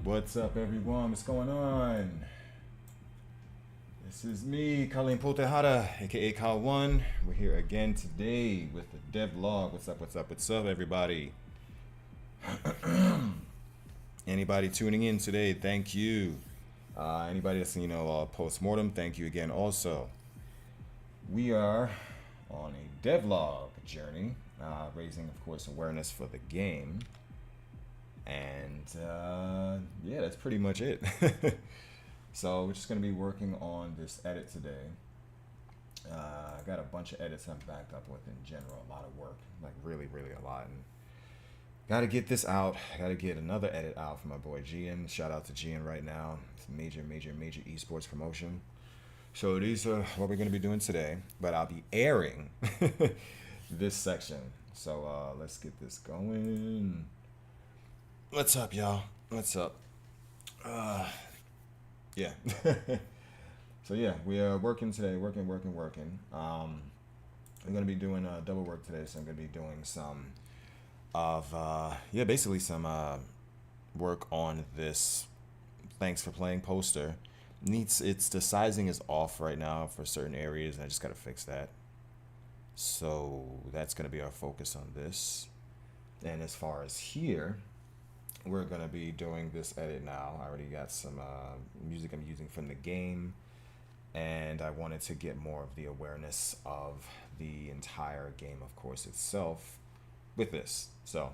What's up, everyone? What's going on? This is me, Colleen Potehada, aka Kahl-One. We're here again today with the DevLog. What's up, what's up, what's up, everybody? Anybody tuning in today, thank you. Anybody that's, post-mortem, thank you again also. We are on a devlog journey, raising, of course, awareness for the game. And yeah, that's pretty much it. So we're just going to be working on this edit today. I got a bunch of edits I'm backed up with in general, a lot of work, like really a lot. And got to get this out. Got to get another edit out for my boy Gian. Shout out to Gian right now. It's major esports promotion. So these are what we're going to be doing today, but I'll be airing this section. So let's get this going. What's up, y'all? What's up? Yeah. So yeah, we are working today, working. I'm gonna be doing double work today, so I'm gonna be doing some of basically some work on this thanks for playing poster. The sizing is off right now for certain areas, and I just gotta fix that. So that's gonna be our focus on this. And as far as here, we're going to be doing this edit now. I already got some music I'm using from the game, and I wanted to get more of the awareness of the entire game, of course, itself with this. So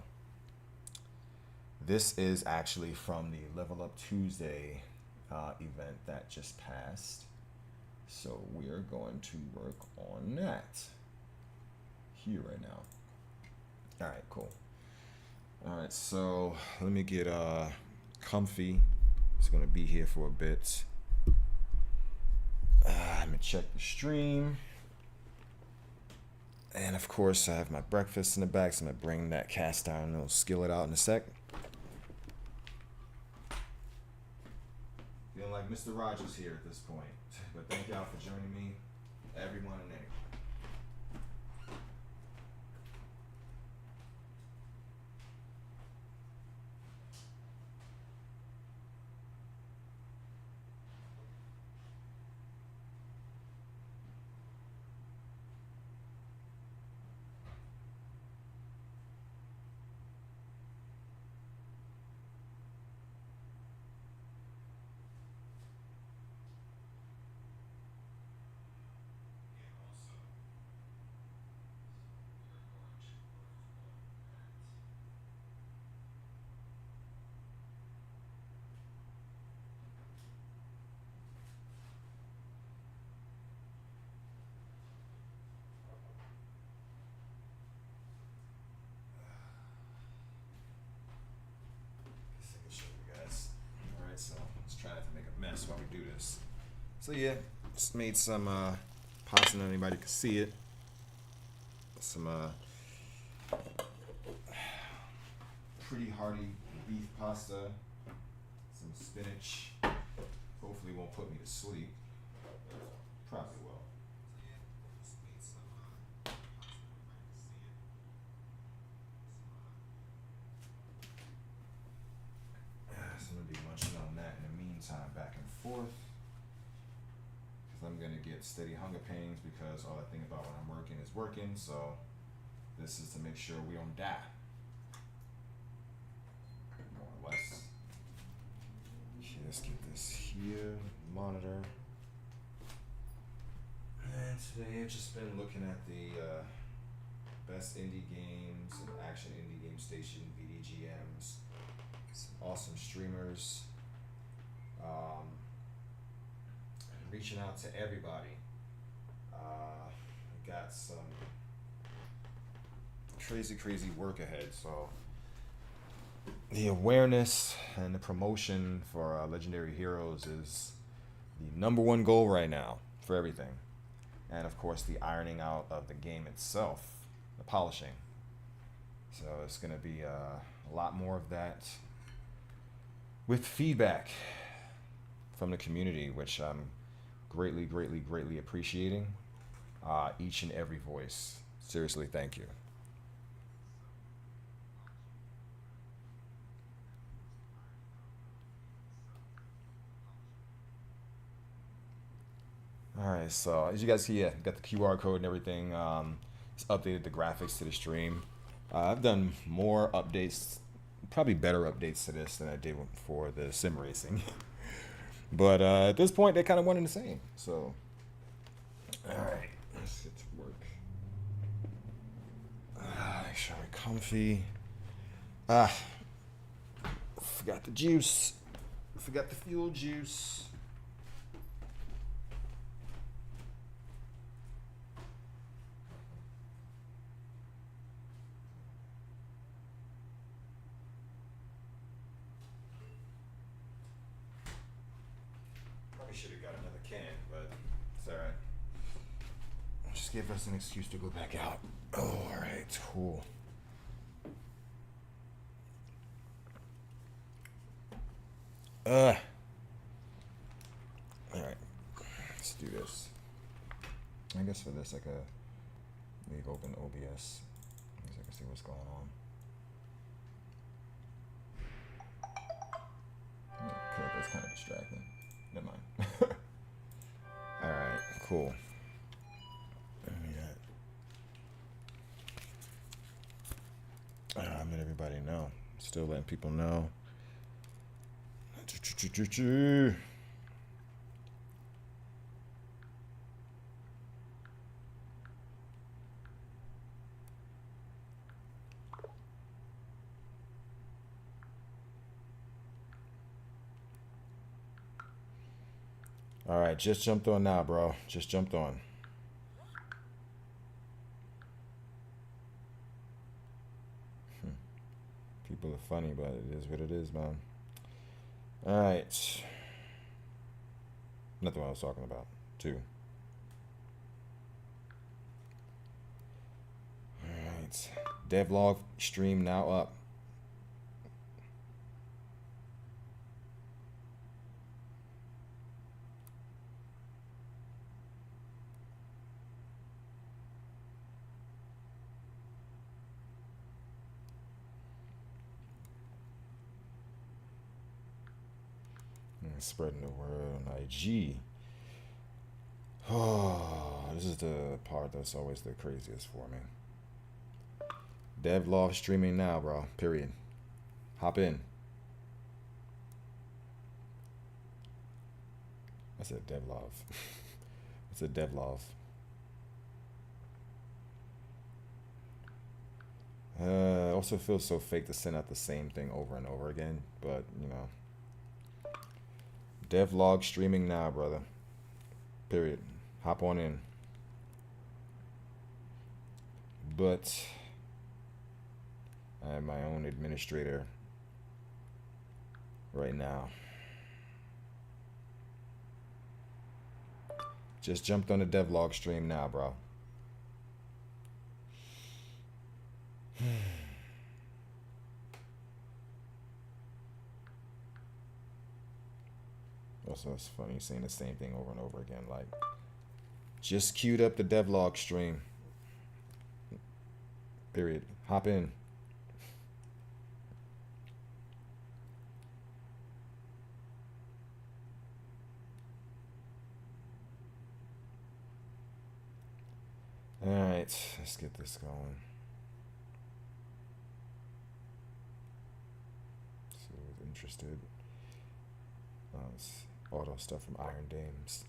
this is actually from the Level Up Tuesday event that just passed. So we are going to work on that here right now. All right, cool. All right, so let me get comfy. It's gonna be here for a bit. I'm gonna check the stream, and of course I have my breakfast in the back, so I'm gonna bring that cast iron little skillet out in a sec. Feeling like Mr. Rogers here at this point, but thank y'all for joining me, everyone and anyone. While we do this. So yeah, just made some pasta so anybody could see it. Some pretty hearty beef pasta, some spinach. Hopefully won't put me to sleep. Probably will. So I'm gonna be munching on that in the meantime, back and forth, because I'm gonna get steady hunger pains because all I think about when I'm working is working. So this is to make sure we don't die, more or less. Okay, let's get this here, monitor. And today I've just been looking at the best indie games and action indie game station VDGMs. Some awesome streamers. Reaching out to everybody. Got some crazy work ahead. So the awareness and the promotion for legendary heroes is the #1 goal right now for everything. And of course the ironing out of the game itself, the polishing. So it's going to be a lot more of that with feedback from the community, which I'm greatly appreciating. Each and every voice. Seriously, thank you. All right, so as you guys see, yeah, got the QR code and everything. It's updated the graphics to the stream. I've done more updates, probably better updates to this than I did for the sim racing. But at this point, they're kind of one and the same. So, all right, let's get to work. Make sure we're comfy. Forgot the juice. Forgot the fuel juice. Probably should have got another can, but it's all right. Just give us an excuse to go back out. Oh, all right, cool. All right, let's do this. I guess for this, I could leave open OBS so I can see what's going on. Okay, that's kind of distracting. Never mind. All right, cool. I'm letting everybody know. Still letting people know. All right, just jumped on now, bro. Just jumped on. People are funny, but it is what it is, man. All right. Nothing what I was talking about. 2. All right. DevLog stream now up. Spreading the word on IG. Oh, this is the part that's always the craziest for me. DevLog streaming now, bro. Period. Hop in. I said DevLog. I said DevLog. Also feels so fake to send out the same thing over and over again, but you know. DevLog streaming now, brother. Period. Hop on in. But I am my own administrator right now. Just jumped on the DevLog stream now, bro. Also, it's funny saying the same thing over and over again. Like, just queued up the DevLog stream. Period. Hop in. All right, let's get this going. See who's interested. It's auto stuff from Iron Dames.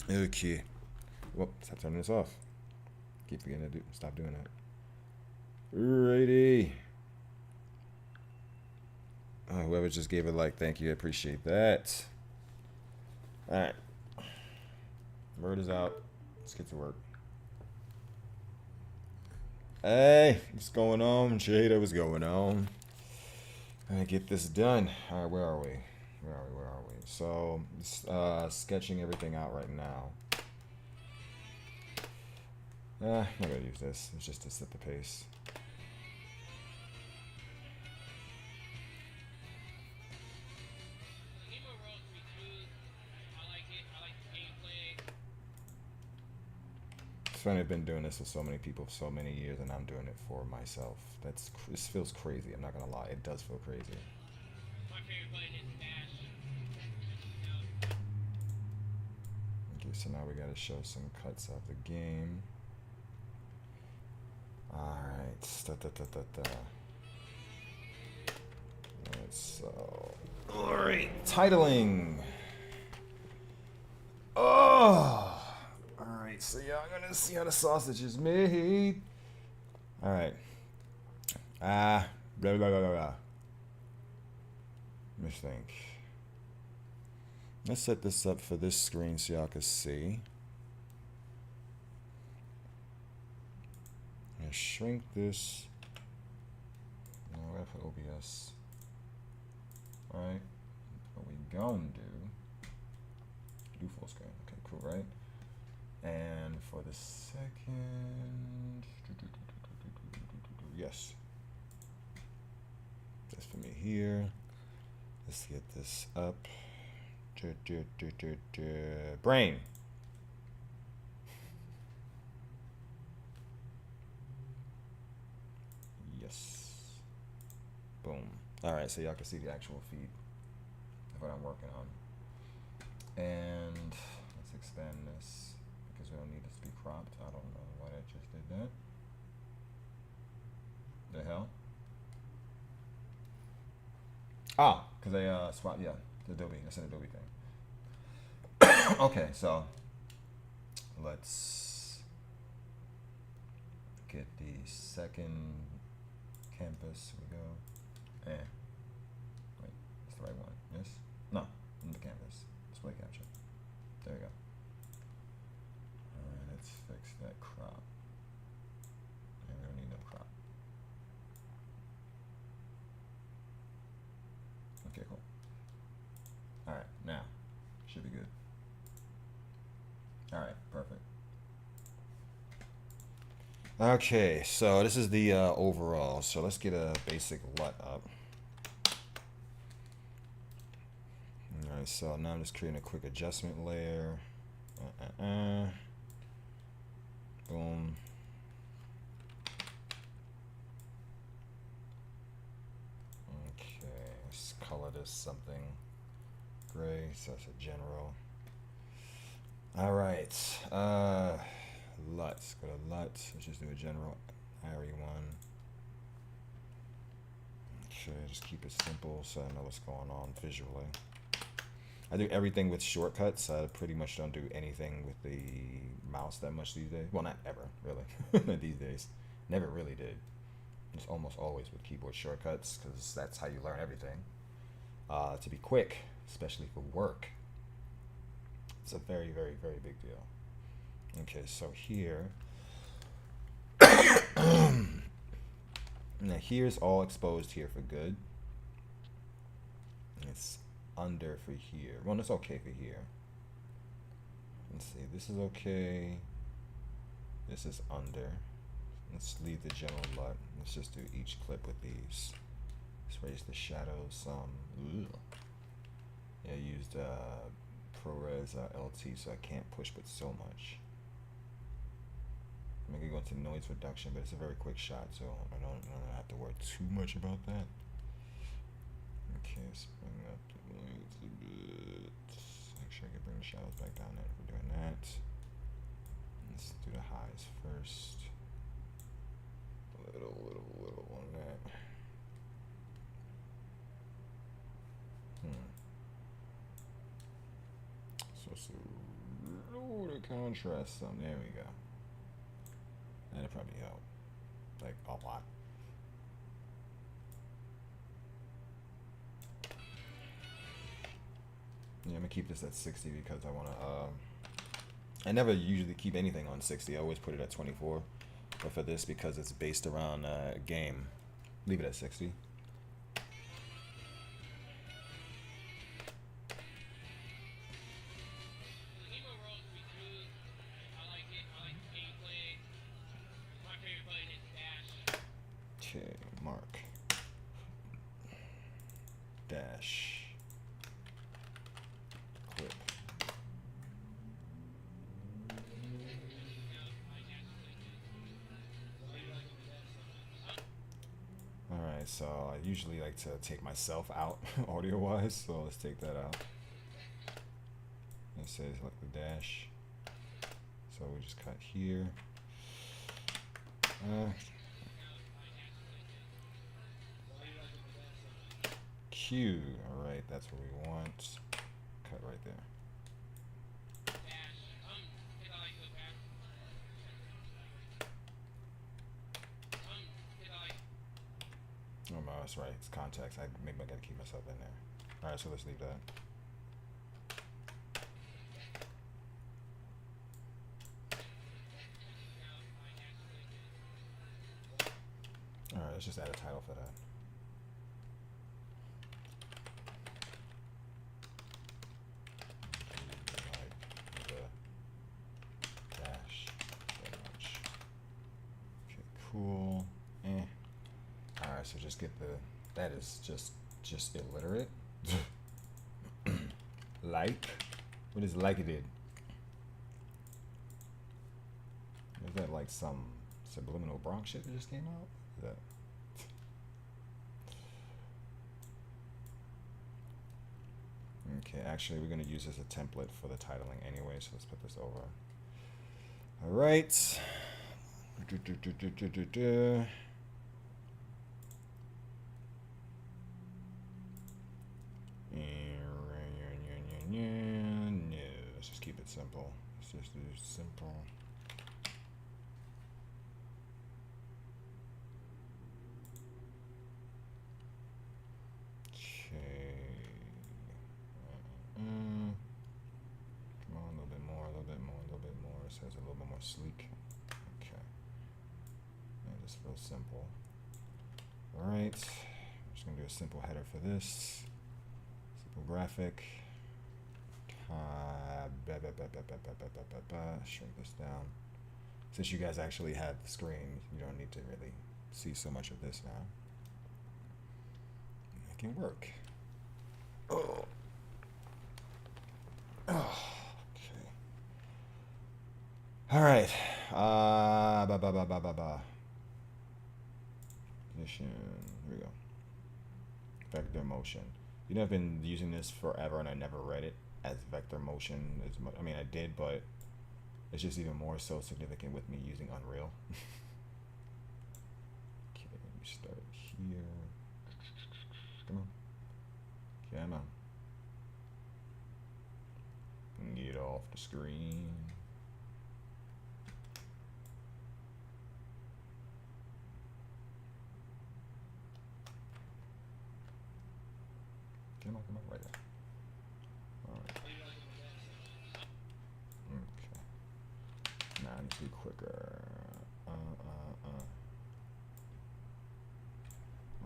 Okay. Well, stop turning this off. Keep forgetting to stop doing that. Alrighty. Whoever just gave a like, thank you. I appreciate that. Alright. Word is out. Let's get to work. Hey, what's going on? Jada, what's going on? Gonna get this done. Alright, where are we? Where are we? So, sketching everything out right now. I'm not gonna use this. It's just to set the pace. It's funny, I've been doing this with so many people for so many years, and I'm doing it for myself. This feels crazy. I'm not gonna lie. It does feel crazy. Okay, so now we gotta show some cuts of the game. Alright. So, alright. Titling. Oh! Alright, so yeah, I'm gonna see how the sausage is made. Alright. Blah, blah, blah, blah, blah. Let me think. Let's set this up for this screen so y'all can see. I'm gonna shrink this. No, I gotta put OBS. Alright. What we gonna do full screen. Okay, cool, right? And for the second, yes. That's for me here. Let's get this up. Brain. Yes. Boom. All right, so y'all can see the actual feed of what I'm working on. And let's expand this because we don't need this to be cropped. I don't know why I just did that. The hell? Ah, because I swapped, yeah, the Adobe. That's an Adobe thing. Okay, so let's get the second campus. We go. Wait, that's the right one. Yes? No, the canvas. Display capture. There we go. Alright, let's fix that crop. And we don't need no crop. Okay, cool. Alright, now. Should be good. Alright, perfect. Okay, so this is the overall. So let's get a basic LUT up. Alright, so now I'm just creating a quick adjustment layer. Boom. Okay, let's color this something gray, so that's a general. Alright, LUT. Go to LUT. Let's just do a general ARI one. Okay, just keep it simple so I know what's going on visually. I do everything with shortcuts. I pretty much don't do anything with the mouse that much these days. Well, not ever, really. Not these days. Never really did. It's almost always with keyboard shortcuts because that's how you learn everything. To be quick, especially for work. It's a very, very, very big deal. Okay, so here. Now here's all exposed here for good. It's under for here. Well, it's okay for here. Let's see, this is okay. This is under. Let's leave the general LUT. Let's just do each clip with these. Let's raise the shadows some. Yeah, I used ProRes LT, so I can't push but so much. I'm gonna go into noise reduction, but it's a very quick shot, so I don't have to worry too much about that. Okay, let's bring up the noise a bit. Make sure I can bring the shadows back down there if we're doing that. Let's do the highs first. Little on that. So the contrast some. There we go. That'll probably help. Like a lot. Yeah, I'm gonna keep this at 60 because I wanna I never usually keep anything on 60. I always put it at 24. But for this, because it's based around game, leave it at 60. Okay, mark. Dash. Clip. Alright, so I usually like to take myself out audio wise, so let's take that out. It says like the dash. So we just cut here. Q. All right, that's what we want. Cut right there. Oh no, that's right. It's context. Maybe I gotta keep myself in there. All right, so let's leave that. All right, let's just add a title for that. Like the dash so much. Okay, cool. All right, so just get the. That is just illiterate. Like, what is like it did? Is that like some subliminal Bronx shit that just came out? Is that? Okay, actually, we're gonna use this as a template for the titling anyway, so let's put this over. All right. No, let's just keep it simple. Let's just do simple. Okay. Come on, a little bit more, a little bit more, a little bit more. So it's a little bit more sleek. Okay. And just real simple. All right. I'm just gonna do a simple header for this. Simple graphic. Shrink this down. Since you guys actually have the screen, you don't need to really see so much of this now. It can work. Oh. Okay. All right. Position. Here we go. Vector motion. You know, I've been using this forever, and I never read it as vector motion. I mean, I did, but it's just even more so significant with me using Unreal. Okay, let me start here. Come on. Come on. Get off the screen. Come on, right there. All right. Okay. Now I need to be quicker. All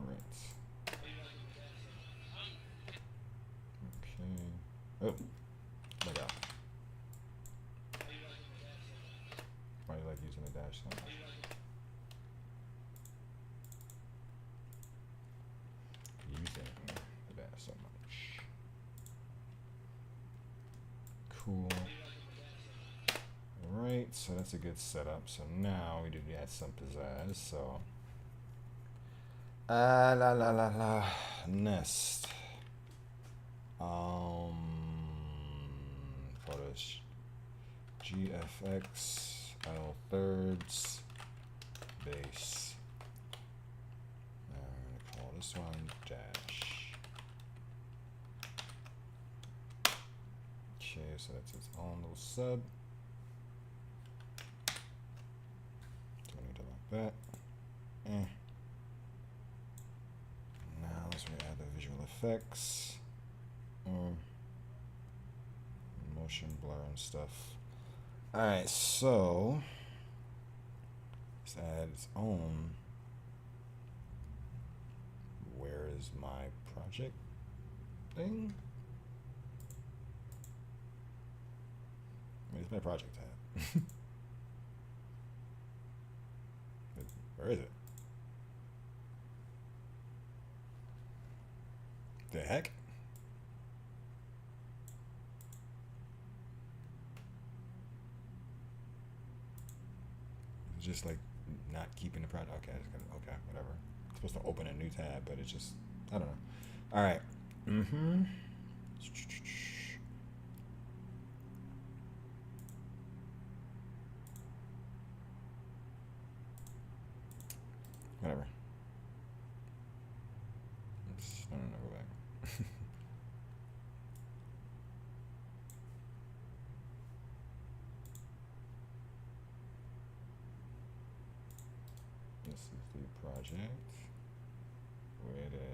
right. Okay. Oh my God. Why do you like using the dash so much? Using the dash so much. Cool. Alright, so that's a good setup. So now we do add some pizzazz. So nest. Photos GFX L thirds base. I'm gonna call this one dash. Okay, so that's its own little sub. Don't need to like that. Now let's add the visual effects. Motion blur and stuff. Alright, so let's add its own. Where is my project thing? Where's my project at? Where is it? The heck? It's just like not keeping the project. Okay, okay, whatever. It's supposed to open a new tab, but it's just, I don't know. All right. Whatever. Oops, no, go back. This is the project. Where the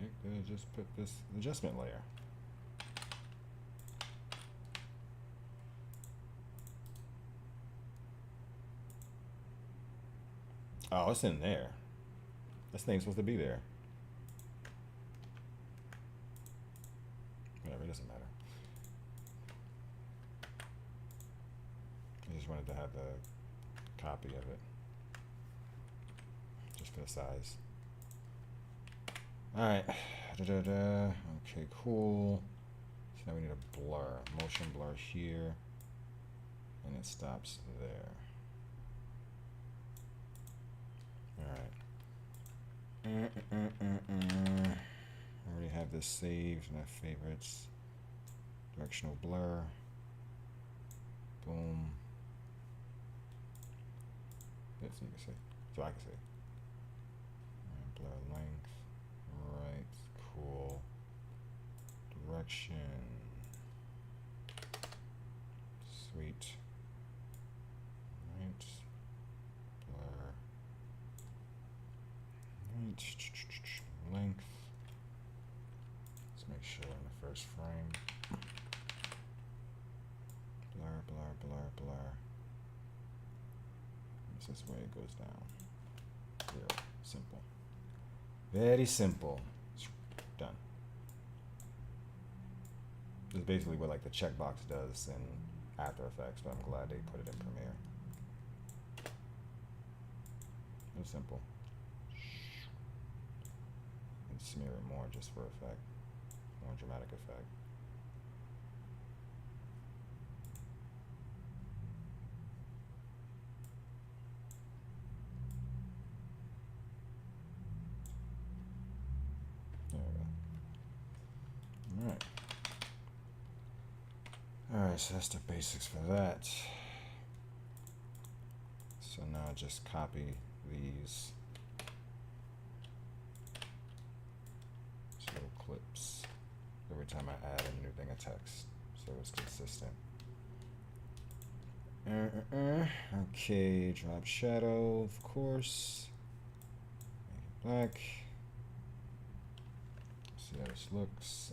heck did I just put this adjustment layer? Oh, it's in there. This thing's supposed to be there. Whatever, it doesn't matter. I just wanted to have the copy of it. Just for the size. Alright. Okay, cool. So now we need a blur. Motion blur here. And it stops there. Alright. I already have this saved, my favorites. Directional blur. Boom. Yes, you can see. So I can see. Blur length. Right. Cool. Direction. Sweet. Right. Blur. Right. Length. Let's make sure in the first frame. Blur, blur, blur, blur. This is where it goes down. Zero. Simple. Very simple. Done. This is basically what like the checkbox does in After Effects, but I'm glad they put it in Premiere. It's simple. And smear it more just for effect. More dramatic effect. There we go. Alright. Alright, so that's the basics for that. So now just copy these little clips every time I add a new thing of text, so it's consistent. Okay, drop shadow, of course. Make it black. See how this looks.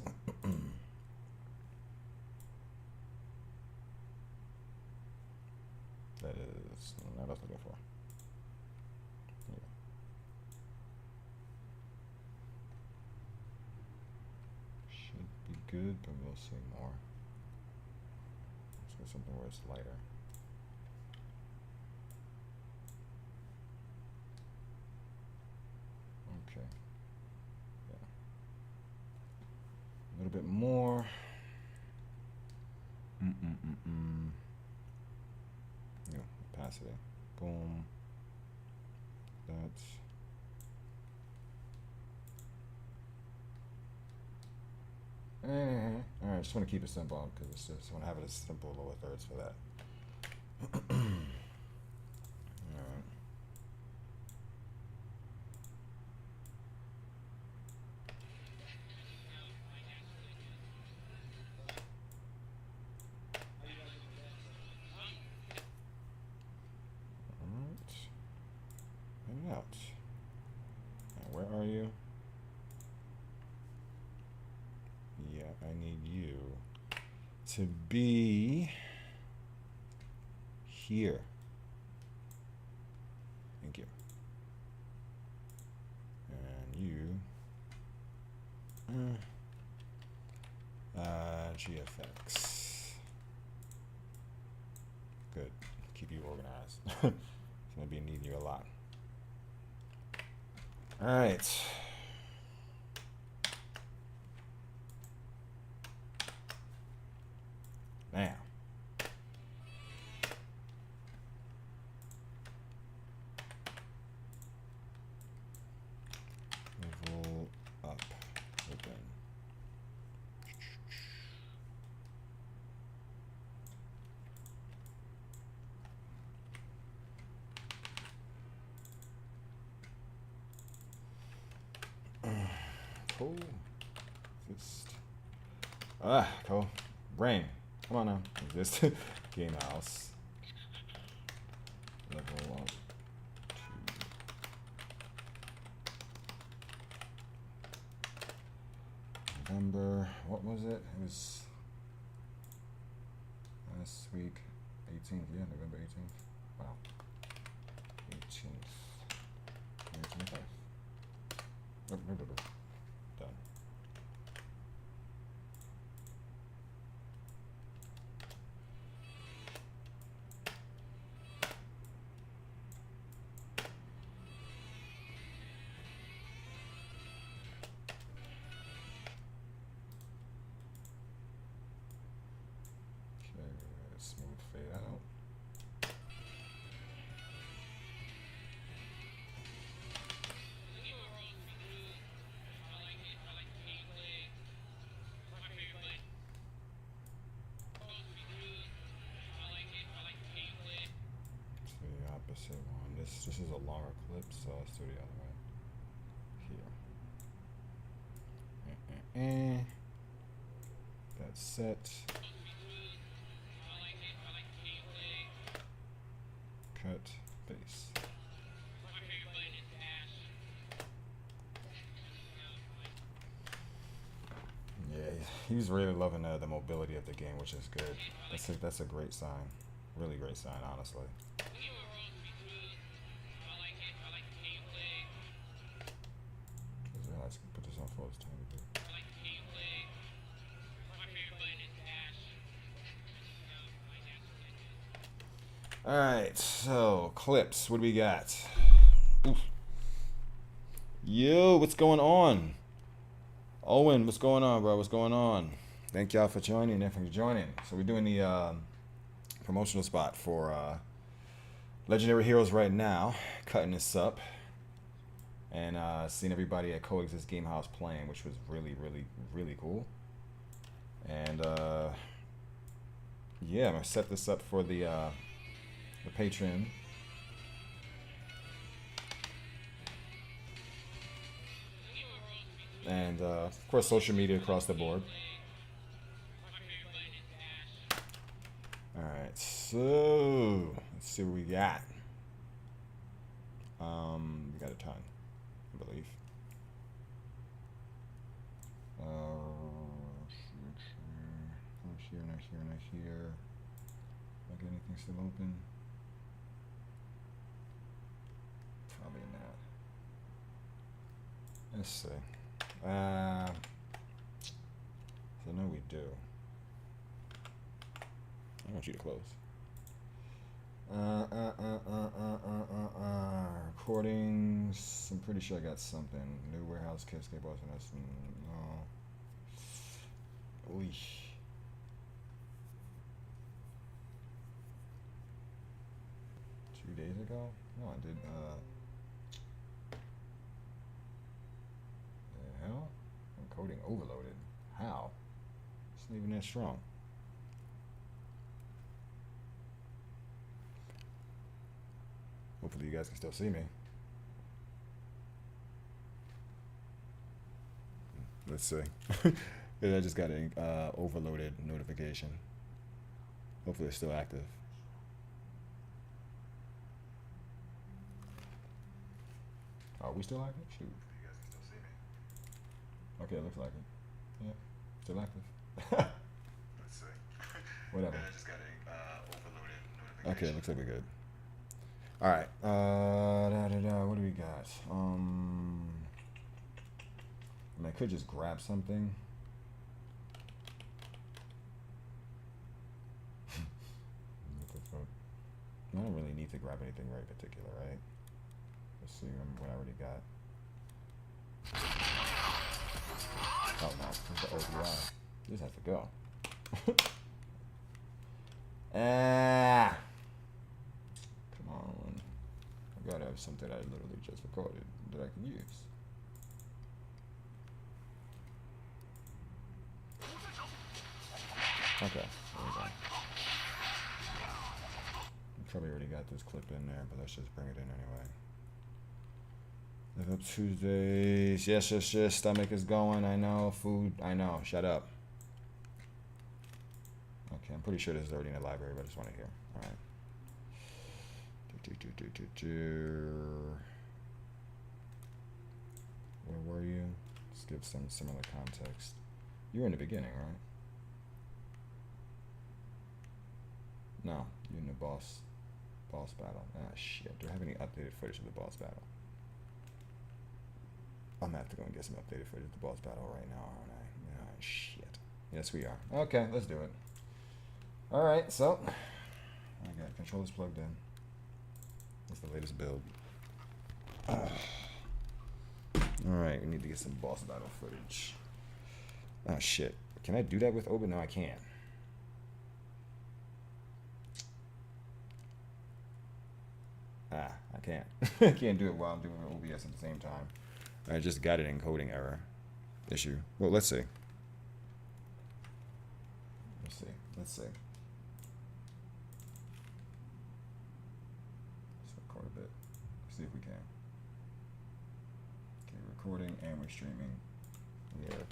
That is not what I was looking for. Here. Should be good, but we'll see more. Let's get something where it's lighter. Okay. Yeah. A little bit more. Opacity. Boom. That's. Alright, just want to keep it simple because it's just want to have it as simple lower thirds for that. Alright. And out. Now, where are you? Yeah, I need you to be here. Thank you. And you, GFX. Good. Keep you organized. It's gonna be needing you a lot. All right. Now. Level up. Open. Exist. Cool. Brain. Come on now. Exist. Game house. Level up. November. What was it? It was last week. 18th. Yeah, November 18th. Wow. 18th. 2025. Done. Okay, smooth fade out. Opposite one. This is a longer clip, so let's do the other way. Here. That's set. Cut. Paste. Yeah, he's really loving the mobility of the game, which is good. That's a great sign. Really great sign, honestly. Let's put this on full time. Alright, so clips. What do we got? Oof. Yo, what's going on? Owen, what's going on, bro? What's going on? Thank y'all for joining. Thank you for joining. So we're doing the promotional spot for Legendary Heroes right now. Cutting this up. And seeing everybody at Coexist Game House playing, which was really, really, really cool. And yeah, I'm gonna set this up for the Patreon. And of course, social media across the board. All right, so let's see what we got. We got a ton. I believe. Not here. Like anything still open? Probably not. Let's see. So no, we do. I want you to close. Recordings. I'm pretty sure I got something. New warehouse cascade boss and that's no. Oy. 2 days ago? No, I did. The hell? Encoding overloaded. How? It's not even that strong. Hopefully you guys can still see me. Let's see. I just got an overloaded notification. Hopefully it's still active. Are we still active? Shoot. You guys can still see me. Okay, it looks like it. Yeah, still active. Let's see. Whatever. I just got an overloaded notification. Okay, looks like we're good. All right. What do we got? I mean, I could just grab something. What the fuck? I don't really need to grab anything very particular, right? Let's see what I already got. Oh no, this is the ODI. This has to go. Come on. I gotta have something I literally just recorded that I can use. Okay, there we go. I probably already got this clip in there, but let's just bring it in anyway. Live up Tuesdays. Yes, yes, yes. Stomach is going. I know. Food. I know. Shut up. Okay, I'm pretty sure this is already in the library, but I just want to hear. All right. Where were you? Let's give some similar context. You were in the beginning, right? No, you're in the boss battle. Ah, shit. Do I have any updated footage of the boss battle? I'm gonna have to go and get some updated footage of the boss battle right now, aren't I? Ah, shit. Yes, we are. Okay, let's do it. All right, so I got controllers plugged in. That's the latest build. All right, we need to get some boss battle footage. Ah, shit. Can I do that with OBS? No, I can't. I can't. I can't do it while I'm doing OBS at the same time. I just got an encoding error issue. Well, let's see. Let's see. Let's record a bit. See if we can. Okay, recording and we're streaming. Yeah.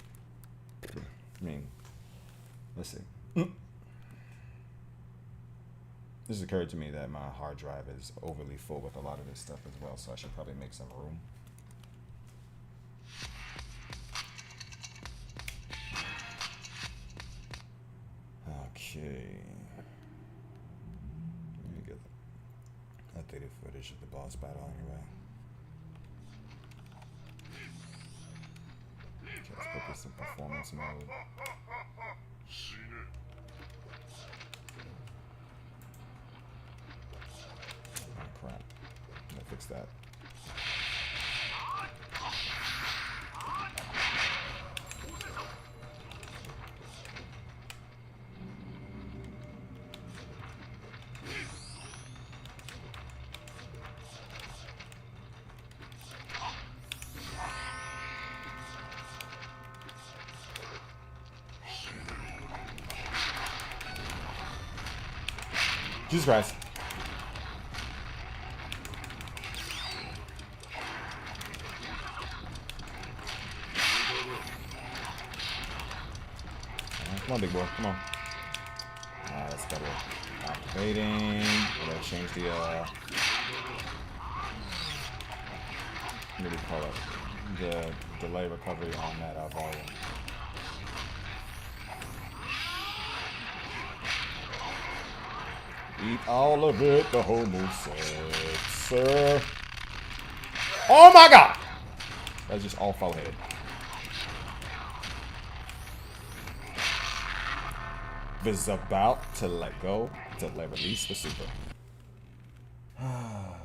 I mean, let's see. This occurred to me that my hard drive is overly full with a lot of this stuff as well, so I should probably make some room. Okay. Let me get updated footage of the boss battle anyway. Okay, let's put this in performance mode. Oh crap. I'm gonna fix that. Jesus Christ. Come on, big boy. Come on. That's better. Activating. We gotta change the, what do you call it? The delay recovery on that volume. Eat all of it, the homo said, sir. Oh my god! That's just all foul head. Is about to let go, to let release the super. Alright,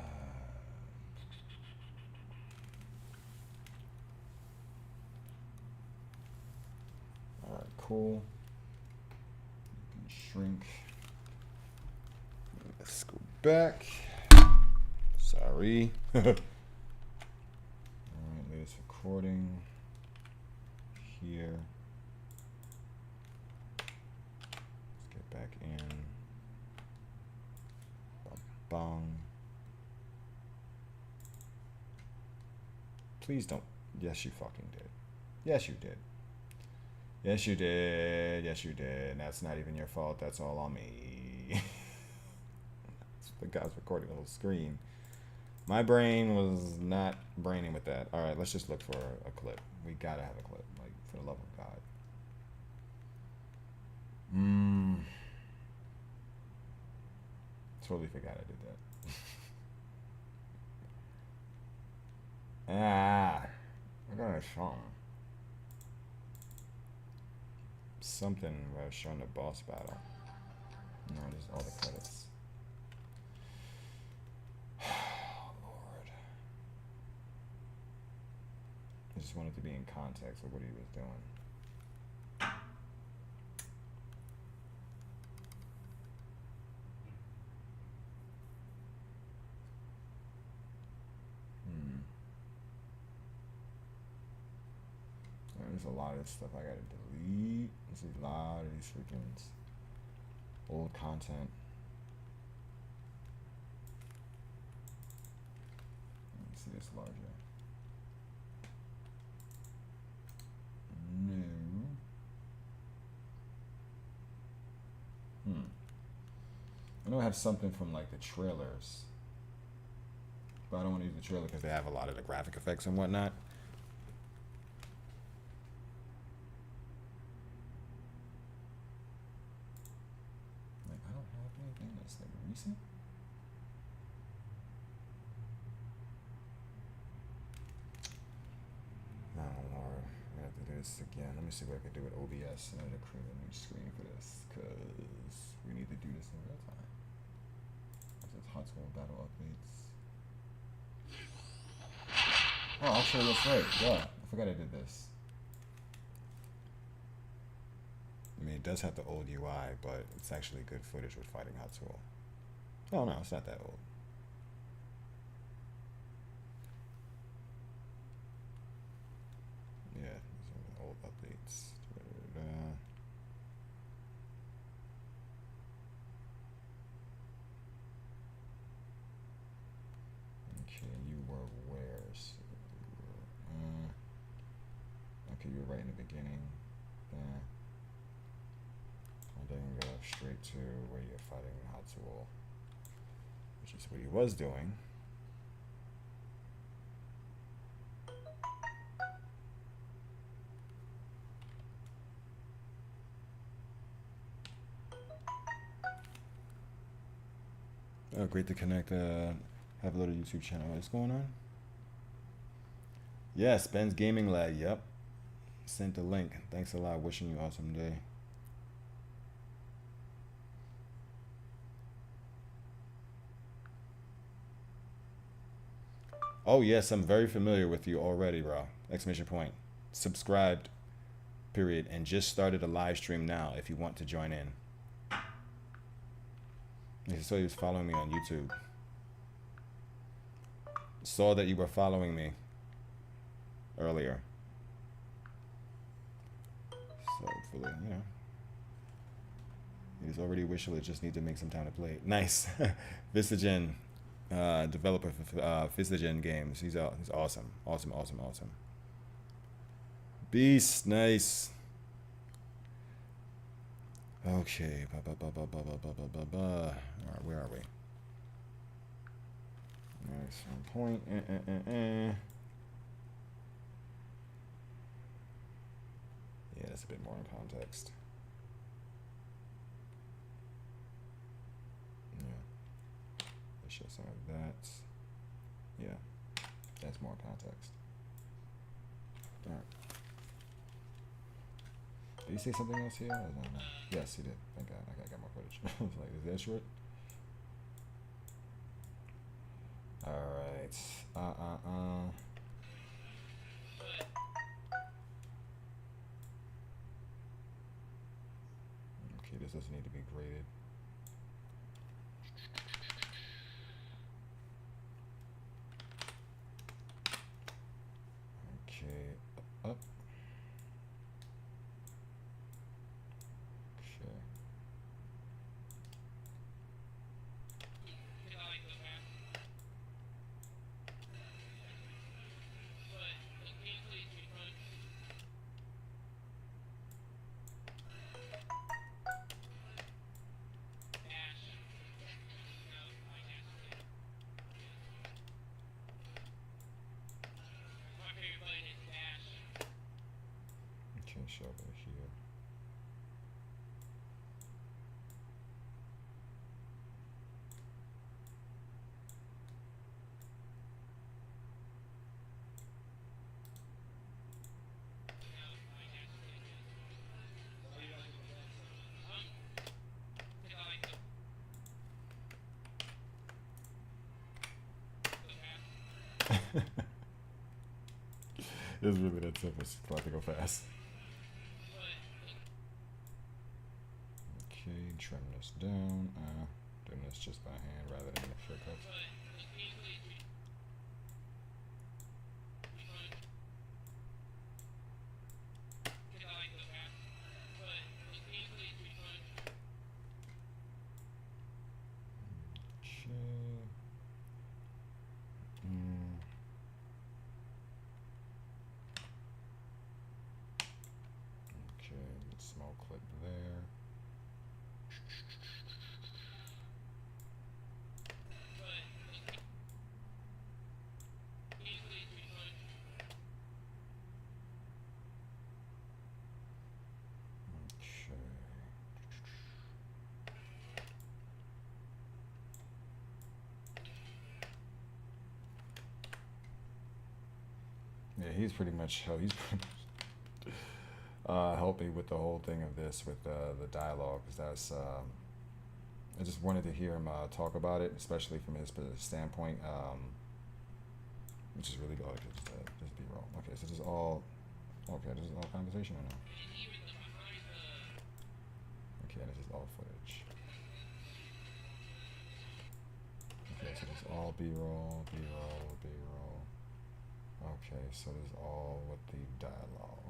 cool. You can shrink. Let's go back. Sorry. Alright, latest recording. Here. Back in. Bong. Please don't. Yes, you fucking did. Yes, you did. Yes, you did. Yes, you did. And that's not even your fault. That's all on me. The guy's recording a little screen. My brain was not braining with that. All right, let's just look for a clip. We gotta have a clip, like, for the love of God. Totally forgot I did that. I got a song. Something where I was showing the boss battle. No, just all the credits. Oh, Lord. I just wanted to be in context of what he was doing. There's a lot of stuff I gotta delete. There's a lot of these freaking old content. Let me see this larger. I know I have something from like the trailers, but I don't want to use the trailer because they have a lot of the graphic effects and whatnot. Like, I don't have anything that's like recent. Oh Lord, I have to do this again. Let me see what I can do with OBS. I need to create a new screen for this because we need to do this in real time. This is Hot Tool Battle updates. Oh, actually, that's right. Yeah, I forgot I did this. I mean, it does have the old UI, but it's actually good footage with fighting Hot Tool. Oh no, it's not that old. Yeah, these are the old updates. Okay, you were where? So okay, you were right in the beginning. And then go straight to where you're fighting Hot Tool, which is what he was doing. Oh, great to connect. Have a little YouTube channel. What's going on? Yes, Ben's Gaming Lag. Yep. Sent the link. Thanks a lot. Wishing you an awesome day. Oh yes, I'm very familiar with you already, bro. Exclamation point. Subscribed, period, and just started a live stream now if you want to join in. He saw he was following me on YouTube. Saw that you were following me earlier. So hopefully, you know. He's already wishlist, just need to make some time to play it. Nice. Vistagen, developer for Vistagen games. He's awesome. Awesome. Beast, nice. Okay. Alright, where are we? Nice. Point. Yeah, that's a bit more in context. Yeah. Let's show some of that. Yeah. That's more context. Alright. Did he say something else here? I don't know. Yes, he did. Thank God. I got more footage. I was like, is that short? Alright. Okay, this doesn't need to be graded. Okay, up. Okay. Okay, show over here. It's really that simple. It's about to go fast. Okay, trim this down. Doing this just by hand rather than the shortcuts. Okay, small clip there. Yeah, he's pretty much he's pretty much helped me with the whole thing of this with the dialogue, because that's I just wanted to hear him talk about it, especially from his standpoint, which is really good. Just be wrong. Okay, so this is all this is all conversation or no? Okay, this is all footage. Okay, so this is all B-roll, B-roll, B-roll. Okay, so this is all with the dialogue.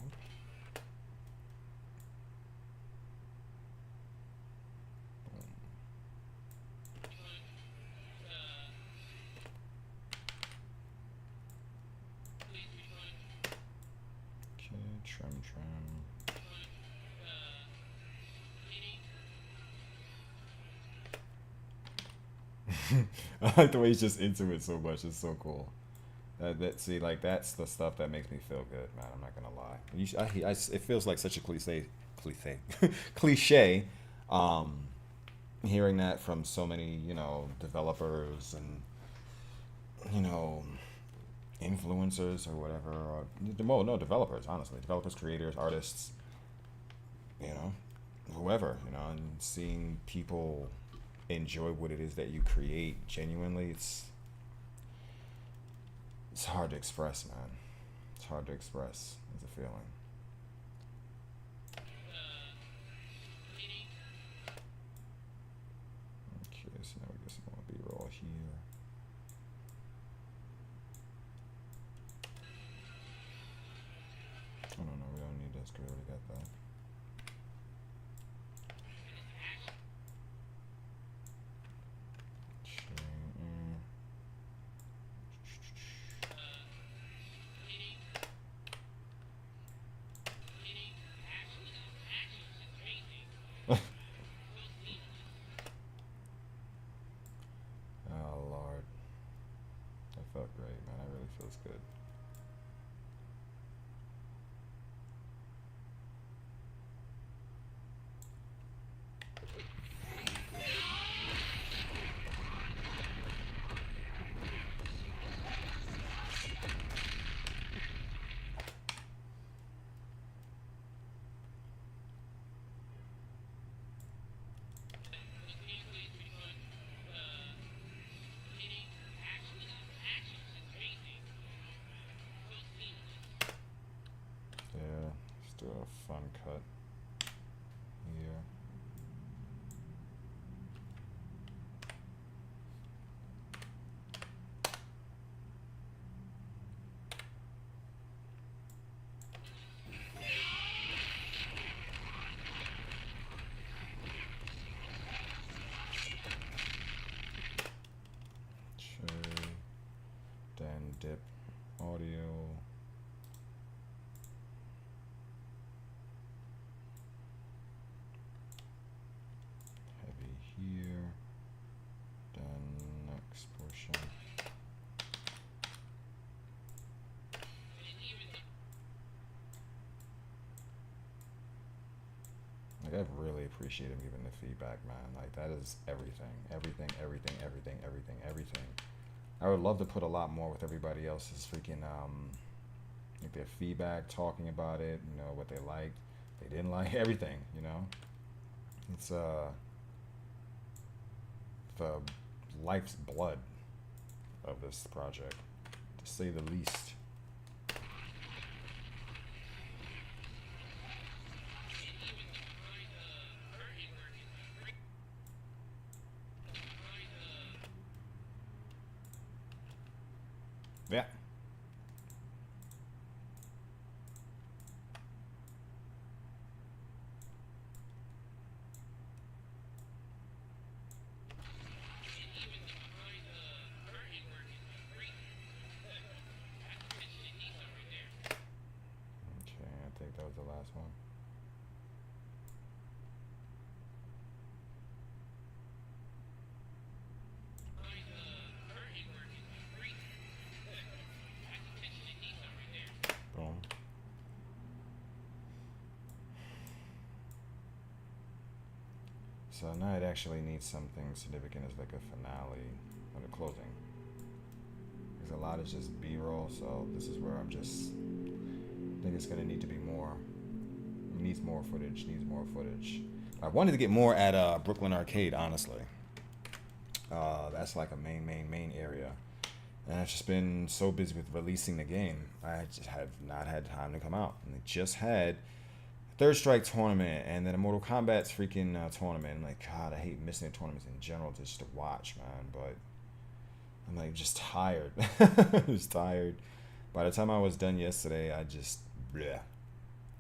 Trim. I like the way he's just into it so much. It's so cool. See, like, that's the stuff that makes me feel good, man. I'm not gonna lie. It feels like such a cliche. Hearing that from so many, developers and, influencers or whatever, or no, developers, honestly, developers, creators, artists, whoever, and seeing people enjoy what it is that you create genuinely, it's hard to express, man. It's hard to express as a feeling. Okay, so now we get some more B-roll here. Oh, no, we don't need this because we already got that. Oh, Lord. That felt great, man. That really feels good. Yeah, let's do a fun cut here. Sure. Then dip audio. Heavy here. Then next portion. Like, I've really appreciated giving the feedback, man. Like, that is everything. Everything. I would love to put a lot more with everybody else's freaking, like, their feedback, talking about it, what they liked, they didn't like, everything, It's, the life's blood of this project, to say the least. Yeah. Okay, I think that was the last one. Boom. So now it actually needs something significant as like a finale or the closing. Because a lot is just B-roll, so this is where I'm just think it's gonna need to be more. It needs more footage. Needs more footage. I wanted to get more at Brooklyn Arcade, honestly. That's like a main area. And I've just been so busy with releasing the game. I just have not had time to come out. And they just had Third Strike tournament and then a Mortal Kombat's freaking tournament. I'm like, God, I hate missing the tournaments in general just to watch, man. But I'm like just tired. Just tired. By the time I was done yesterday, I just, bleh.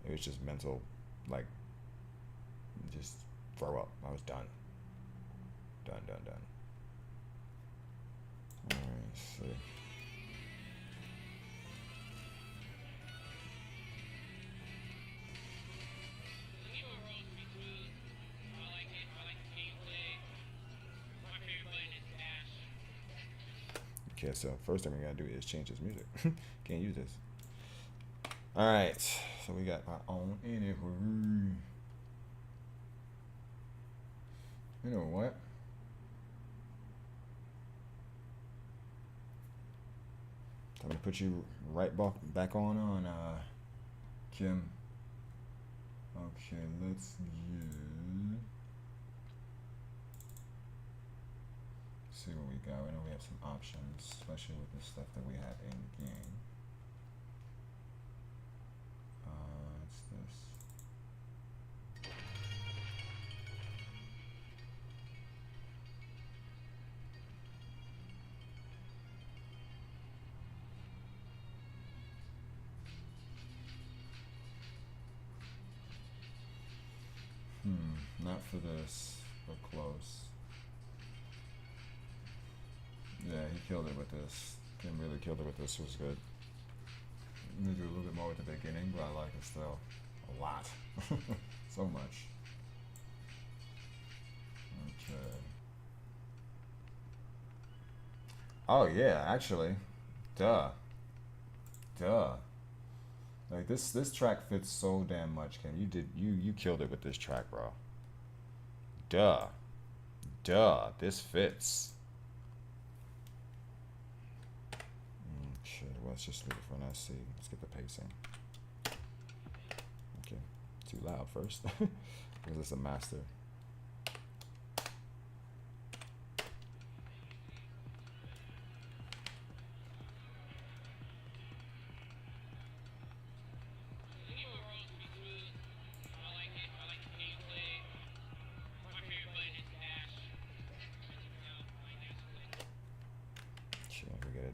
It was just mental, like, just throw up. I was done. Done. Alright, let's see. Okay, so first thing we gotta do is change this music. Can't use this. Alright, so we got my own anyway. You know what? I'm gonna put you right back on Kim. Okay, let's see what we got. I know we have some options, especially with the stuff that we have in game. What's this? Not for this, but close. Yeah, he killed it with this. Kim really killed it with this. It was good. I'm gonna do a little bit more at the beginning, but I like it still a lot. So much. Okay. Oh yeah, actually, duh. Like this track fits so damn much, Kim. You killed it with this track, bro. Duh. This fits. Okay, well, let's just leave it for now. See, let's get the pacing. Okay, too loud first, because it's a master.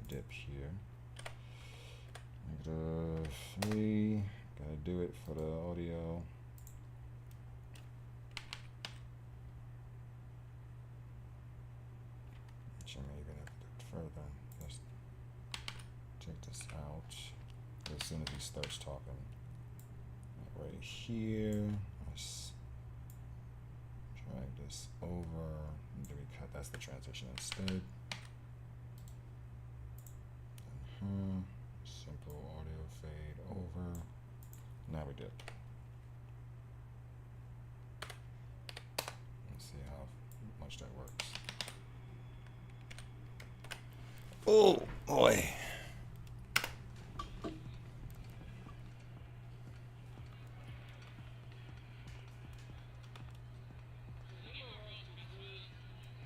Dip here. -3. Gotta do it for the audio. Actually, I'm even have to do it further. Just take this out as soon as he starts talking. Right here. Let's drag this over. And do we cut? That's the transition instead. Simple audio fade over. Now we did. Let's see how much that works. Oh boy.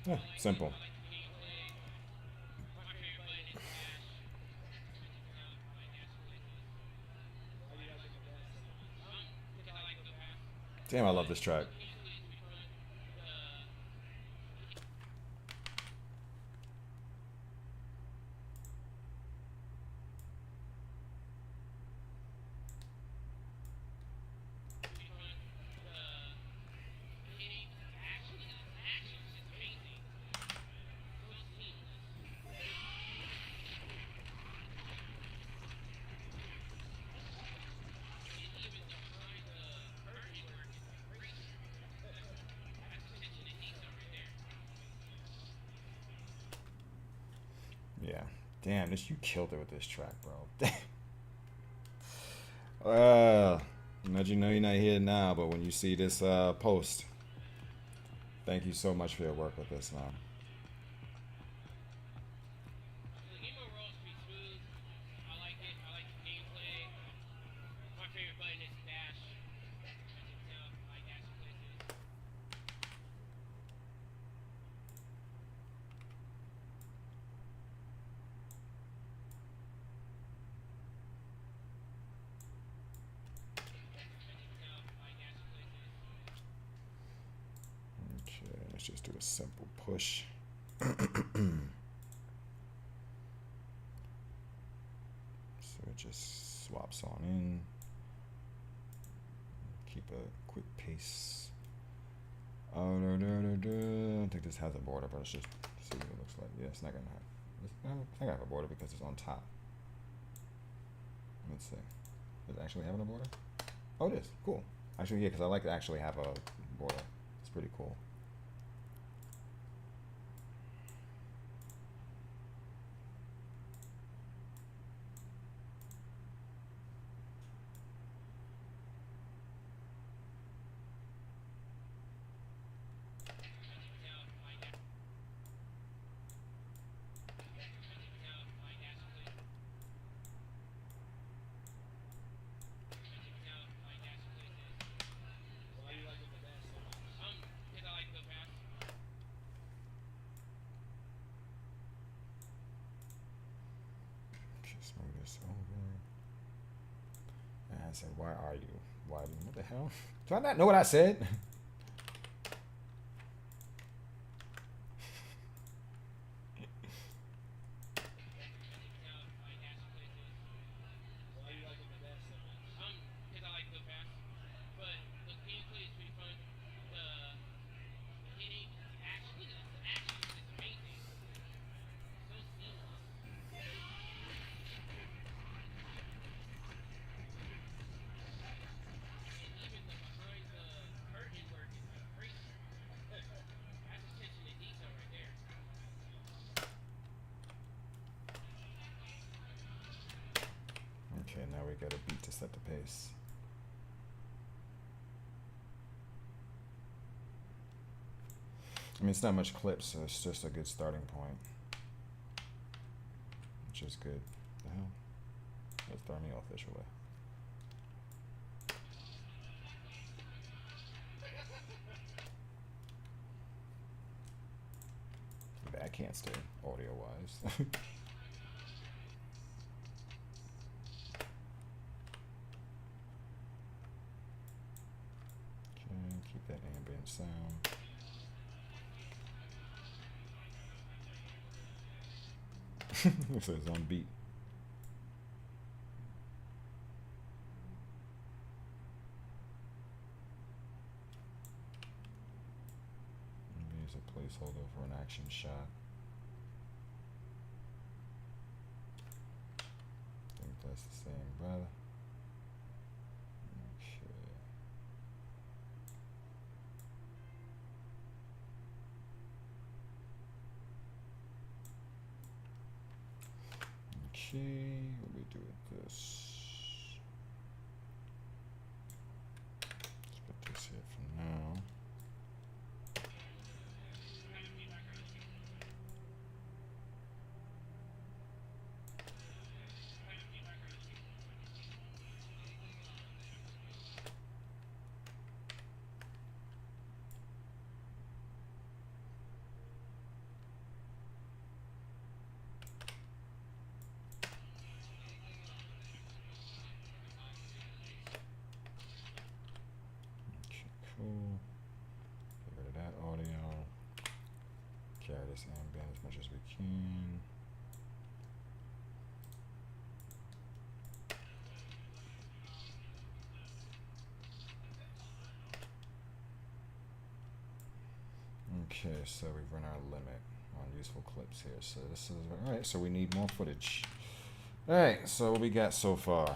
Yeah, simple. Damn, I love this track. Yeah. Damn, you killed it with this track, bro. Let you know you're not here now, but when you see this post, thank you so much for your work with this, man. Let's just do a simple push. So it just swaps on in. Keep a quick pace. I don't think this has a border, but let's just see what it looks like. Yeah, it's not gonna have. It's not gonna have a border because it's on top. Let's see. Does it actually have a border? Oh, it is. Cool. Actually, yeah, because I like to actually have a border. It's pretty cool. Just move this over. And I said, why are you? Why? What the hell? Do I not know what I said? Okay, now we got a beat to set the pace. I mean, it's not much clips, so it's just a good starting point. Which is good. The hell? Let's throw me off visually. That can't stay audio-wise. Keep that ambient sound. Looks like it's on beat. Maybe use a placeholder for an action shot. I think that's the same, brother. Okay, what do we do with this? Let's put this here for now. Cool. Get rid of that audio. Carry this ambient as much as we can. Okay, so we've run our limit on useful clips here. So this is alright, so we need more footage. Alright, so what we got so far?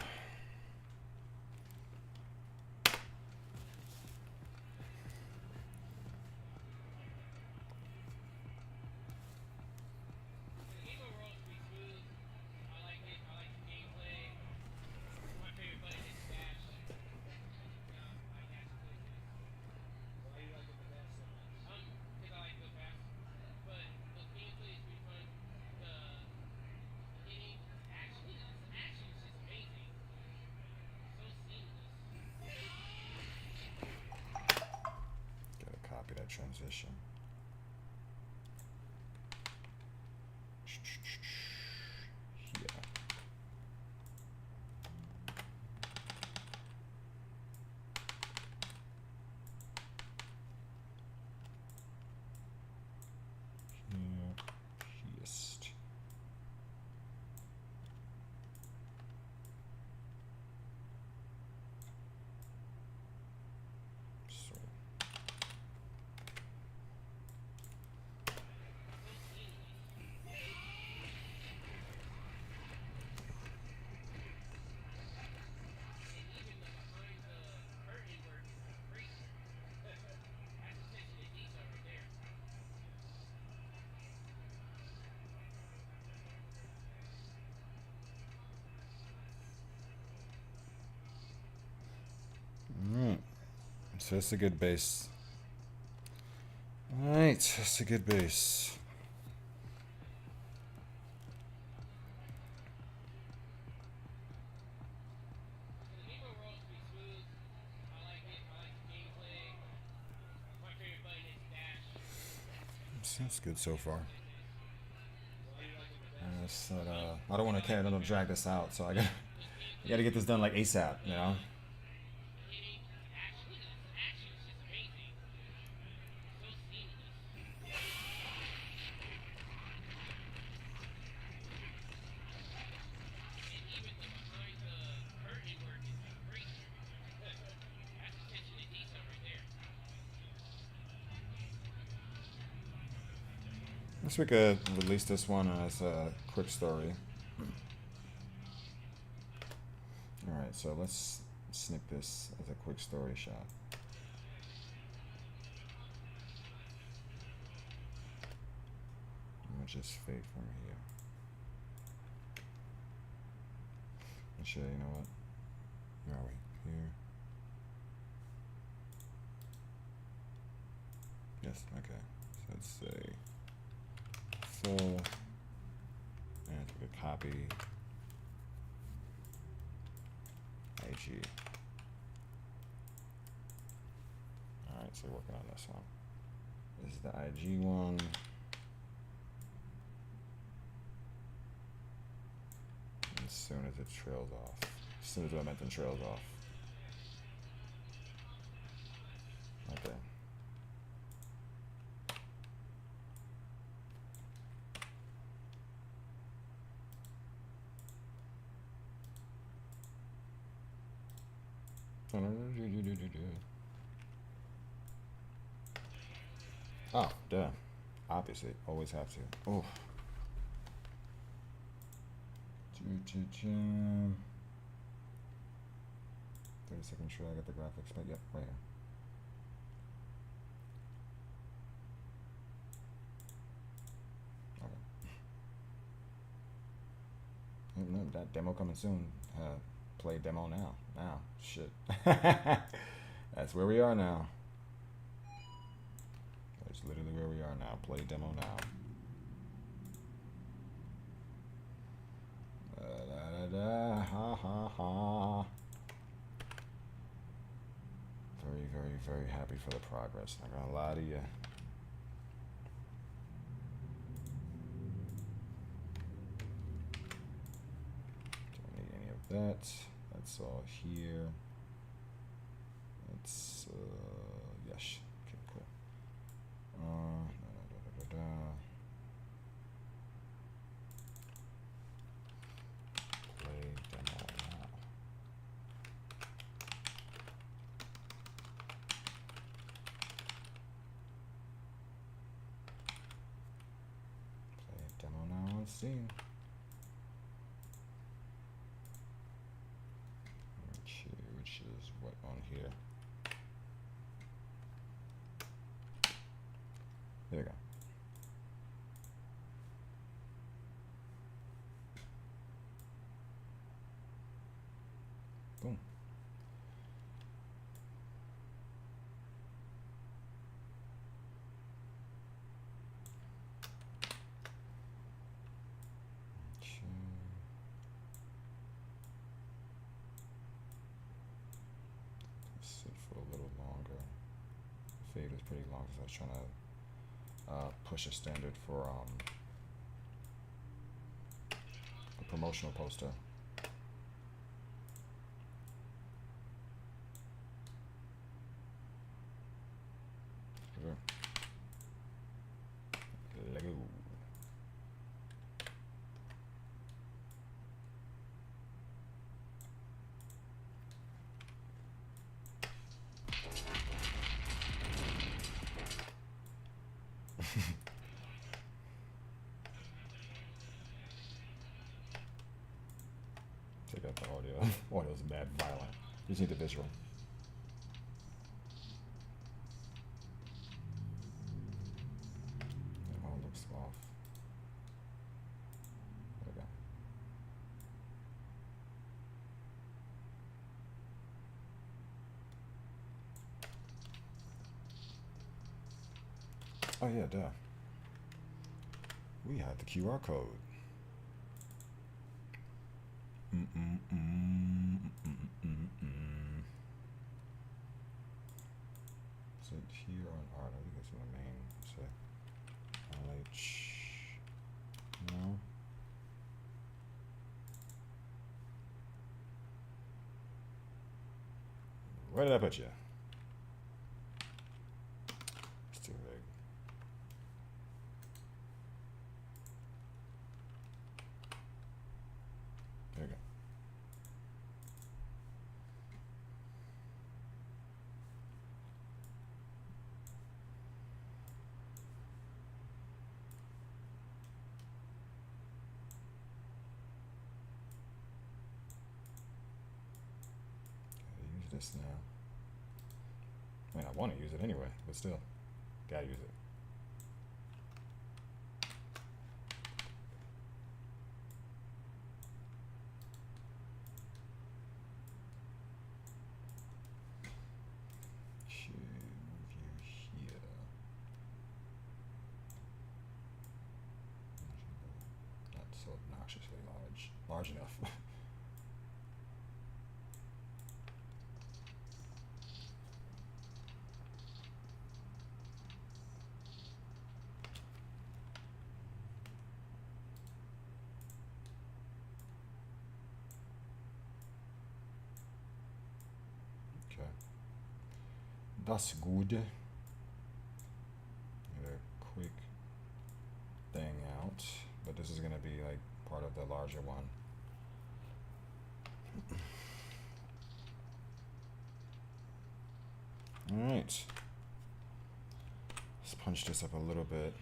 Copy that transition. Yeah. So it's a good base. Alright, that's a good base. That's good so far. I don't want to carry on drag this out, so I gotta get this done like ASAP, you know. I guess we could release this one as a quick story. Alright, so let's snip this as a quick story shot. I'm gonna just fade from here. Actually, you know what? Where are we? Here. Yes, okay. So let's say full, and we could copy IG. Alright, so we're working on this one. This is the IG one. As soon as it trails off. As soon as the momentum trails off. Okay. Oh, duh. Obviously, always have to. Oh. 30-second sure I got the graphics, but yep, right here. Okay. No, that demo coming soon. Play demo now. Now, shit. That's where we are now. That's literally where we are now. Play demo now. Ha ha ha. Very, very, very happy for the progress. Not gonna lie to you. Don't need any of that. That's all here. That's yes. Okay, cool. Play demo now. Play demo now on Steam. Which is what on here? There we go. Boom. Sit for a little longer. The fade was pretty long because I was trying to push a standard for a promotional poster. Lego. Take out the audio. Audio's mad violent. You just need the visual. It all looks off. There we go. Oh yeah, duh. We have the QR code. Is it here on art? I think it's in the main. Say LH. No. Where did I put you? It's too big. There we go. Gotta use this now. I mean, I want to use it anyway, but still, gotta use it. Should move you here. Not so obnoxiously large enough. Okay. That's good. Get a quick thing out, but this is gonna be like part of the larger one. All right. Let's punch this up a little bit.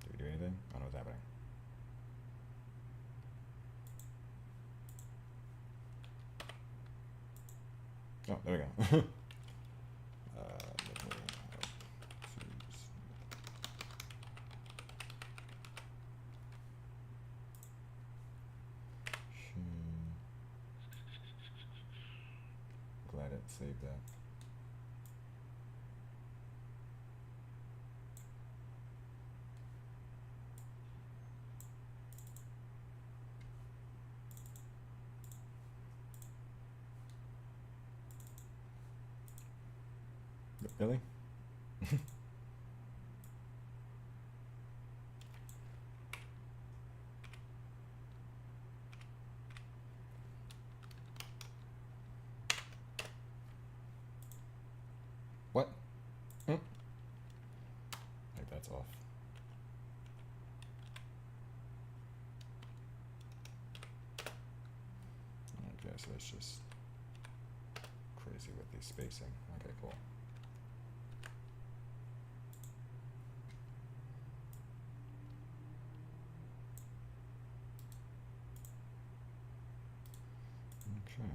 Did we do anything? I don't know what's happening. Oh, there we go. Glad it saved that. Really? What? Like that's off. Okay, so it's just crazy with the spacing. Okay, cool. Okay.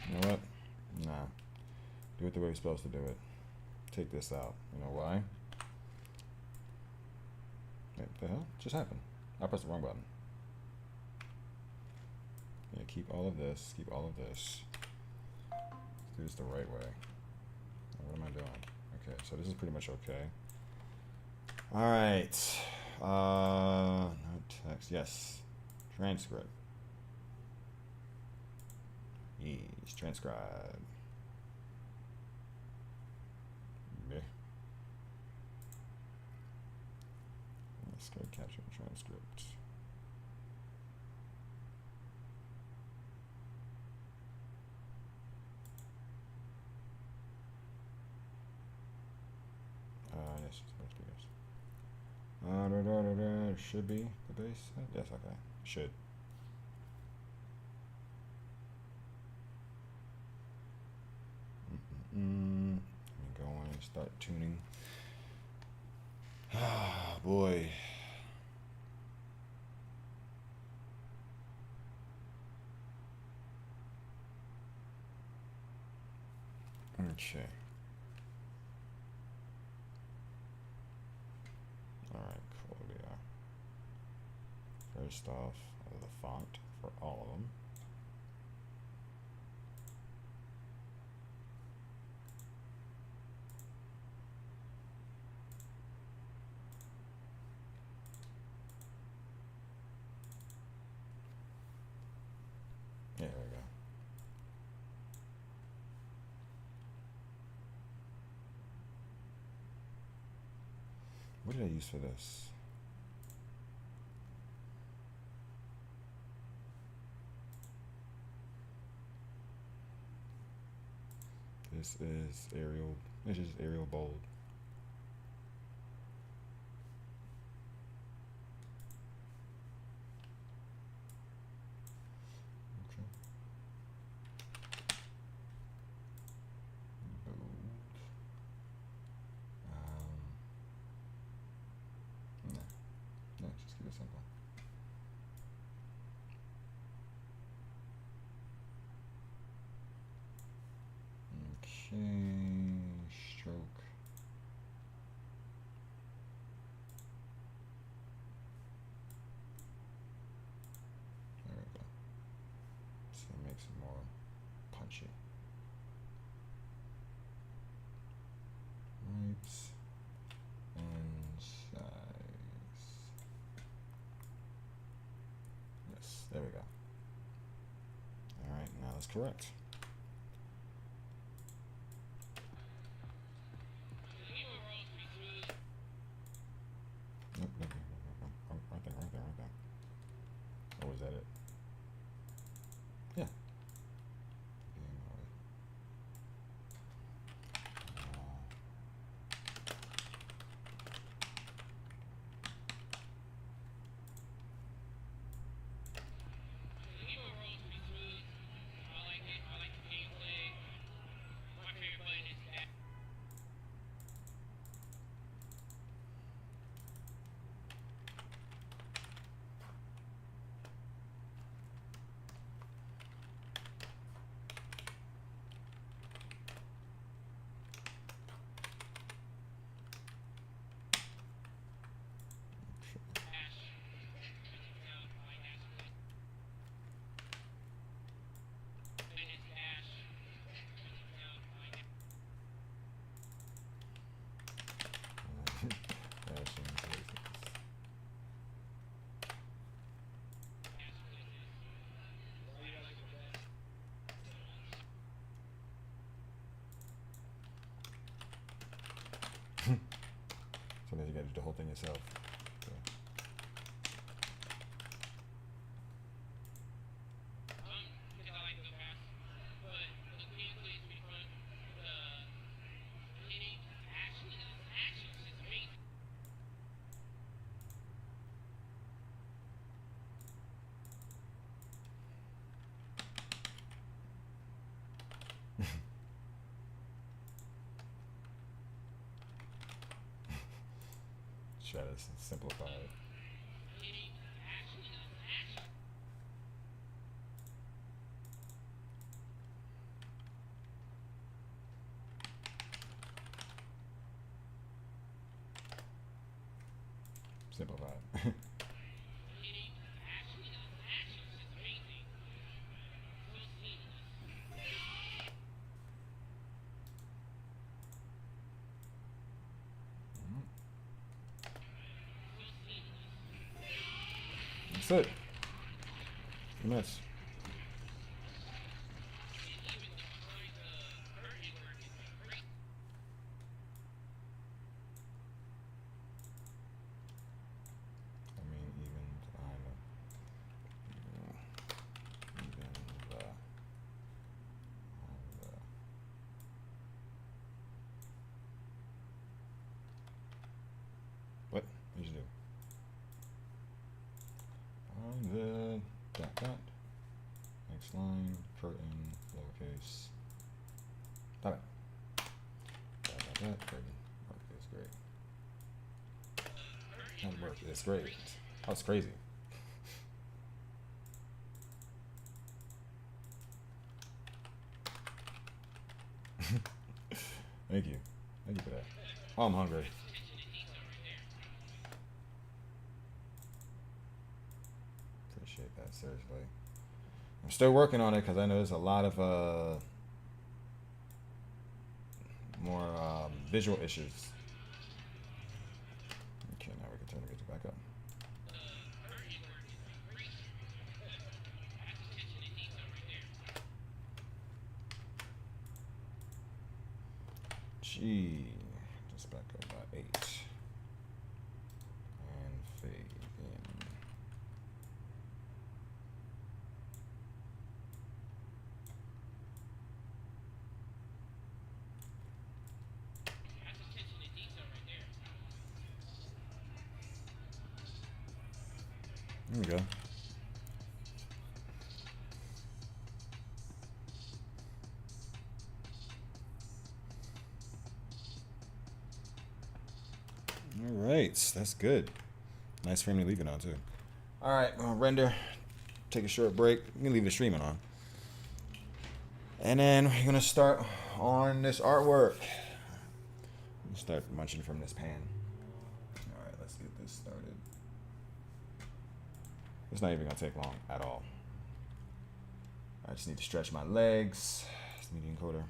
You know what? Nah. Do it the way you're supposed to do it. Take this out. You know why? What the hell just happened? I pressed the wrong button. Yeah, keep all of this. Keep all of this. Let's do this the right way. What am I doing? Okay, so this is pretty much okay. All right. No text. Yes. Transcript. Yes, transcribe. Yeah. Screen capture and transcript. Yes, it's supposed to be this. Should be the base. Yes, okay. Should. Let me go on and start tuning. Ah, boy. Okay. Alright, cool. We are. First off, the font for all of them. There we go. What did I use for this? This is Arial. This is Arial Bold. Okay. Bold. No, just keep it simple. Okay, stroke. There we go. So it makes it more punchy. Right. And size. Yes, there we go. All right, now that's correct. Nope, nope, nope, nope, nope. Right there, right there, right there. Or was that it? Yeah. Sometimes you gotta do the whole thing yourself. So. Try to simplify it. Simplify it. That's it. 2 minutes. kind of work. It's great. That was crazy. Thank you. Thank you for that. Oh, I'm hungry. Appreciate that, seriously. I'm still working on it because I know there's a lot of more visual issues. Okay, now we can turn the music back up. G, just back up by 8. And fade in. There we go. All right, that's good. Nice frame to leave it on too. All right, I'm gonna render, take a short break. We can leave the streaming on. And then we're gonna start on this artwork. Start munching from this pan. All right, let's get this started. It's not even gonna take long at all. I just need to stretch my legs. It's media encoder.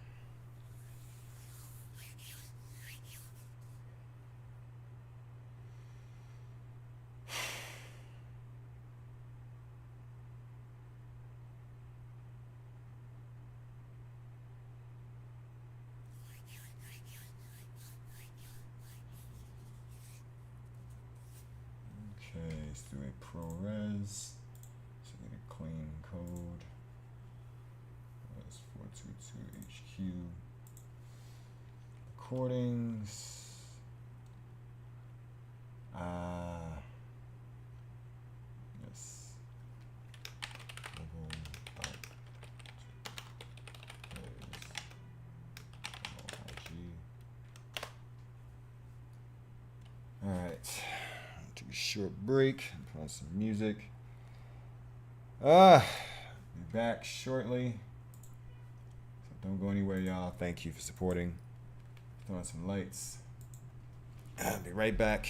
Okay, let's do a ProRes. So I need a clean code. That's 422HQ. Recordings. Yes. All right. Take a short break. Put on some music. Be back shortly. So don't go anywhere, y'all. Thank you for supporting. Throw on some lights. I'll be right back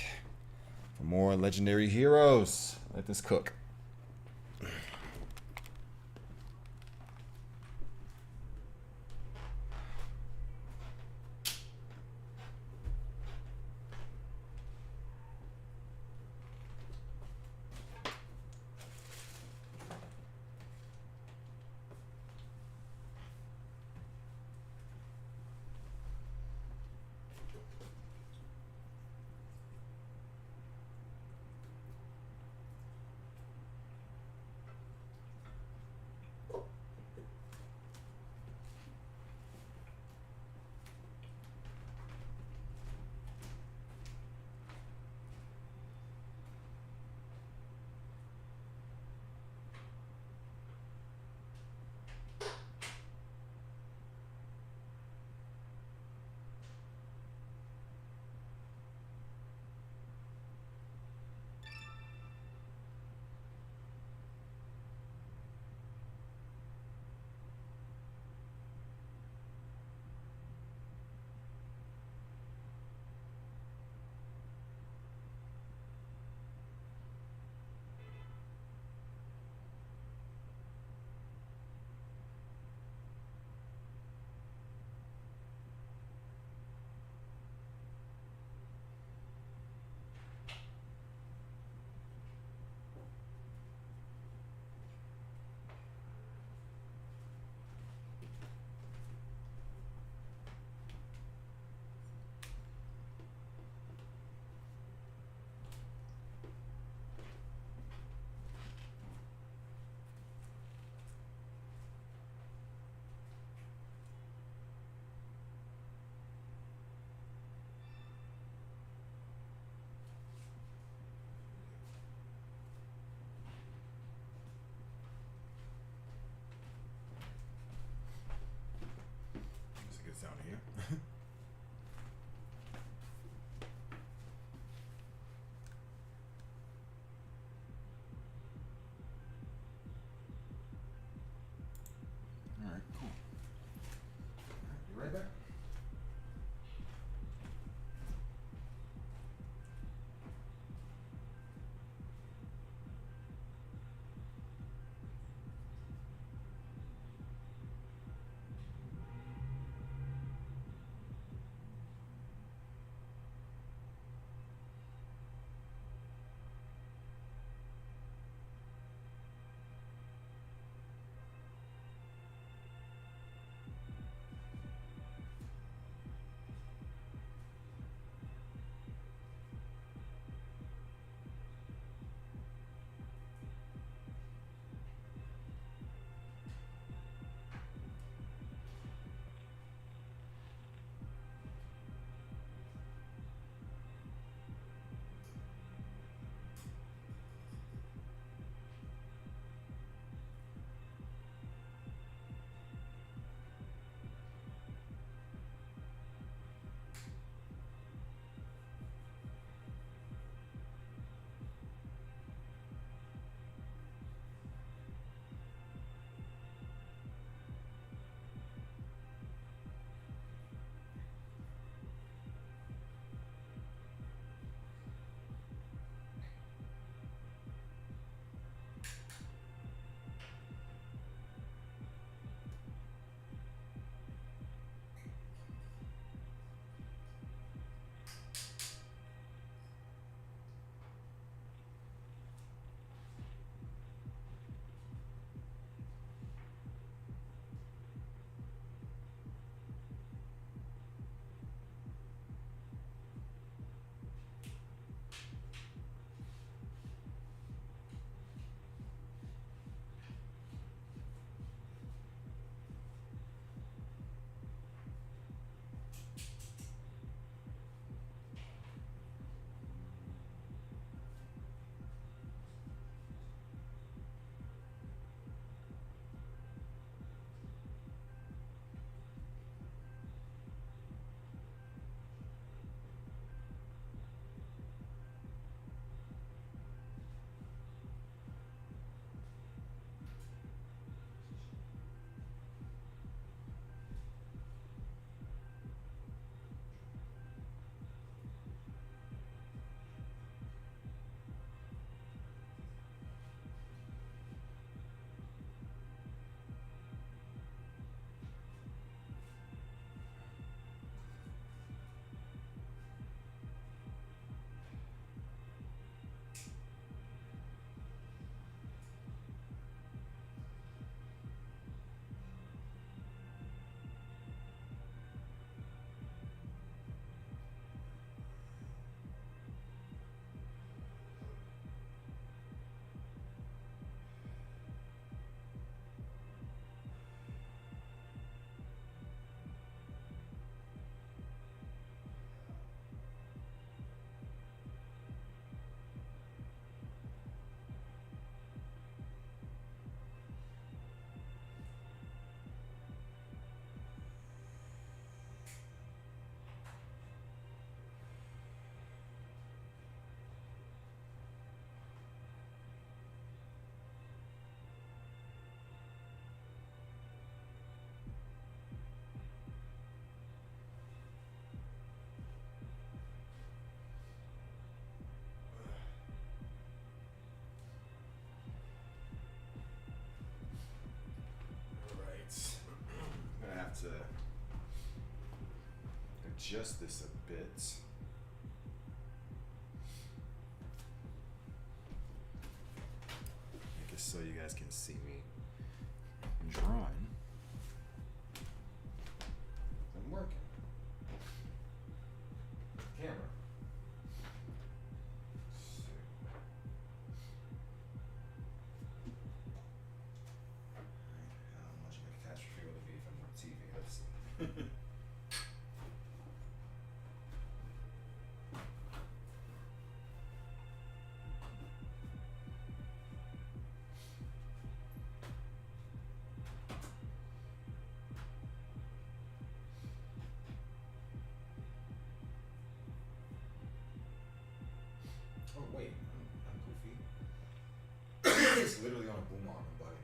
for more legendary heroes. Let this cook. adjust this a bit. Make it so you guys can see me drawing. I'm working. Camera. How much of a catastrophe will it be if I'm on TV? Let's see. Oh wait, I'm goofy. It's literally on a boom arm button.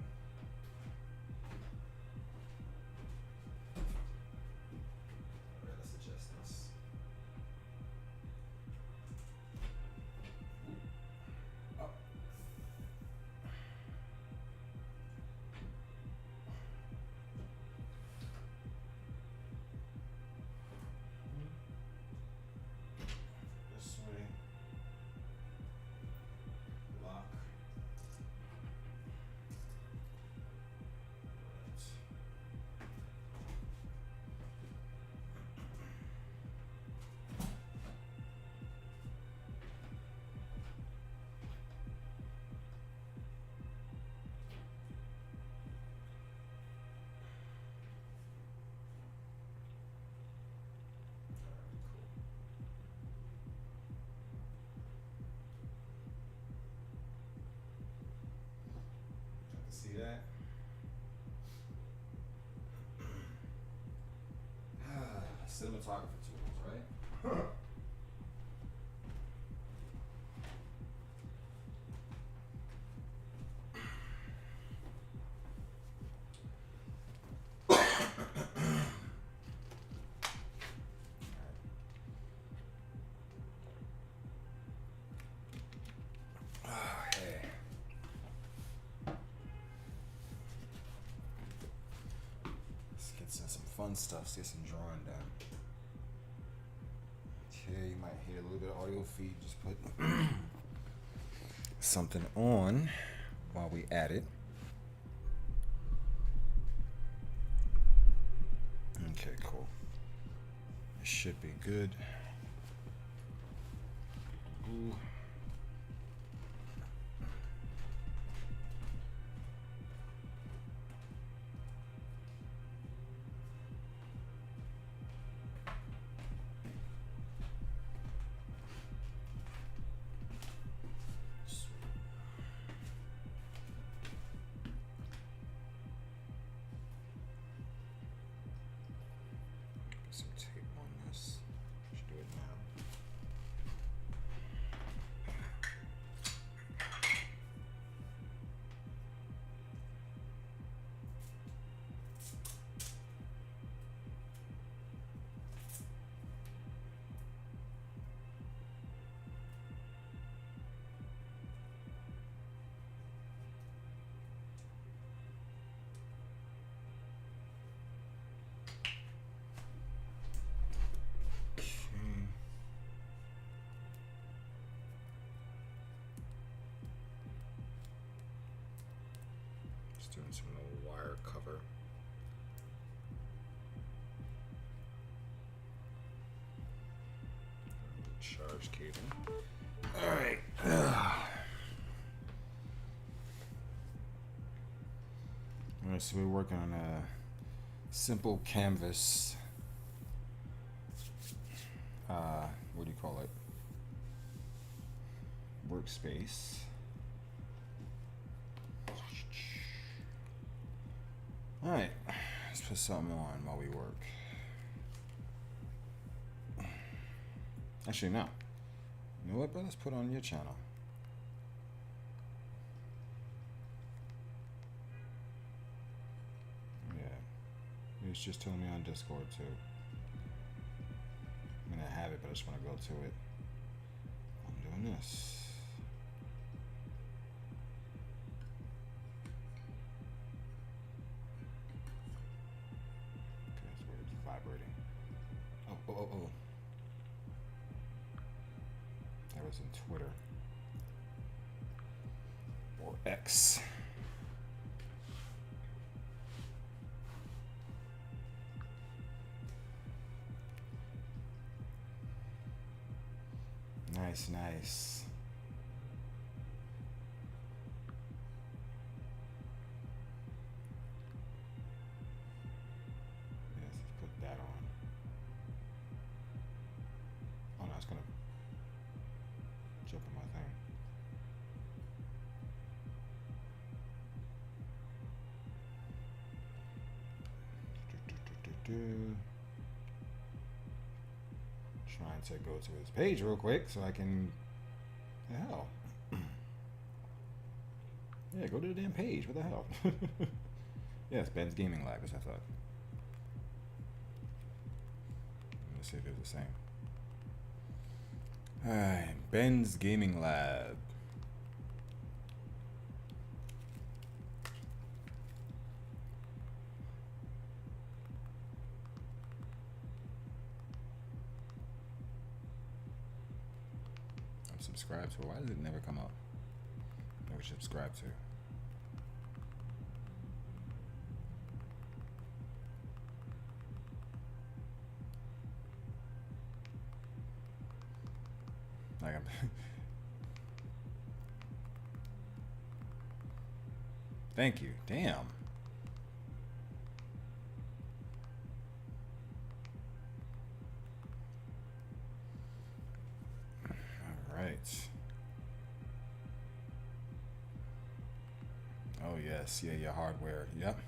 Alright, let's adjust this. Up. This way. Lock. See that? Cinematographer tools, right? Okay. Let's get some fun stuff. Let's get some drawing done. Okay, you might hear a little bit of audio feed. Just put something on while we at it. Okay, cool. It should be good. Ooh. Some tape on this. Should do it now. Doing some little wire cover. Charge cable. Alright. Alright, so we're working on a simple canvas. What do you call it? Workspace. Alright, let's put something on while we work. Actually, no. You know what, bro? Let's put on your channel. Yeah. He was just telling me on Discord, too. I mean, I have it, but I just want to go to it. I'm doing this. Vibrating. Oh. was in Twitter or X. Nice, nice. Yes, let's put that on. Oh no, it's gonna jump in my thing. Trying to go to his page real quick so I can. The hell? Yeah, go to the damn page. What the hell? Yes, Ben's Gaming Lab, as I thought. Let's see if it's the same. Alright, Ben's Gaming Lab. Subscribe to. Why does it never come up? Never subscribe to. Like I'm. Thank you. Damn. Oh yes, yeah, your hardware. Yep.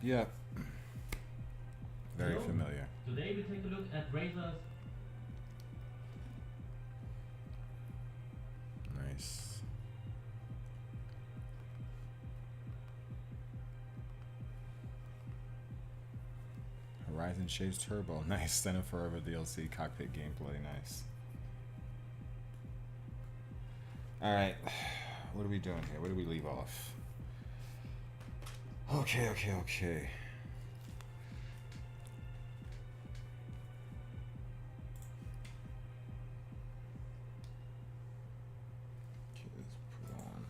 Yep. Very familiar. Today we take a look at Razer's. Nice. Horizon Chase Turbo. Nice. Center Forever DLC cockpit gameplay. Nice. All right. What are we doing here? Where do we leave off? Okay. Let's put on.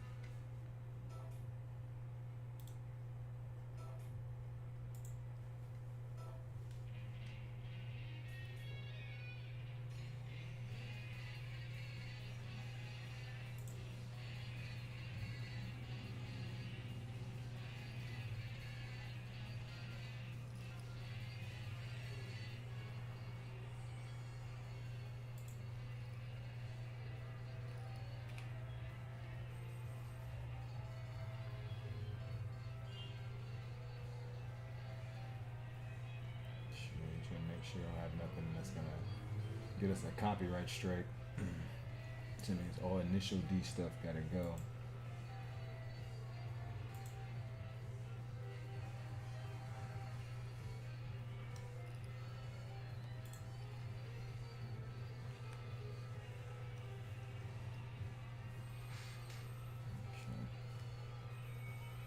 Make sure I don't have nothing that's gonna get us a copyright strike. So means all initial D stuff gotta go.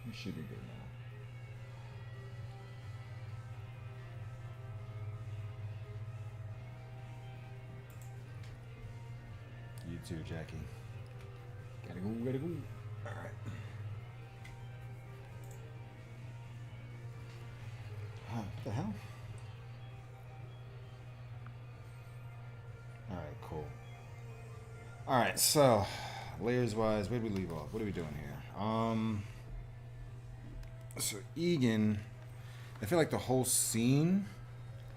We should be good now. You too, Jackie. Gotta go. Alright. What the hell? Alright, cool. Alright, so layers wise, where did we leave off? What are we doing here? So Egan, I feel like the whole scene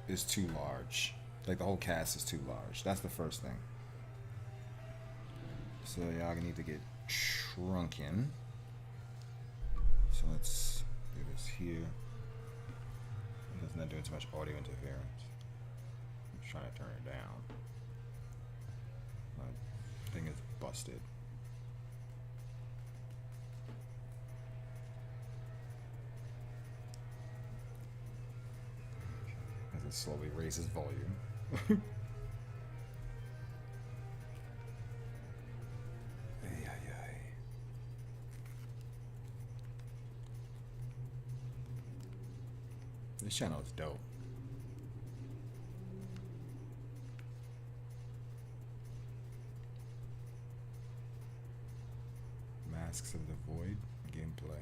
is too large. Like the whole cast is too large. That's the first thing. So y'all need to get shrunken. So let's do this here. It's not doing too much audio interference. I'm just trying to turn it down. My thing is busted. As it slowly raises volume. This channel is dope. Masks of the Void gameplay.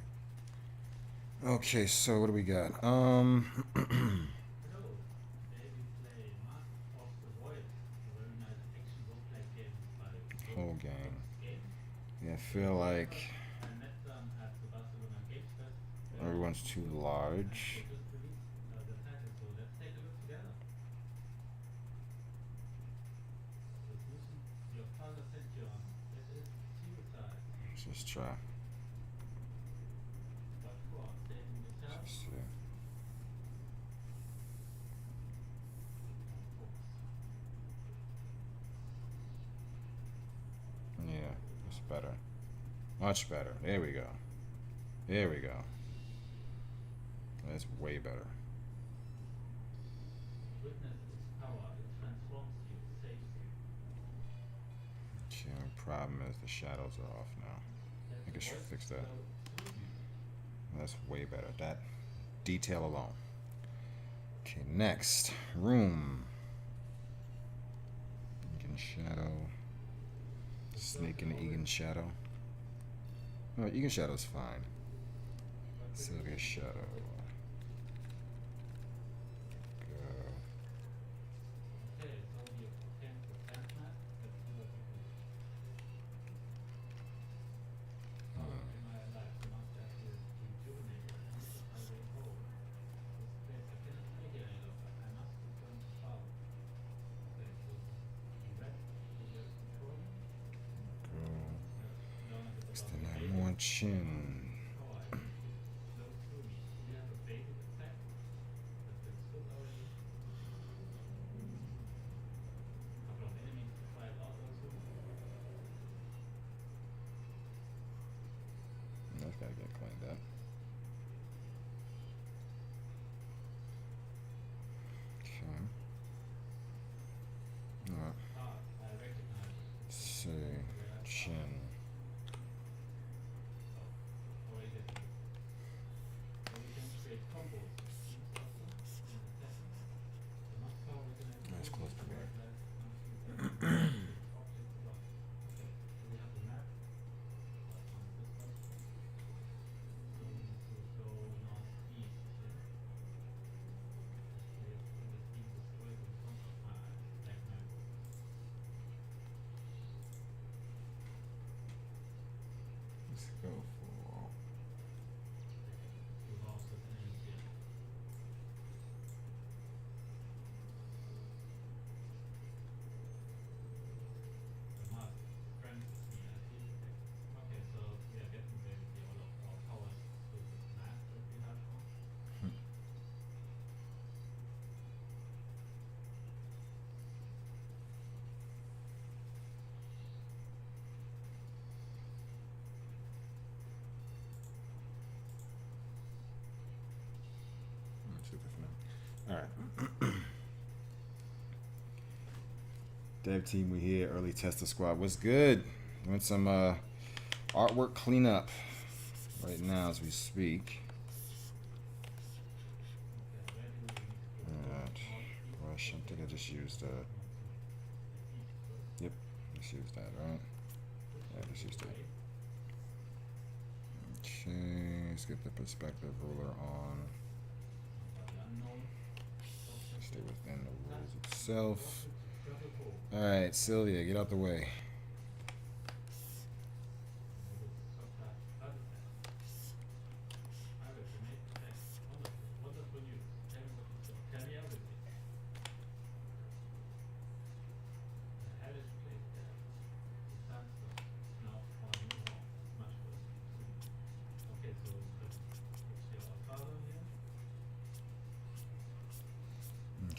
Okay, so what do we got? Hello, today we play Masks of the Void, a very nice action roleplay game by Whole gang. Game. Yeah, I feel like I met them at the Barcelona Games Fest. everyone's too large. They just released the title, so let's take a look together. The mission your father sent you on. It is suicide. Let's just try. What for? Saving yourself? Let's see. Yeah, that's better. Much better. There we go. There we go. That's way better. Witness its power. It transforms you, saves you. Okay, the problem is the shadows are off now. I think I should fix that. That's way better. That detail alone. Okay, next. Room. Egan Shadow. Snake in the Egan Shadow. Oh, Egan Shadow's fine. Sylvia Shadow. Go. Okay, so you can pretend that. Let's do it. Oh, in my life, the master is rejuvenated and the highway home. This place I cannot make it any longer. I must return to power. Okay, so you read the years controlling? Go. Learn a bit It's about the the night more chin. power. I think it flows through me. Do you have a basic attack? That feels good already. Couple of enemies to try it out also. That's gotta get cleaned up. Okay. Alright. Ah, I recognize it. See. Chin. Oh, already getting it. So we can create combos. Seems also in the setting. The max power we can have. Nice close to me. Objects a lot. Okay, so we have the map. On this one. So we need to go northeast here. Okay, this being destroyed in front of my eyes. Black map. Let's go for. You lost the enemies here. The mask strengthens me as he detects. Okay, so we are getting basically all of our powers through this mask that we have on. Alright. Dev team, we here. Early tester squad. What's good? Doing some artwork cleanup right now as we speak. Okay, where do we need to go? Alright. Rush. I think I just used Yep. Just used that, right? Yeah, just used it. Okay. Let's get the perspective ruler on. Stay within the rules itself. Alright, Sylvia, get out the way.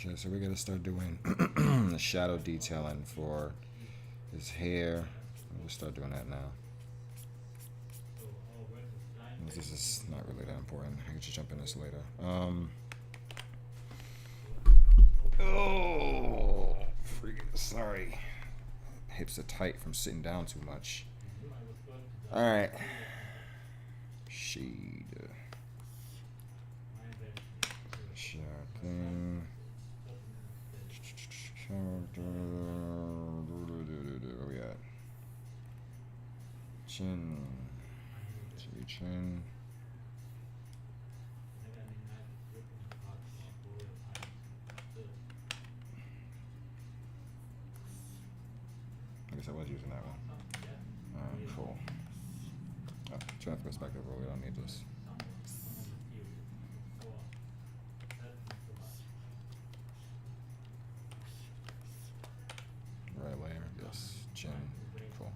Okay, so we're gonna start doing the shadow detailing for his hair. We'll start doing that now. This is not really that important. I can just jump in this later. Oh, freaking sorry. Hips are tight from sitting down too much. All right. Shade. Share thing. Character. Where we at? Chin. Reach in. I guess I was using that one. Cool. Oh, turn off perspective, but we don't need this. Right layer, yes. Chin. Cool.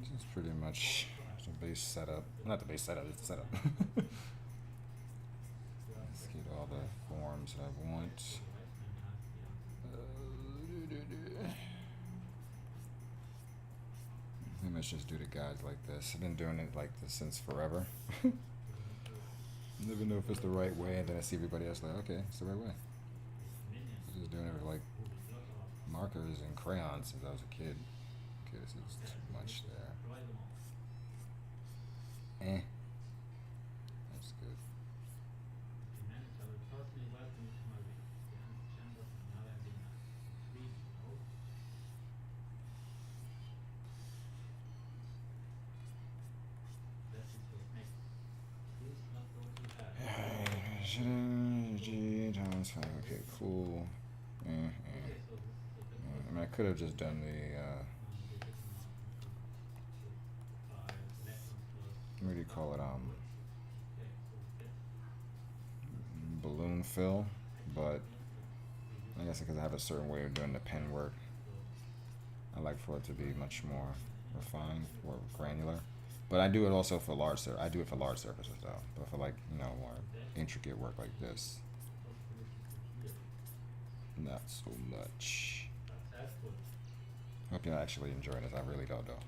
This is pretty much the base setup. Not the base setup, it's the setup. Let's get all the forms that I want. Let's just do the guides like this. I've been doing it like this since forever. Never know if it's the right way, and then I see everybody else like, okay, it's the right way. I'm just doing it with like markers and crayons since I was a kid. Okay, this is too much there. That's good. G times 5. Okay, cool. I mean, I could have just done the. What do you call it? Balloon fill, but I guess because I have a certain way of doing the pen work, I like for it to be much more refined or granular. But I do it also for large surfaces. I do it for large surfaces though. But for like more intricate work like this, not so much. Hope you're actually enjoying this. I really don't know.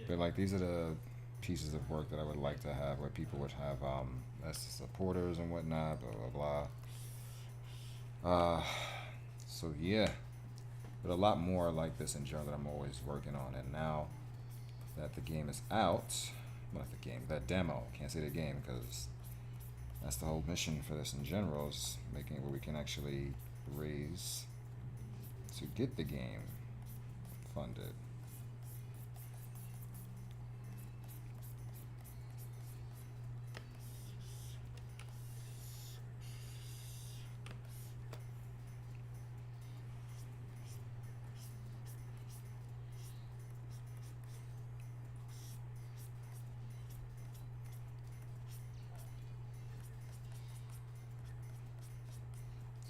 But like these are the pieces of work that I would like to have where people would have as supporters and whatnot, blah blah blah. So yeah, but a lot more like this in general that I'm always working on. And now that the game is out, not the game, that demo, can't say the game because that's the whole mission for this in general, is making it where we can actually raise to get the game funded.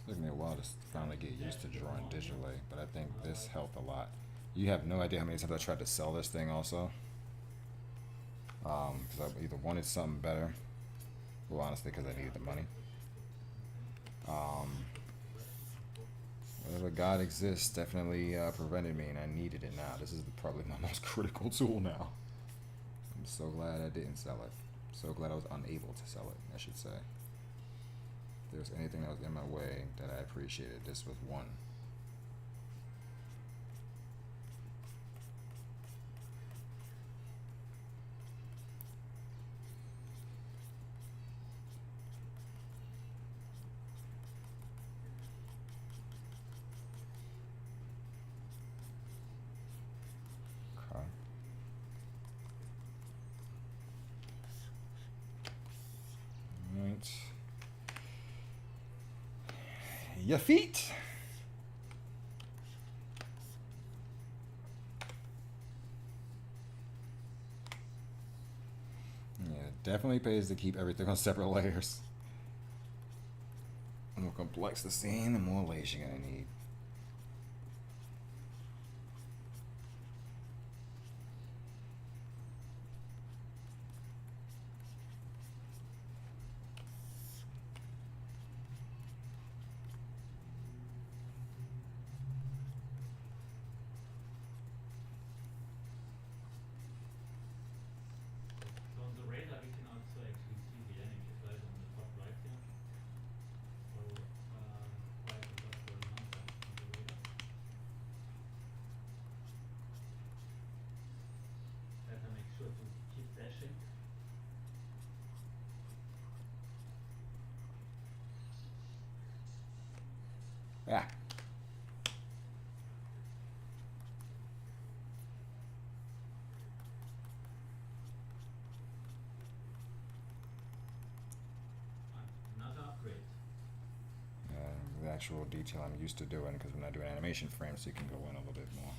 It took me a while to finally get used to drawing digitally, but I think this helped a lot. You have no idea how many times I tried to sell this thing also. Because I either wanted something better, well honestly because I needed the money. Whatever God exists definitely prevented me, and I needed it now. This is probably my most critical tool now. I'm so glad I didn't sell it. So glad I was unable to sell it, I should say. If there was anything that was in my way that I appreciated, this was one. Okay. Right. Your feet. Yeah, it definitely pays to keep everything on separate layers. The more complex the scene, the more layers you're gonna need. Ah. Another upgrade. The actual detail I'm used to doing, because when I do an animation frame, so you can go in a little bit more.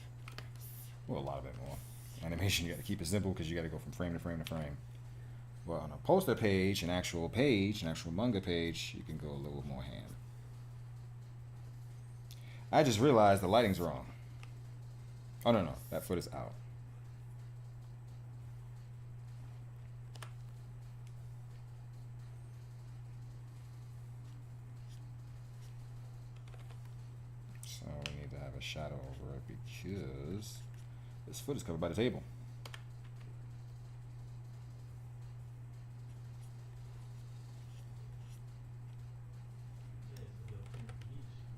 Well, a lot of it more. Animation, you got to keep it simple because you got to go from frame to frame to frame. Well, on a poster page, an actual manga page, you can go a little more hand. I just realized the lighting's wrong. Oh, no, that foot is out. So we need to have a shadow over it because this foot is covered by the table.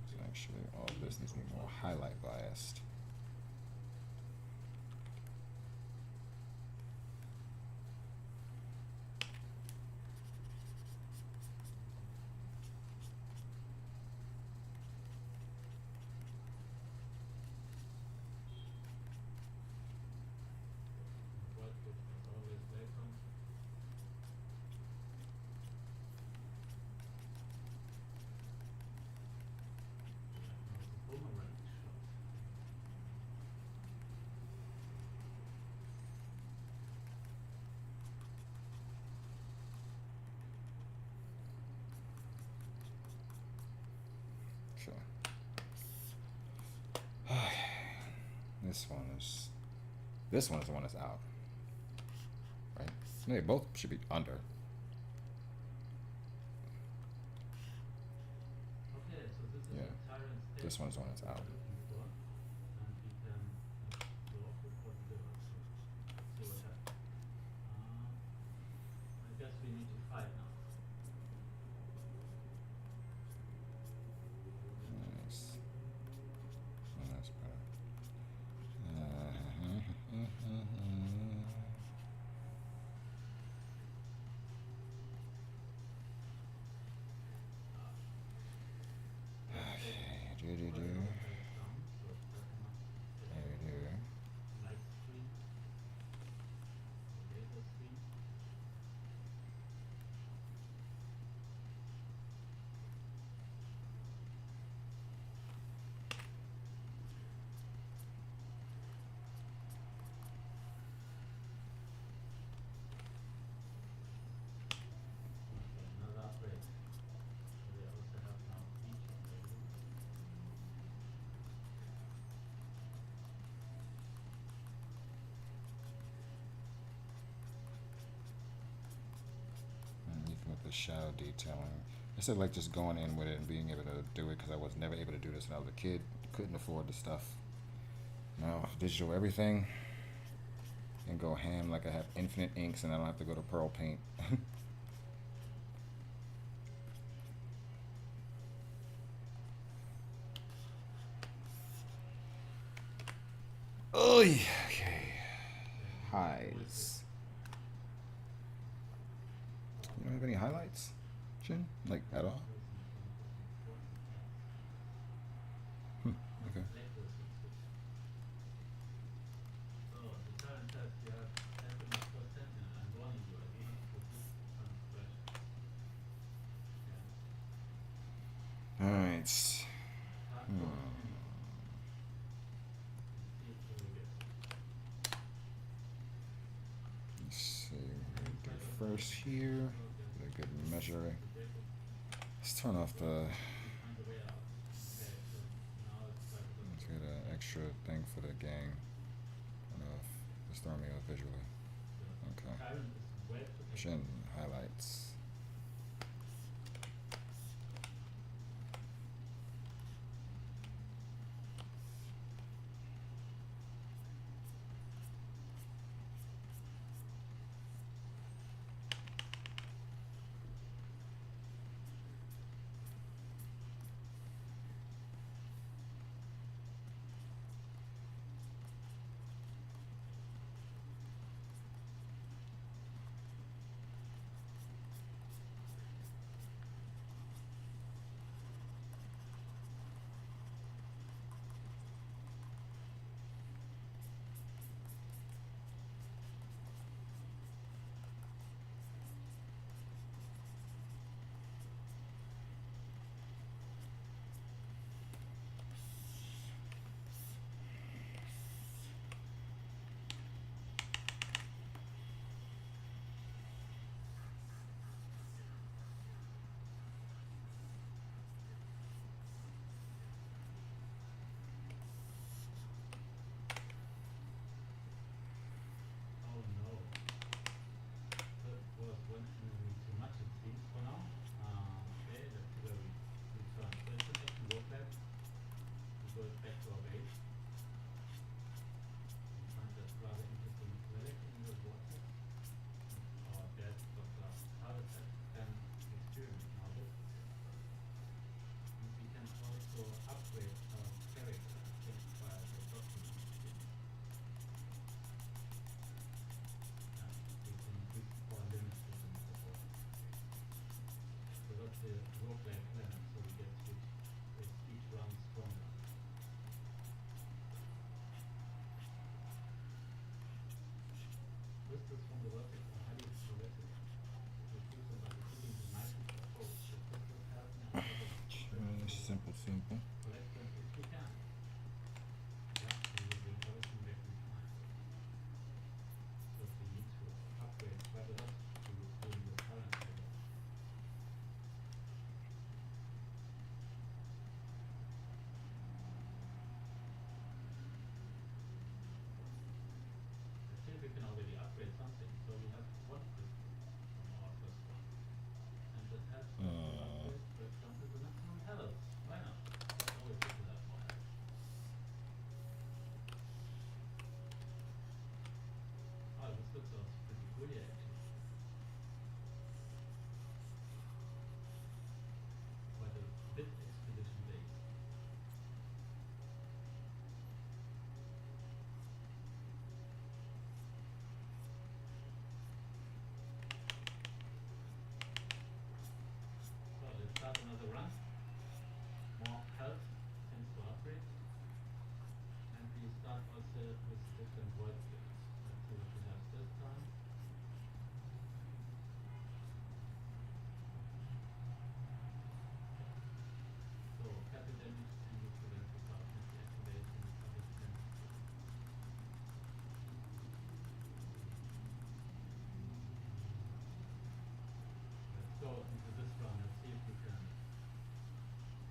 So actually, all of this needs to be more highlight biased. Sure. This one is the one that's out. Right? They both should be under. Okay, so this is Yeah. the tyrant state. This one's the one that's out. Looking for, and we can block it for the see what happens. I guess we need to fight now. Nice. Oh, that's better. Another upgrade. We also have now each available. Even with the shadow detailing, instead of like just going in with it and being able to do it, because I was never able to do this when I was a kid, couldn't afford the stuff. Now digital everything and go ham like I have infinite inks and I don't have to go to Pearl Paint. Oh, okay. Highs. You don't have any highlights, Jin? Like at all? Okay. So the current test you have 10% and warning you against resist transgression. All right. Let's see what we do first here. Get a good measure. Let's turn off the. Let's get an extra thing for the gang. Turn off. Just throw me off visually. Okay. Shin highlights. distances from the vertex are highly progressive. Reduce them by repeating the nicest approach. This will help in other Simple, simple. collect them if you can. Yeah, you will bring everything back in time. Because we need to upgrade quite a lot to doing the current level. I think we can already upgrade something, so we have one crystal from our first one. And that helps us to upgrade, for example, the maximum health. Why not? It's always good to have more health. Oh, this looks also pretty cool here actually. Quite a bit expedition base. So let's start another run. More health, things to upgrade. And we start also with different world skills. Let's see what we have this time. So capital damage and you prevent the darkness activating other defenses. Let's go into this run and see if we can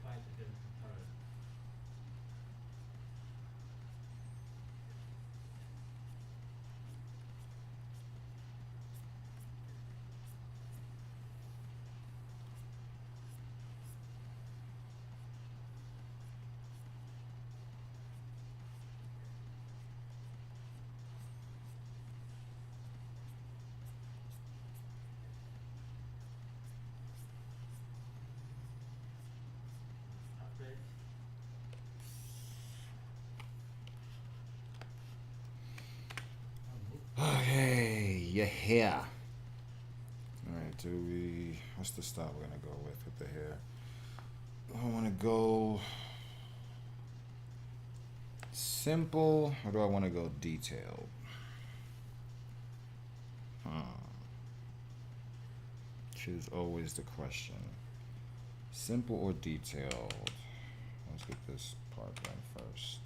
fight against the turret. Upgrade. Okay, you're here. Alright, what's the style we're gonna go with the hair? I wanna go simple, or do I wanna go detailed? Which is always the question. Simple or detailed? Let's get this part done first.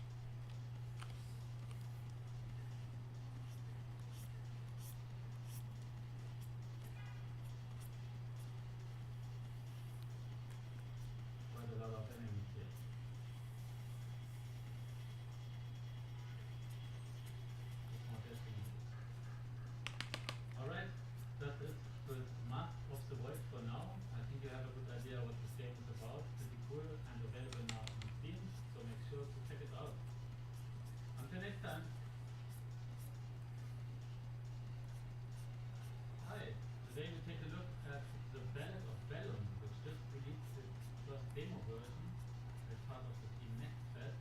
Quite a lot of enemies here. Just more destiny. Alright, that is the map of the world for now. I think you have a good idea what this game is about. Pretty cool and available now on Steam, so make sure to check it out. Until next time. Hi, today we take a look at the Ballad of Bellum, which just released its first demo version as part of the Team Next Fest.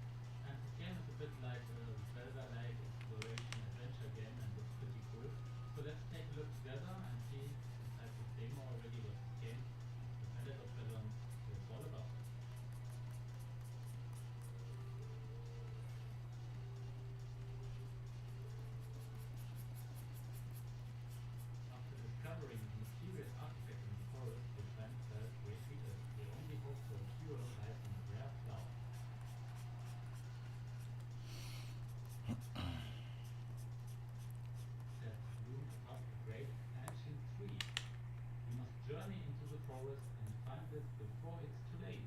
And the game is a bit like a Zelda-like exploration adventure game and looks pretty cool. So let's take a look together and see inside this demo already what this game, the Ballad of Bellum, is all about. After discovering a mysterious artifact in the forest, the friends felt greatly ill. The only hope for a cure lies in a rare flower. That bloomed above a great ancient tree. We must journey into the forest and find it before it's too late.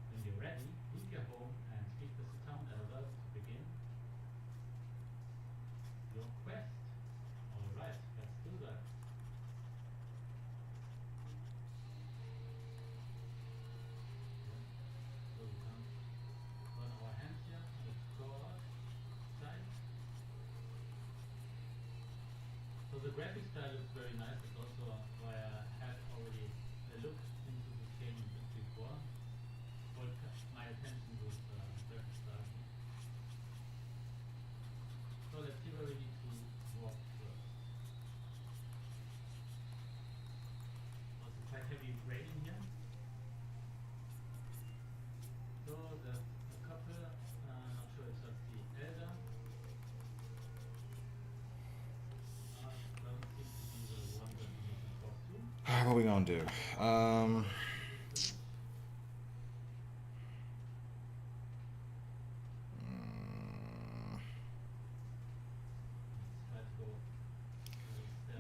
When you're ready, leave your home and speak with the town elder to begin your quest. Alright, let's do that. So we can turn our hands here on the sword side. So the graphic style looks very nice. It's also why I had already looked into this game a bit before. What my attention was graphic style. So let's see where we need to walk first. Also quite heavy raining here. So there's a couple, not sure if that's the elder What we gonna do?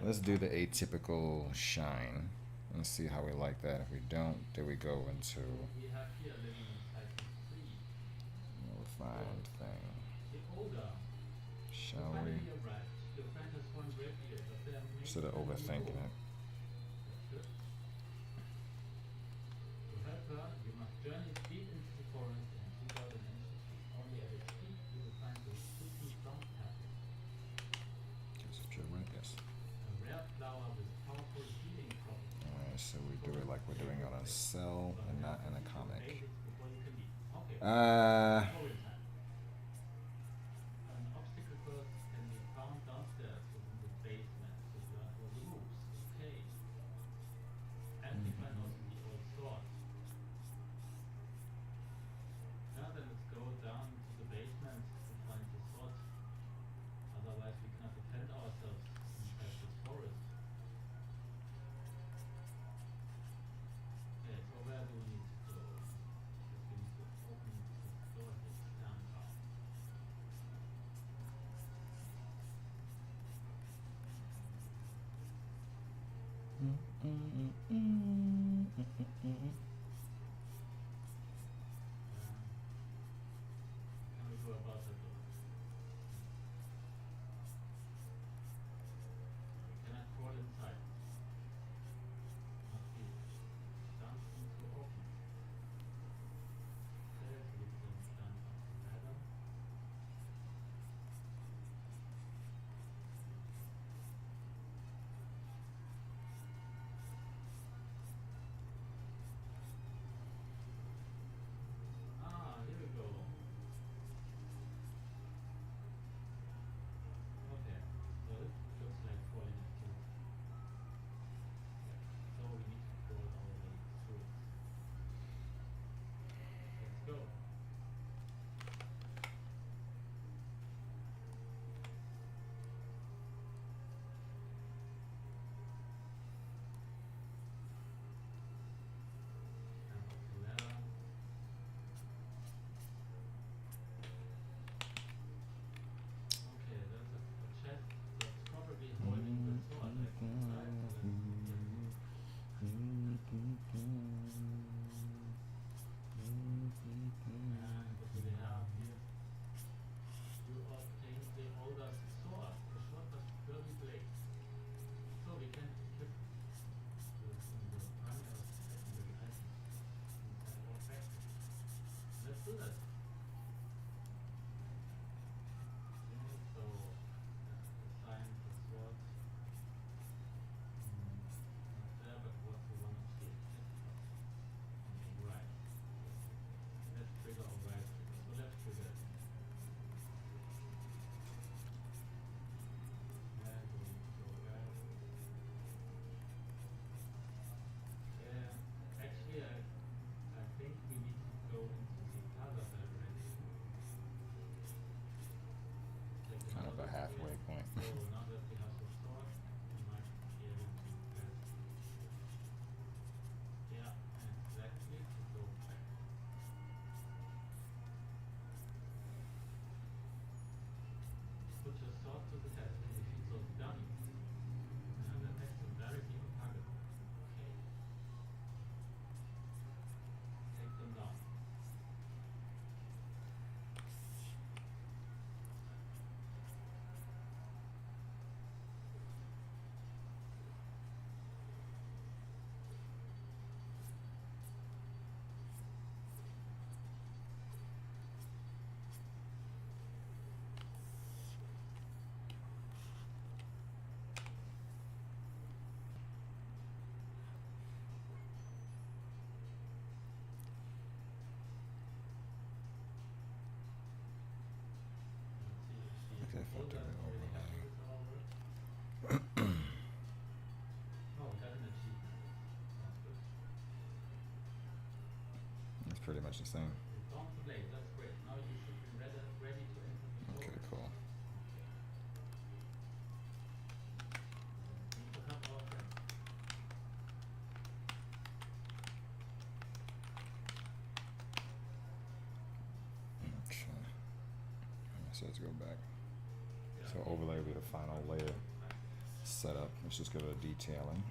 Let's do the atypical shine and see how we like that. If we don't, then we go into We have here living inside the tree. refined thing. The older. Shall we? Finally arrived. Your friend has one great deal, but there may Instead of overthinking it. That's good. To help her, you must journey deep into the forest and seek out an ancient tree. Only at its peak you will find the sweetly brown pathway. Is it right? Yes. A rare flower with powerful healing properties. Alright, so we do it like we're doing on a cell and not in a comic. Basics before you can leave. Okay. Story time. An obstacle course can be found downstairs within the basement. So you are for the moves. Okay. And you find also the old sword. Now then let's go down to the basement to find the sword. Otherwise we cannot defend ourselves inside this forest. Okay, so where do we need to go? Because we need to open the door here downtown. Can we go about the door? Can I crawl inside? Must be something to open. Stairs lead them down up the ladder. Ah, here we go. Okay, so it looks like falling into. So we need to crawl our way through it. Let's go. And up the ladder. Okay, there's a chest that's probably holding the sword like inside. So let's and what do we have here? You obtained the older sword. The sword was curvy blade. So we can equip this in the primary or secondary items inside our factory. Let's do that. Okay, so assign the sword. Not there, but what's the one of the on the right? Left trigger or right trigger? So left trigger. And we need to go right. Yeah, actually I think we need to go into the other direction. Take Kind of a another halfway gear. point. So now that we have the sword, we might be able to press. Yeah, exactly, to go back. Put your sword to the test and defeat those dummies. And attack them directly on target. Okay. Take them down. Okay, if I do it overlay. Oh, got an achievement. Sounds good. It's pretty much the same. You found the blade, that's great. Now you should be ready to enter the Okay, forest. cool. Okay. We need to help our friend. So let's go back. So overlay will be the final layer setup. Let's just go to detailing.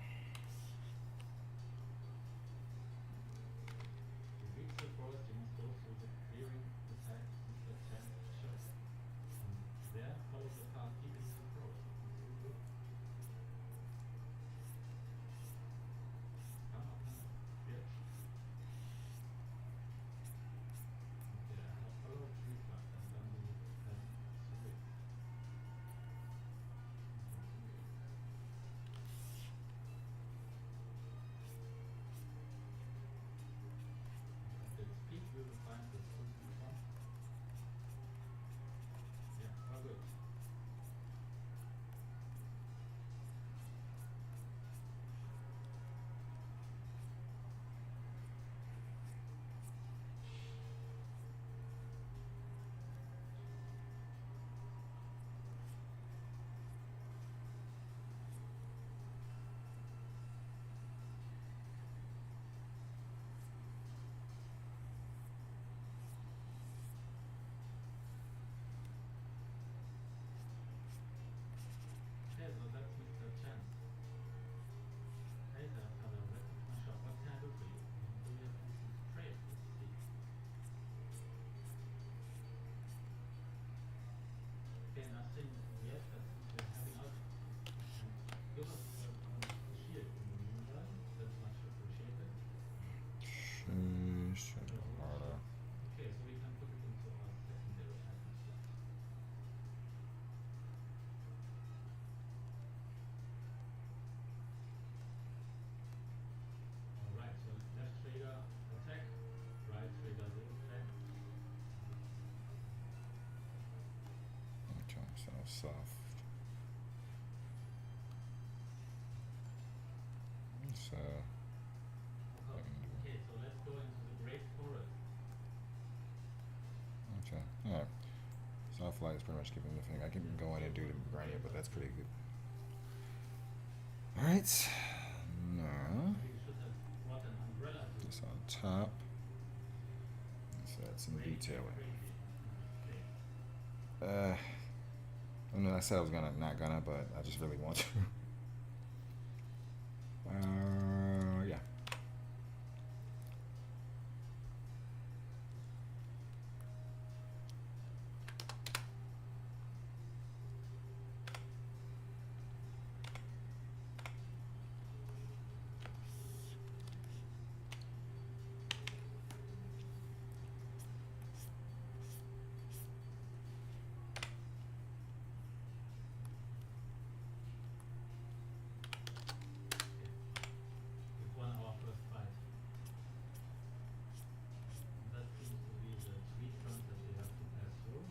Okay, so soft. So okay, so let's go into the great forest. okay, alright. Soft light is pretty much giving the thing. I can go in and do the gradient, but that's pretty good. Alright. Now You should have brought an umbrella. this on top. Let's add some detailing. I mean, I said I was not gonna, but I just really want to. Yeah. We've won our first fight. That seems to be the tree trunk that we have to pass through.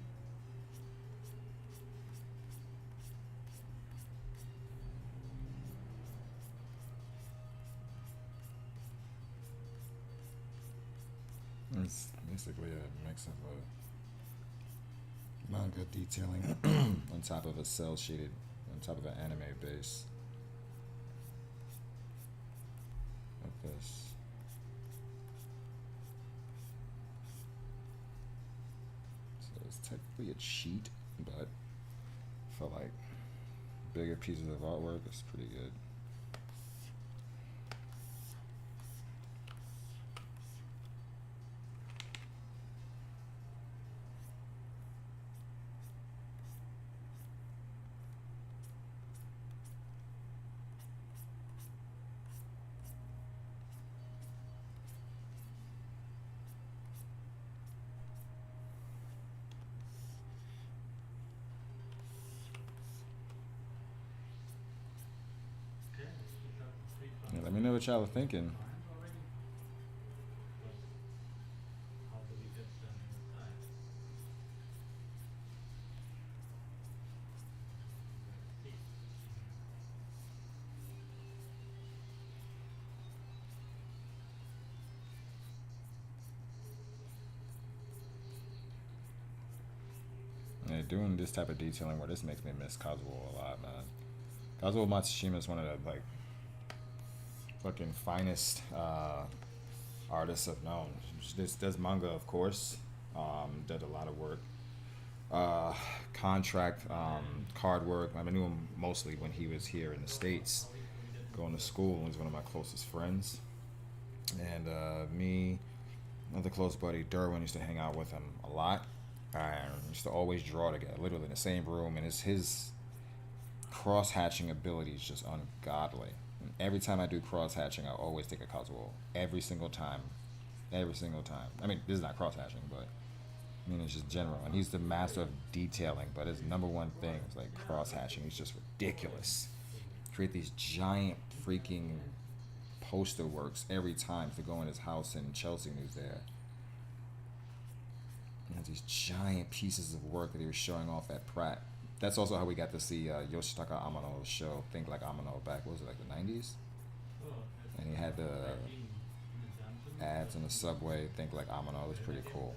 It's basically a mix of a manga detailing on top of a cell shaded, on top of an anime base. Like this. So it's technically a cheat, but I felt like bigger pieces of artwork is pretty good. Okay, let's pick up the tree trunk. Yeah, let me know what y'all are thinking. Fine already? But how do we get them inside? See. Yeah, doing this type of detailing where this makes me miss Kazuo a lot, man. Kazuo Matsushima is one of the like fucking finest artists I've known. She does manga, of course. Did a lot of work uh, contract card work. I knew him mostly when he was here in the States, going to school. He's one of my closest friends. And me, another close buddy, Derwin, used to hang out with him a lot. And used to always draw together, literally in the same room. And his cross hatching ability is just ungodly. And every time I do cross hatching, I always take a casual. Every single time. Every single time. I mean, this is not cross hatching, but I mean, it's just general. And he's the master of detailing, but his number one thing is like cross hatching. He's just ridiculous. Create these giant freaking poster works every time to go in his house in Chelsea when he was there. He has these giant pieces of work that he was showing off at Pratt. That's also how we got to see Yoshitaka Amano's show, Think Like Amano, back, what was it, like the 90s? And he had the ads in the subway, Think Like Amano. It was pretty cool.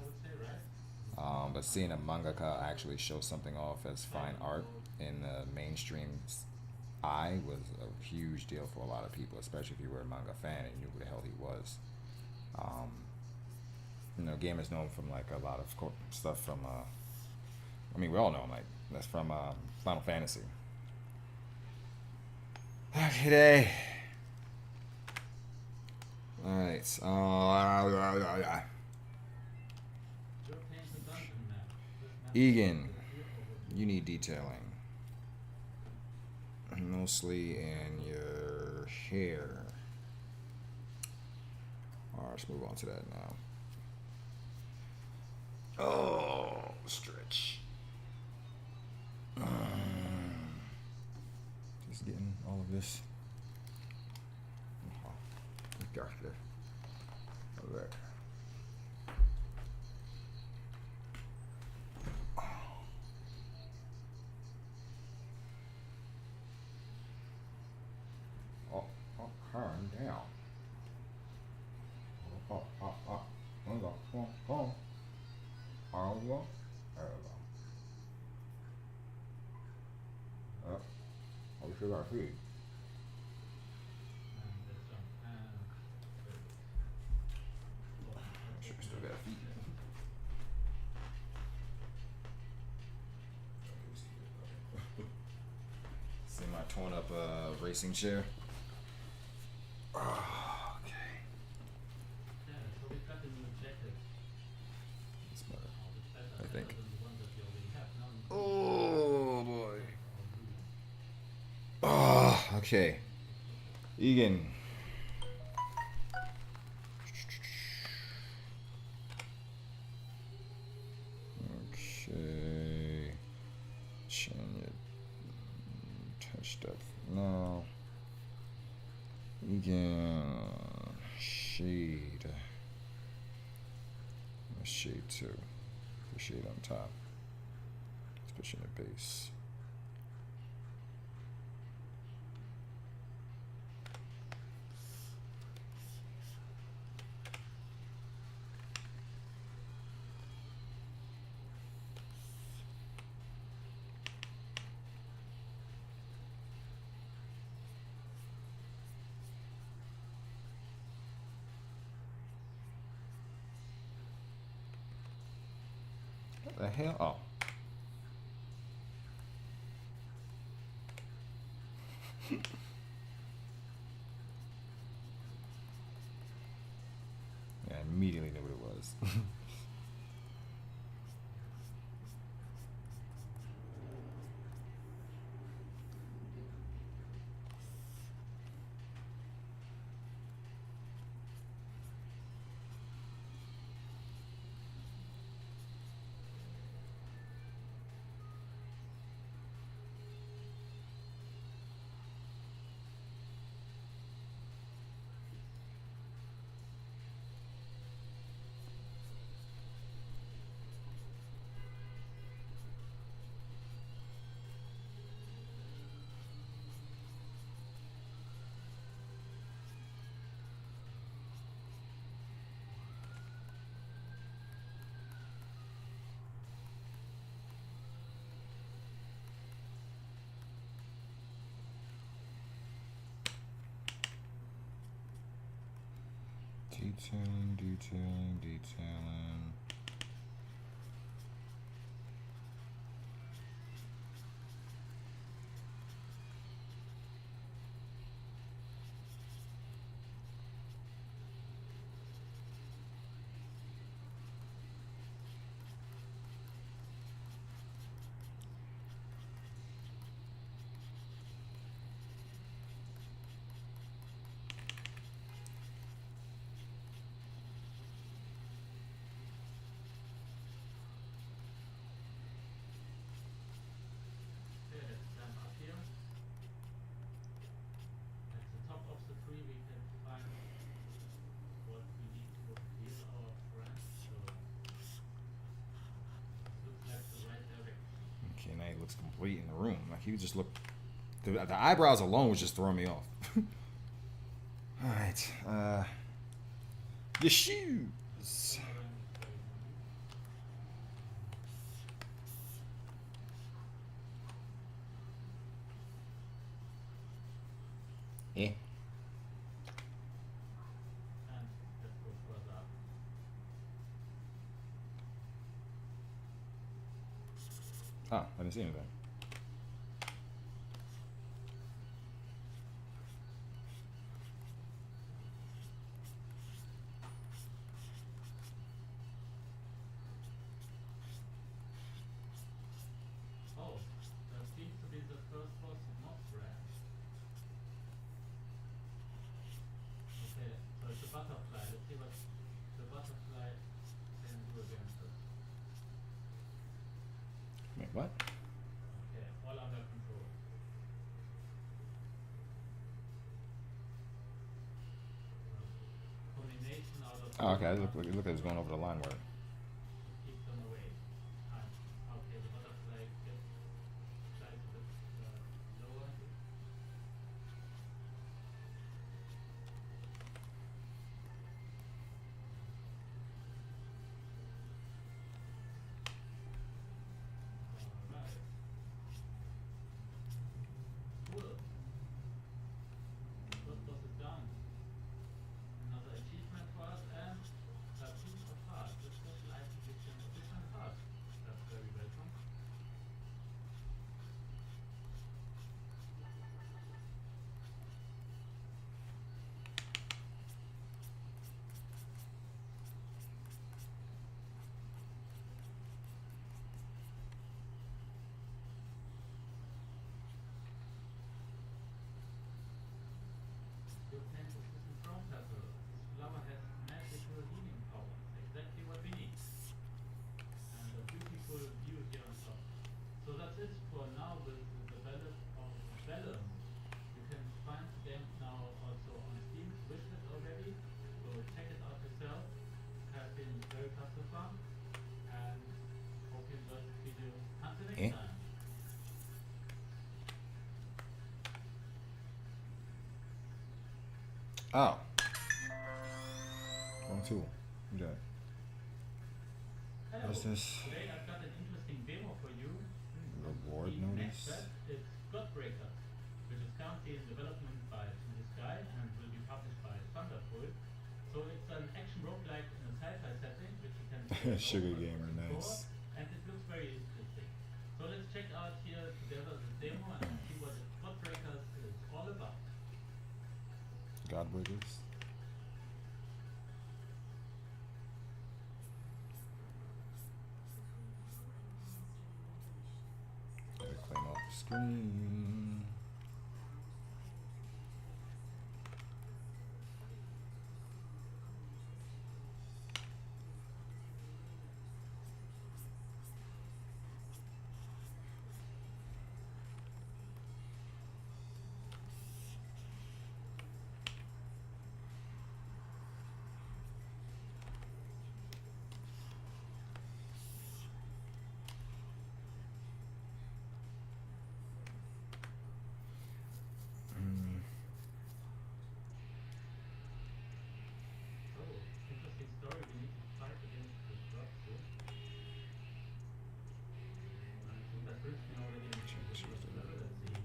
But seeing a mangaka actually show something off as fine art in the mainstream eye was a huge deal for a lot of people, especially if you were a manga fan and you knew who the hell he was. Game is known from like a lot of stuff from, I mean, we all know him, like, that's from Final Fantasy. Okay. Alright, Egan, you need detailing. Mostly in your hair. Alright, let's move on to that now. Oh, stretch. Just getting all of this. Gotcha. All right. Oh, calm down. Oh. We still got feed. Sure, we still got feed. See my torn up racing chair? Oh, okay. It's better, I think. Oh boy. Oh, okay. Egan. Okay. Chin it. Touch depth. No. Egan. Shade. Shade 2. The shade on top. Let's push in the base. What the hell? Oh. Yeah, I immediately knew what it was. Detailing. looks complete in the room. Like he just looked. The eyebrows alone was just throwing me off. All right. Your shoes. Eh. And let's go further up. Ah, I didn't see anything. Oh, that seems to be the first boss not red. Okay, so it's a butterfly. Let's see what the butterfly can do against us. Wait, what? Okay, all under control. Combination out of. Oh, okay. Look like it's going over the line where. Keep them away. Okay, the butterfly gets slightly a bit lower. Alright. Cool. First boss is done. Another achievement for us and a piece of art. The special item gives you an additional art. That's very welcome. Your plant is missing from purple. This flower has magical healing powers. Exactly what we need. And a beautiful view here on top. So that's it for now with the develop of Vellum. You can find the game now also on Steam, wishlist already. So check it out yourself. Has been very fast so far. And hope you enjoyed this video. Until next Eh? time. Oh. Wrong tool. Okay. Hello. What's this? Today I've got an interesting demo for you. Reward The next notice. step is Godbreaker, which is currently in development by this guy and will be published by Thunderbolt. So it's an action roguelike in a sci-fi setting, which you can play Sugar alone gamer, or nice. and it looks very interesting. So let's check out here together the demo and see what Godbreaker is all about. Godbreakers. Gotta clean off the screen. So, interesting story. We need to fight against the gods here. I think that brings me already into the first level. Let's see.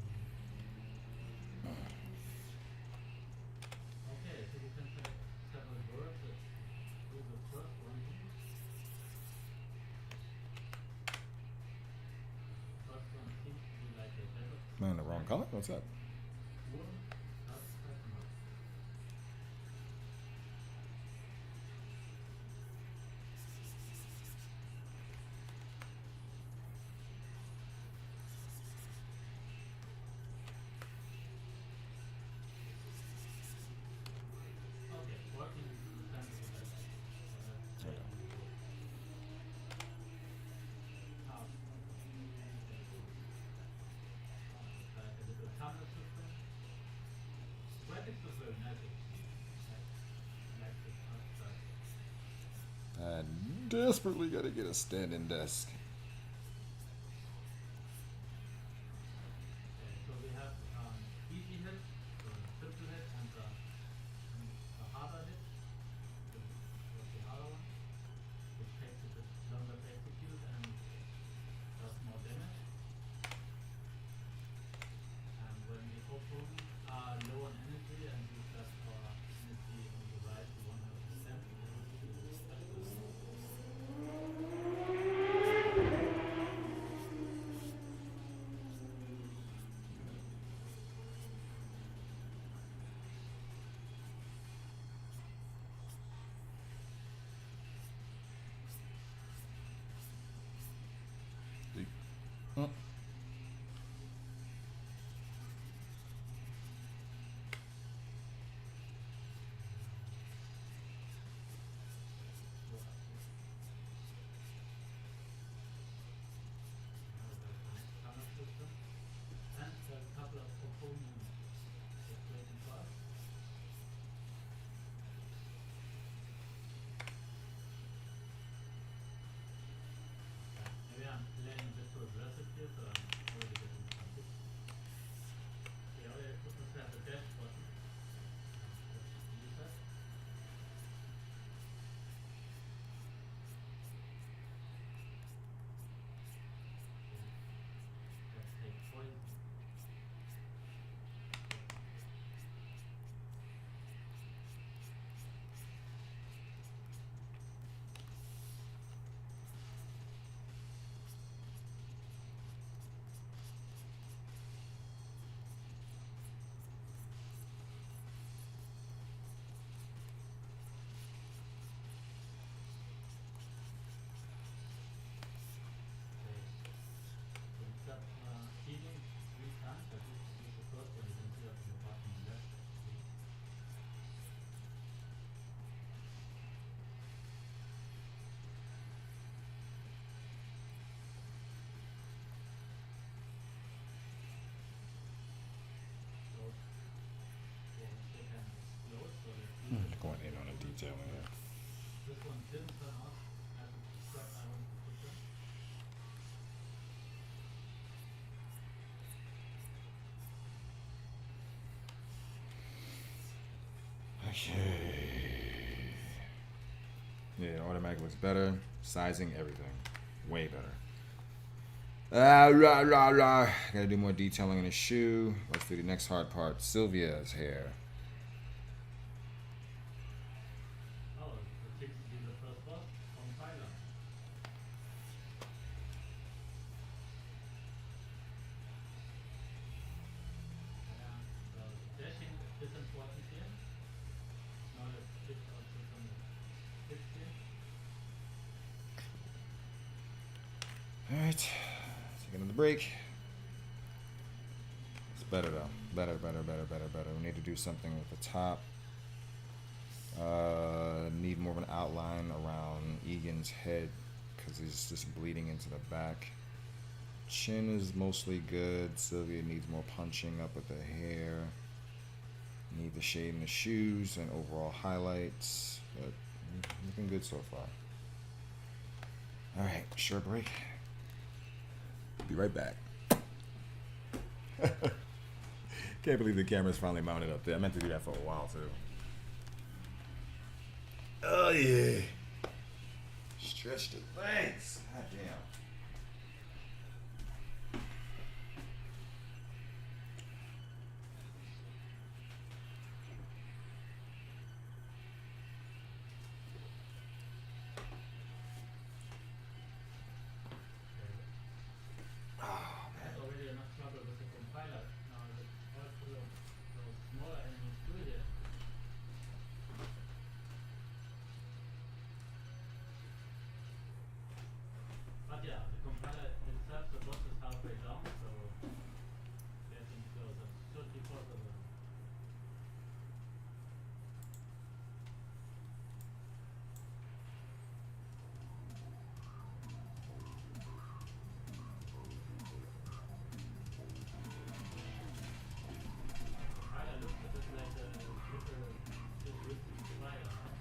Okay, so you can select several words. Let's do the first one here. First one seems to be like a level. Man, the wrong color? What's that? Okay, working center of that. Okay. Like a little tunnel system. Graphics was very nice. Like this outside. I desperately gotta get a standing desk. detailing here. This one didn't turn out as described I wanted to put them. Okay. Yeah, automatic looks better. Sizing, everything. Way better. Gotta do more detailing in the shoe. Let's do the next hard part. Sylvia's hair. Oh, the seems to be the first boss, compiler. Yeah, so dashing is important here. Now let's fix also some tips here. Alright. Take another break. It's better though. Better. We need to do something with the top. Need more of an outline around Egan's head because he's just bleeding into the back. Chin is mostly good. Sylvia needs more punching up with the hair. Need the shade in the shoes and overall highlights. But looking good so far. Alright, short break. Be right back. Can't believe the camera's finally mounted up there. I meant to do that for a while too. Oh yeah. Stretch the legs. God damn. I had already enough trouble with the compiler. Now let's all full of those smaller enemies do here. But yeah, the compiler itself, the boss is halfway down, so getting closer should be possible. Compiler looks a bit like a triple twisted spider, huh?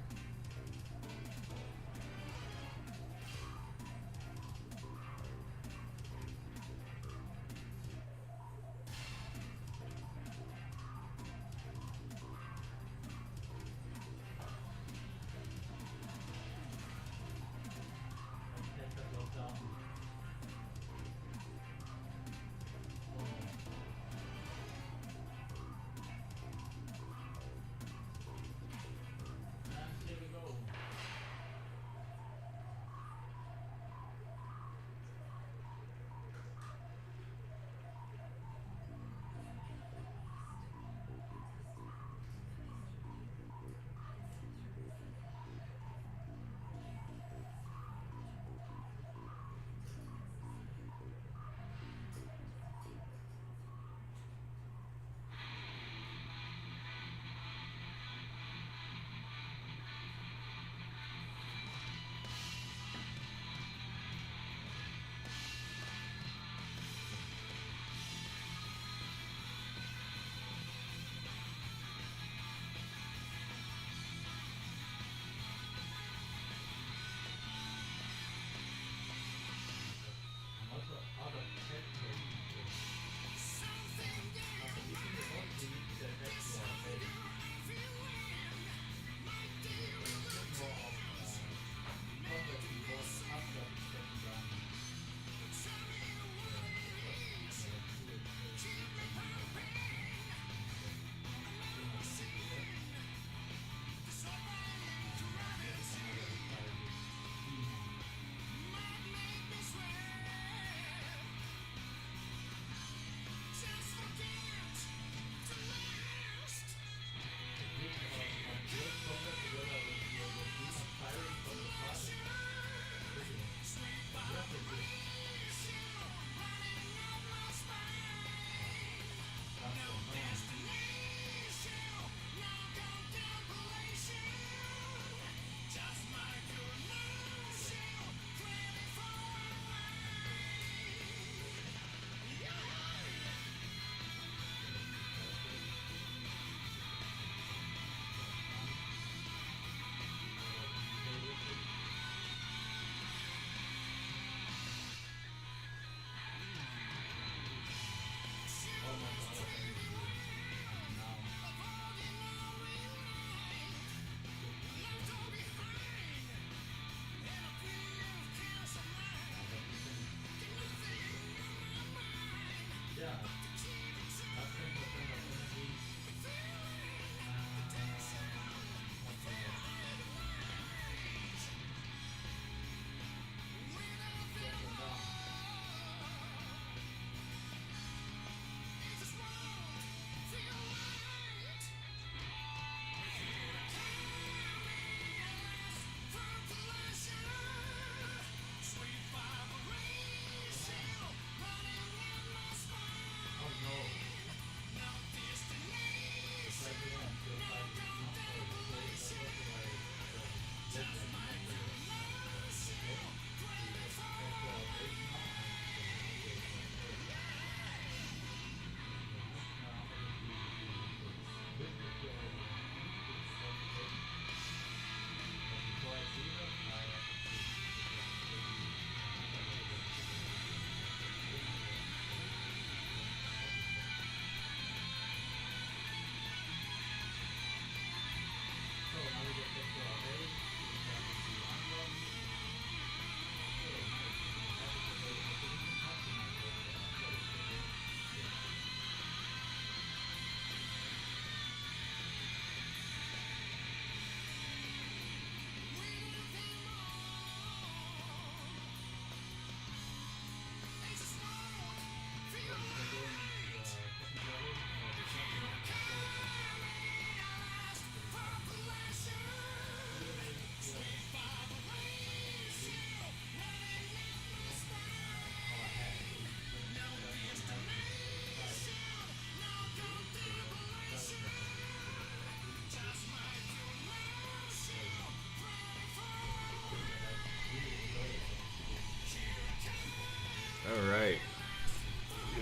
All right.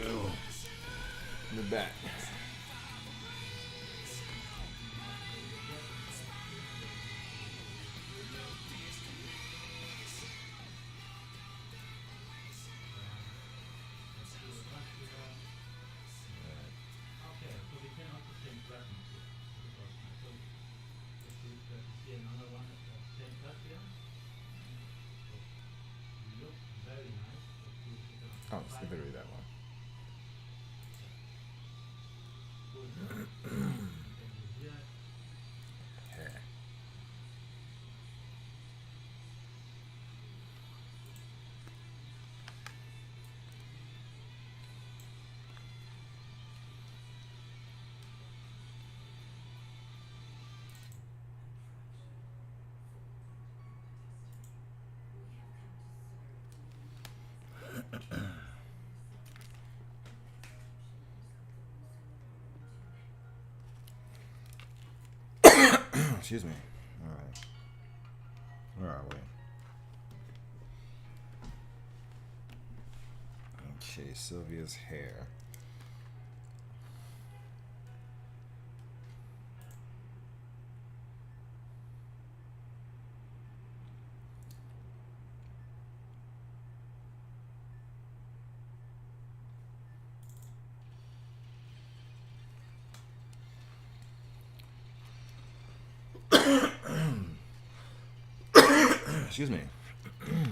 Yo. We're back. Okay, so we can also change weapons here. Because I told you, if you see another one at the same touch here. So looks very nice. Let's see if we can Oh, it's literally that one. Hair. Excuse me. All right. Where are we? Okay, Sylvia's hair. Excuse me. Right.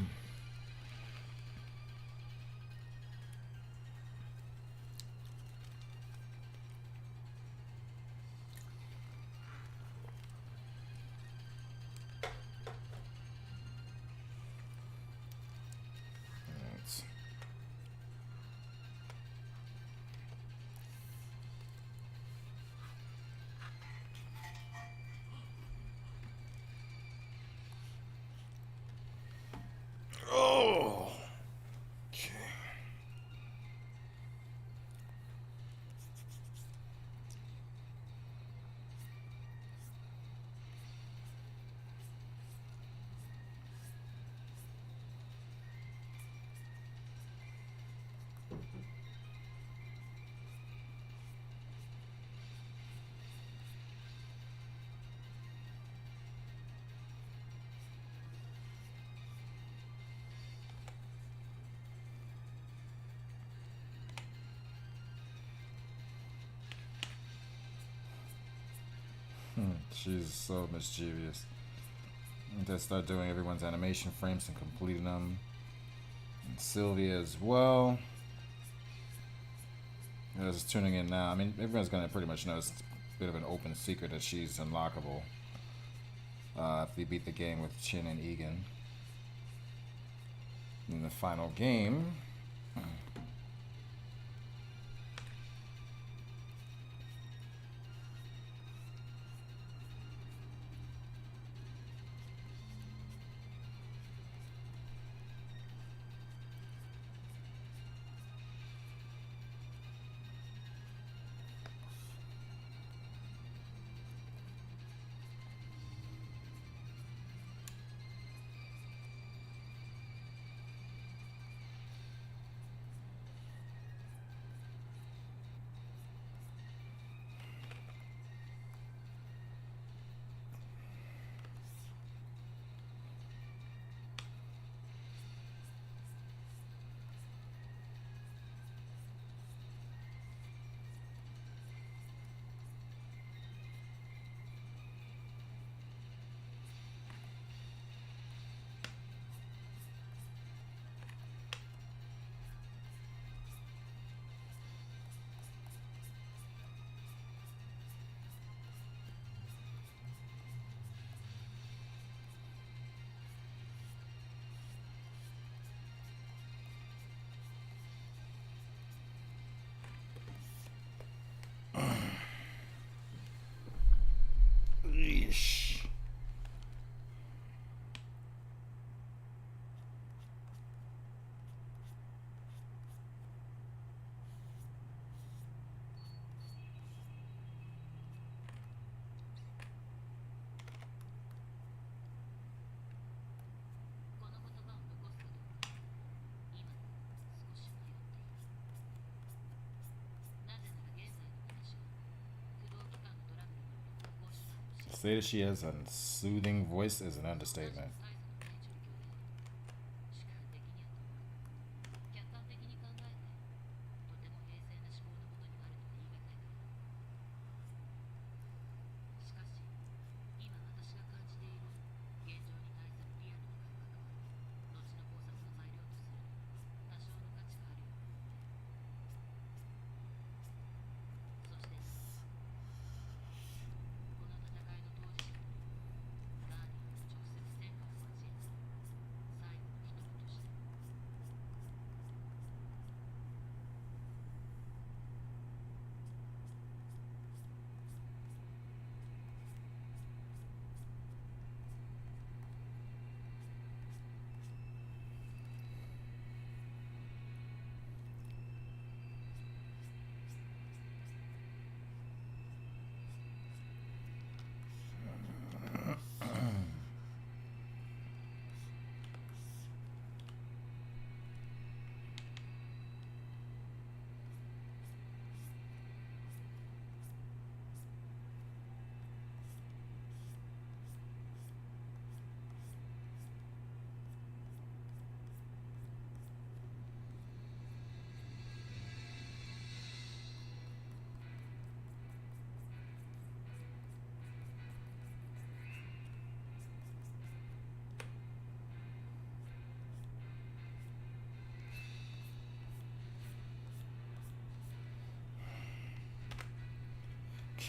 Oh. Okay. She's so mischievous. Just start doing everyone's animation frames and completing them. And Sylvia as well. Just tuning in now. I mean, everyone's gonna pretty much know it's a bit of an open secret that she's unlockable. If they beat the game with Chin and Egan. In the final game. say that she has a soothing voice is an understatement.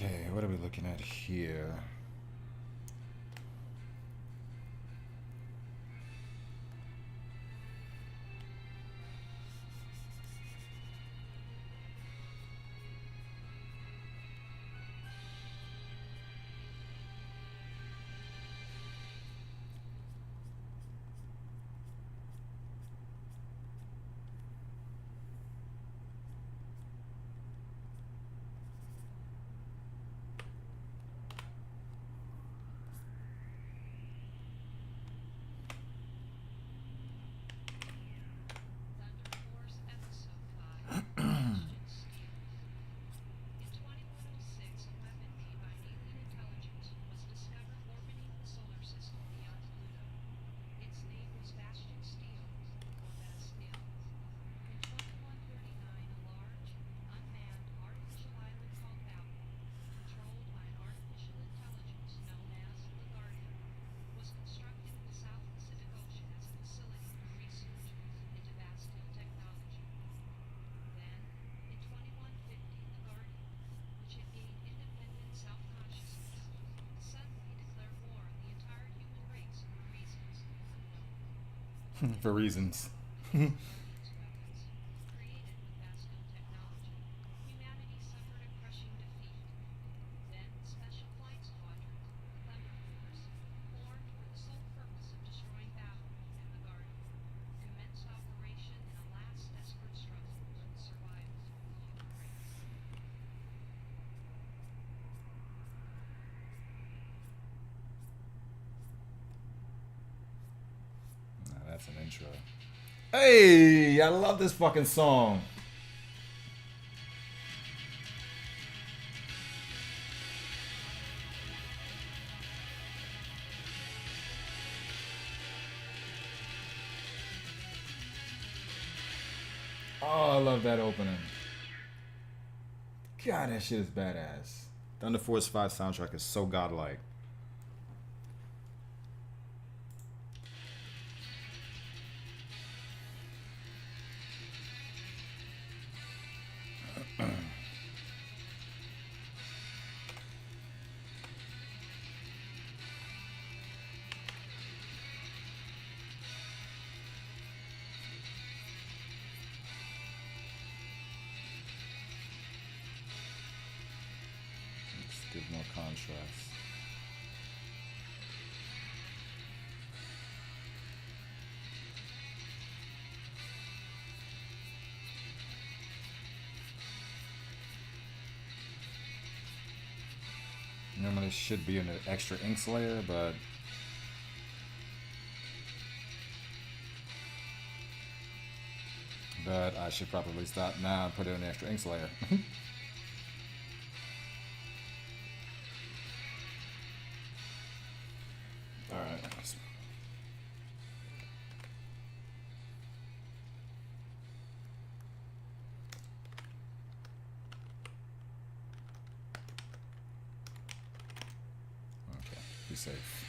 Okay, what are we looking at here? For reasons. That's an intro. Hey, I love this fucking song. Oh, I love that opening. God, that shit is badass. Thunder Force 5 soundtrack is so godlike. Give more contrast. Normally should be an extra inks layer, but I should probably stop now and put in an extra inks layer. safe.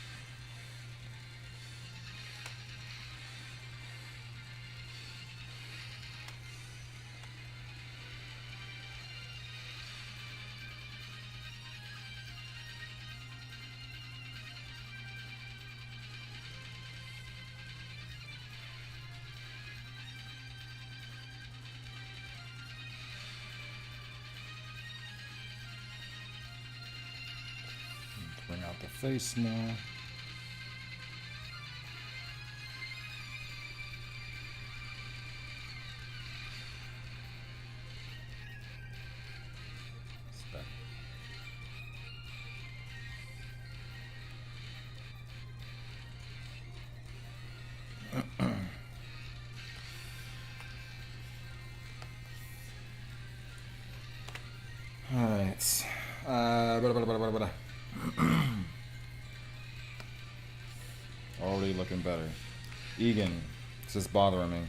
Bring out the face more. Alright. Already looking better. Egan, this is bothering me.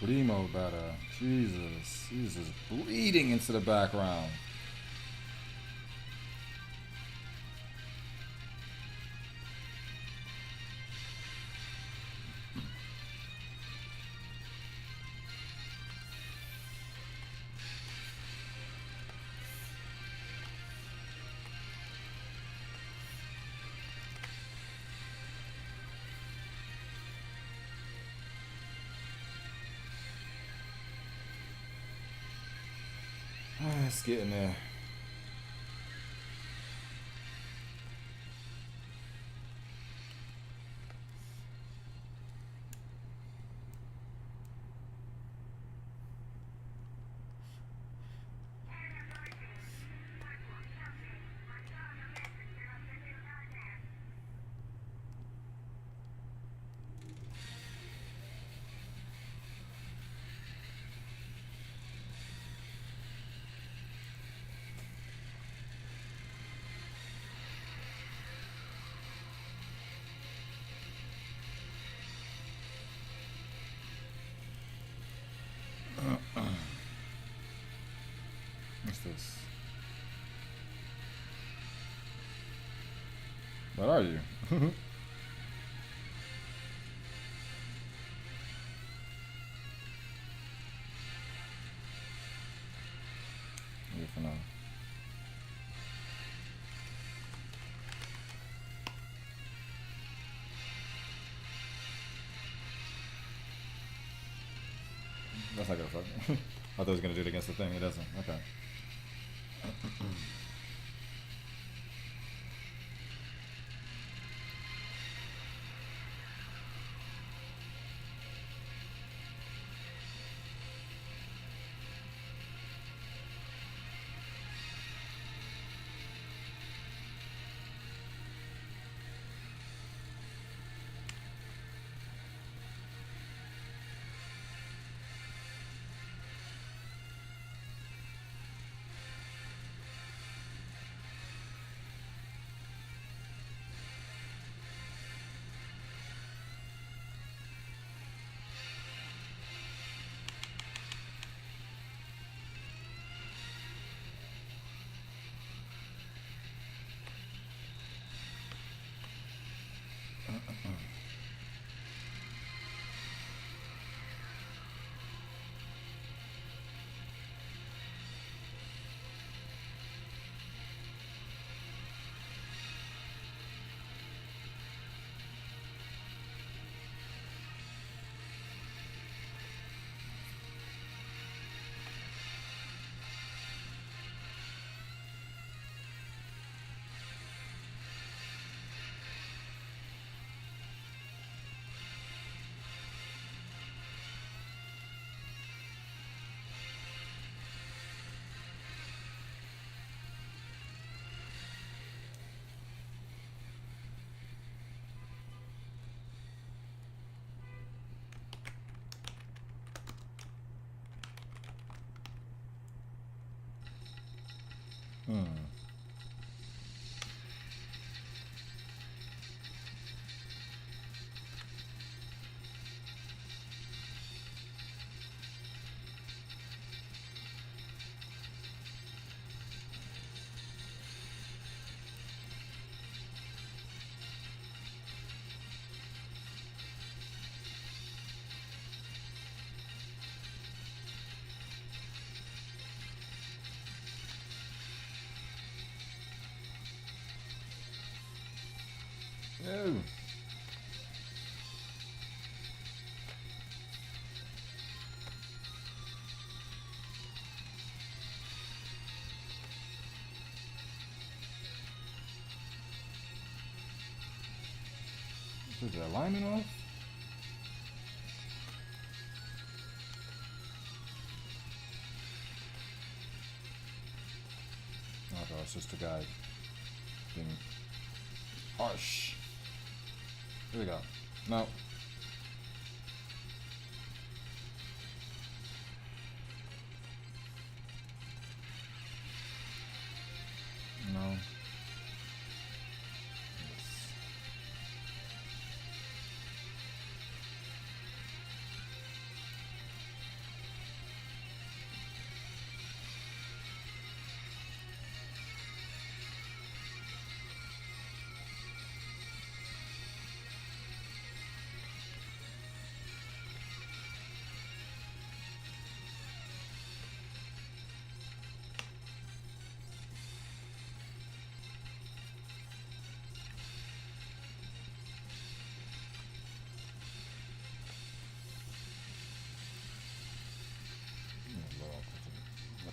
Supremo better. Jesus. He's just bleeding into the background. It's getting there. What's this? What are you? Wait for now. That's not gonna fuck. I thought it was gonna do it against the thing. It doesn't. Okay. Hmm. No. Is the alignment off? Oh no, it's just the guy being harsh. Here we go. No. No.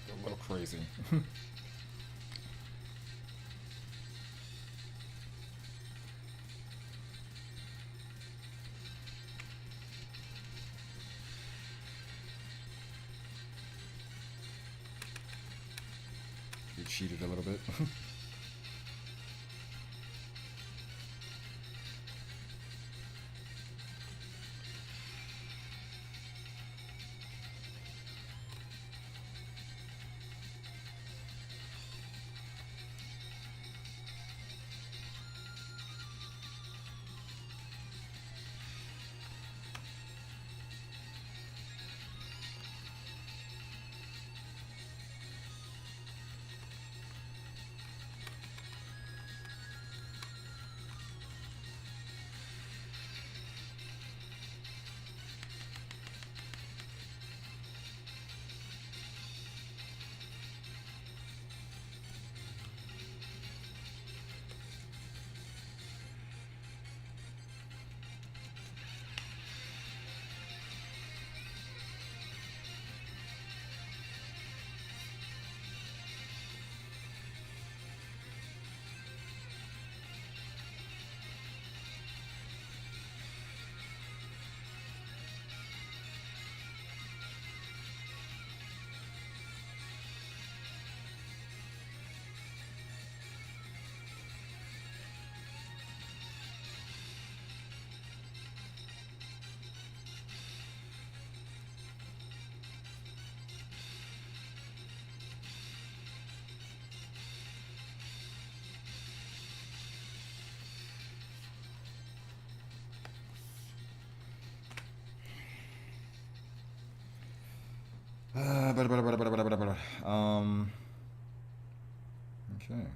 A little crazy. You cheated a little bit. Okay.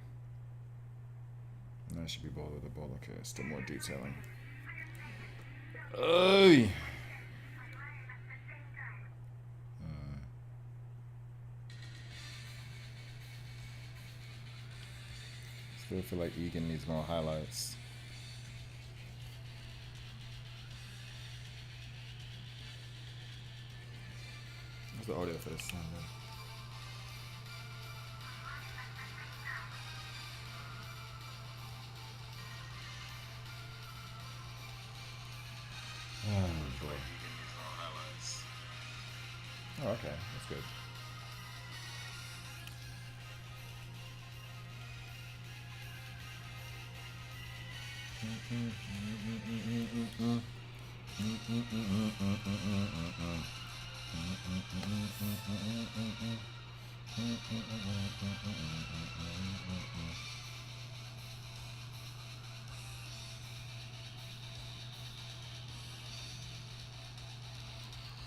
That should be ball of the ball. Okay, still more detailing. Ay. Still feel like Egan needs more highlights. What's the audio for this? Oh boy. Oh, okay, that's good.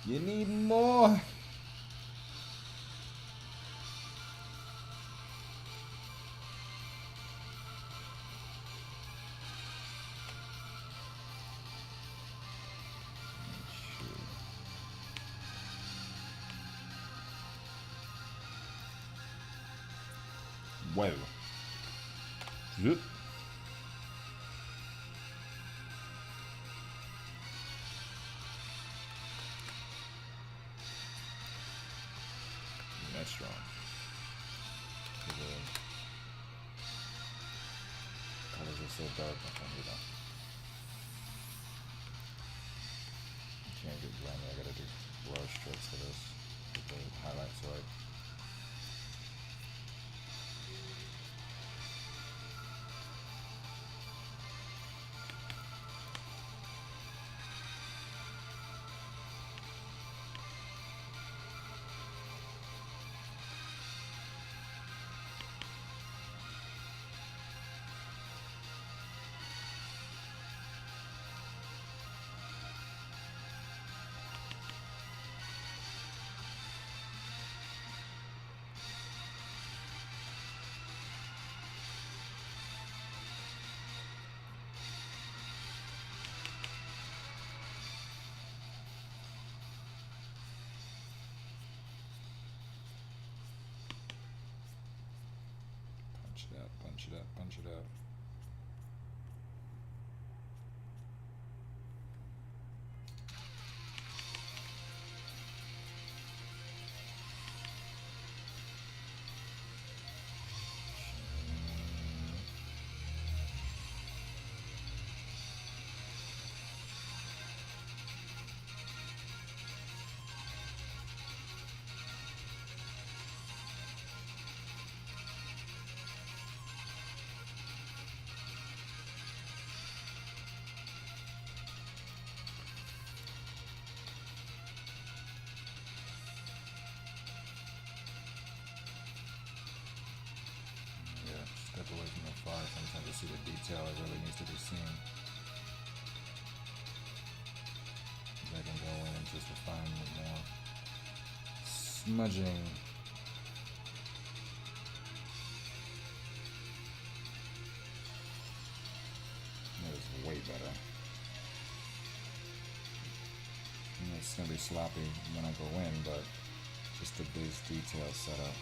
You need more. Well. Zip. That's strong. Colors are so dark, I can't do that. Can't get grimy, I gotta do brush strokes for this. Get the highlights right. Punch it out, punch it out, punch it out. Step away from the fire. Sometimes you see the detail that really needs to be seen. I can go in and just refine it more. Smudging. That is way better. And it's gonna be sloppy when I go in, but just the base detail set up.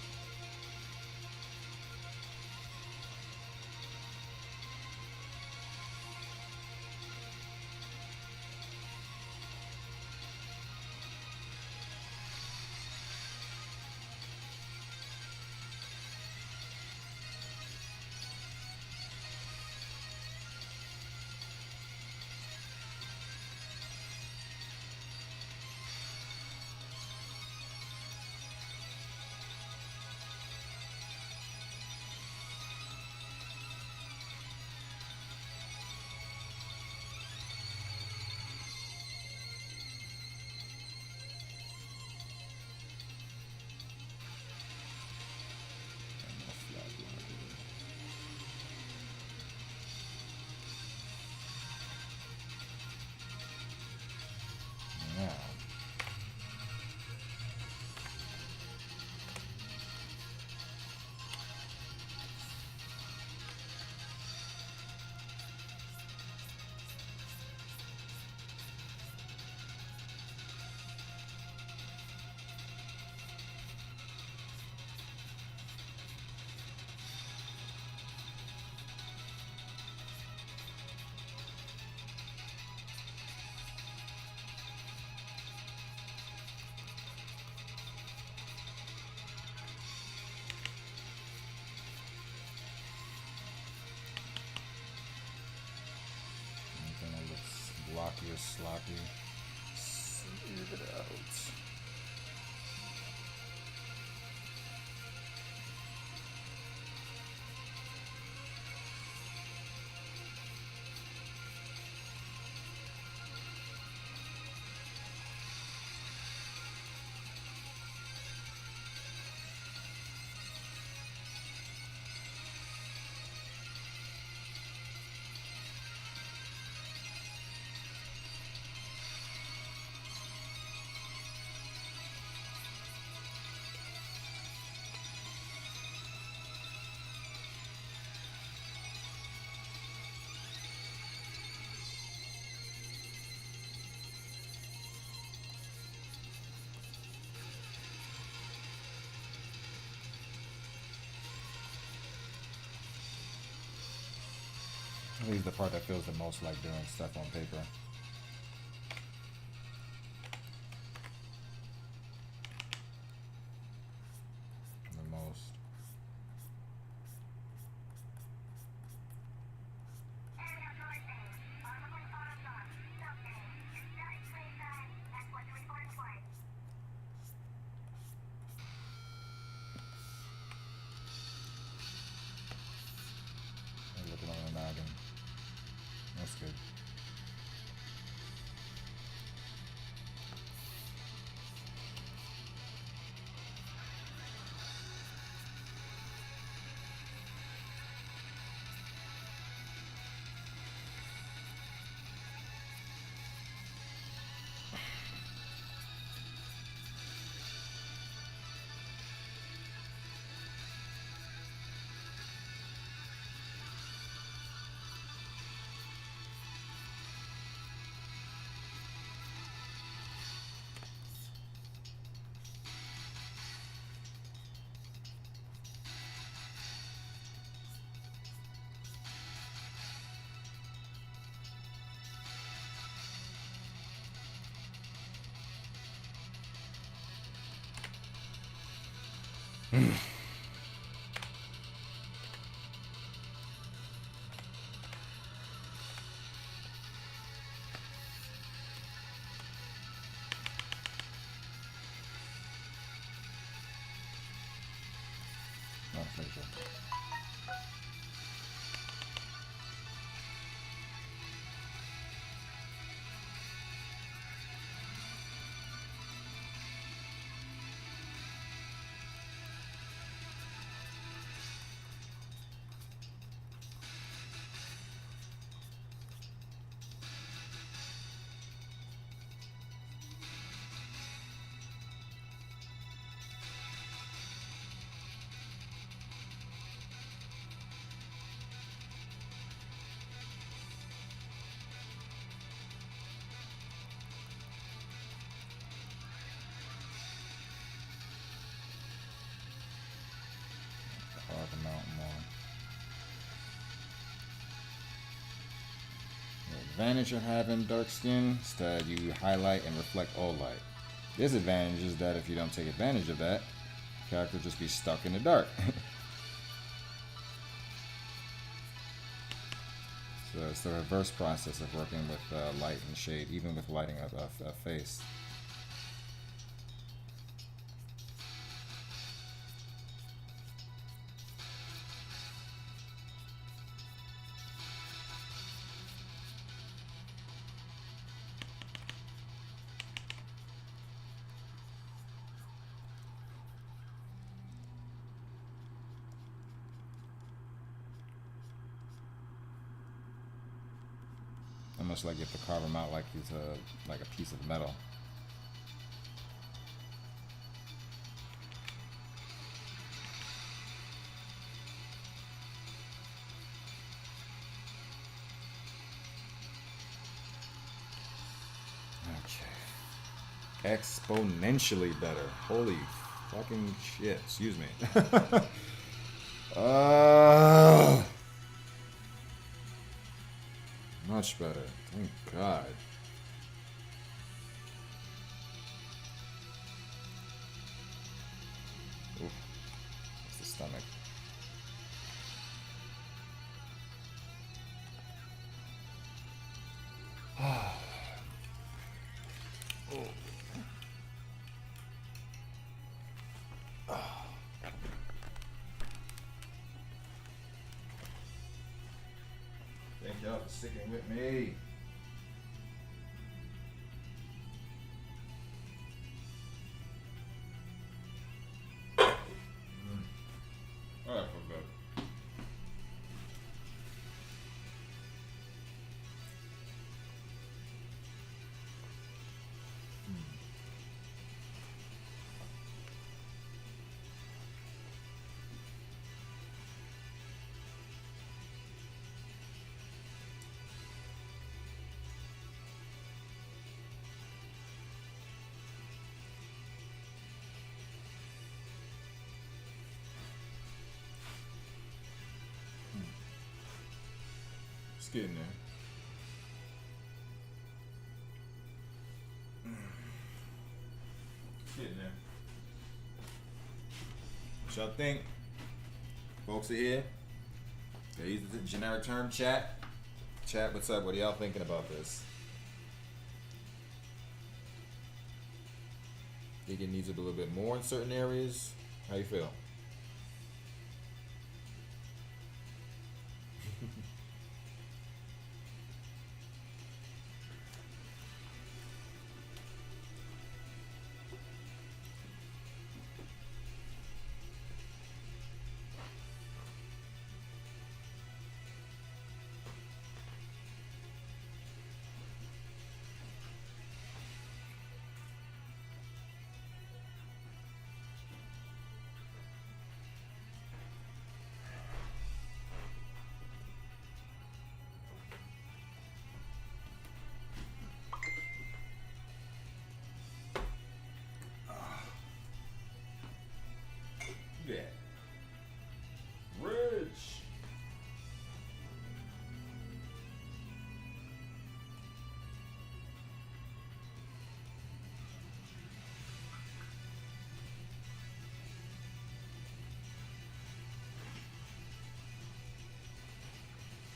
Blocky or sloppy. Smooth it out. definitely is the part that feels the most like doing stuff on paper. The most. I'm looking on the noggin. That's good. Oh, thank you. Hard to mount more. The advantage of having dark skin is that you highlight and reflect all light. Disadvantage is that if you don't take advantage of that, the character will just be stuck in the dark. So it's the reverse process of working with light and shade, even with lighting up a face. Almost like you have to carve him out like he's like a piece of metal. Okay. Exponentially better. Holy fucking shit. Excuse me. Much better. Thank God. Oof. That's the stomach. Oh. Thank y'all for sticking with me. Alright, for good. It's getting there. It's getting there. What y'all think? Folks are here. They use the generic term chat. Chat, what's up? What are y'all thinking about this? Think it needs a little bit more in certain areas? How you feel? Yeah. Rich.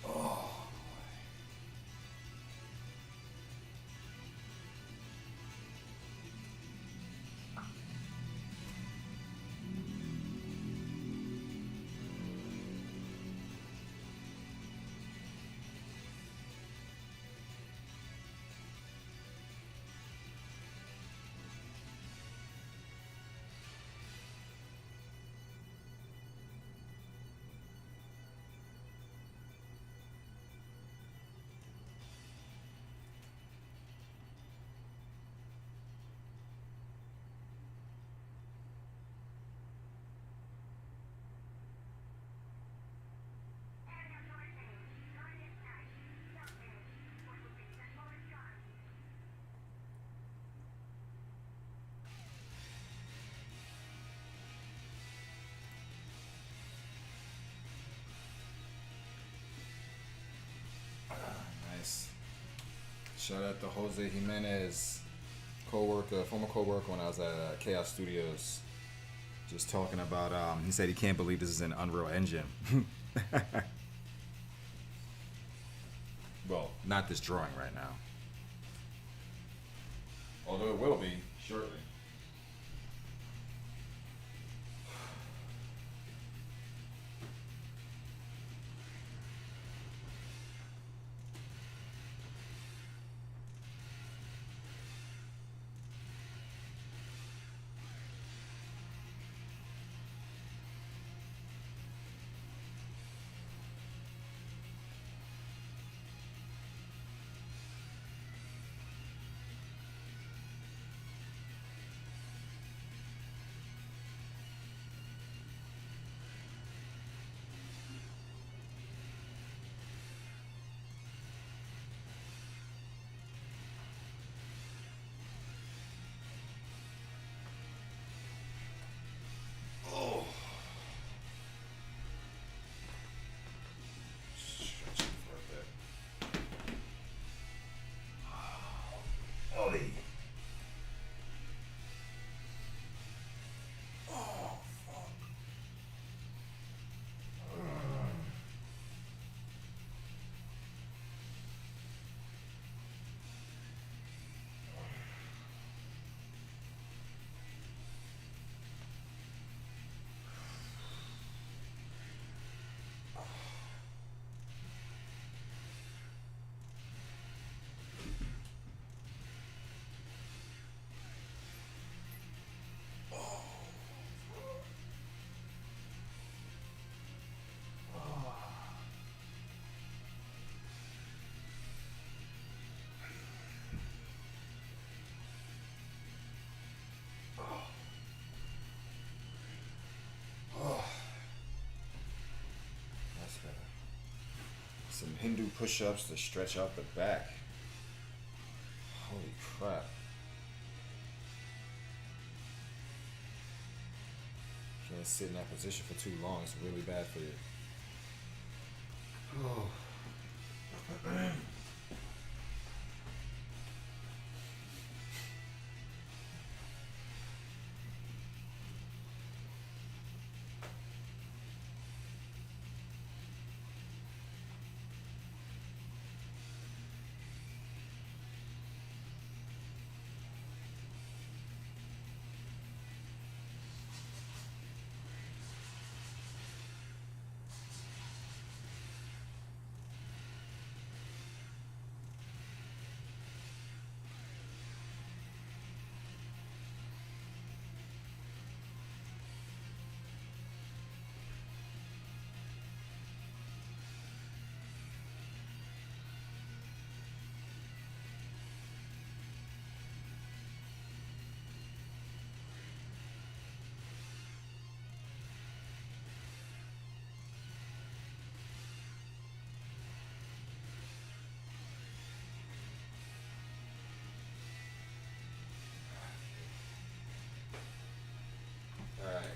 Oh. Nice. Shout out to Jose Jimenez, former co-worker when I was at Chaos Studios. Just talking about, he said he can't believe this is an Unreal Engine. Well, not this drawing right now. Although it will be shortly. Some Hindu push-ups to stretch out the back. Holy crap. Can't sit in that position for too long. It's really bad for you. Oh.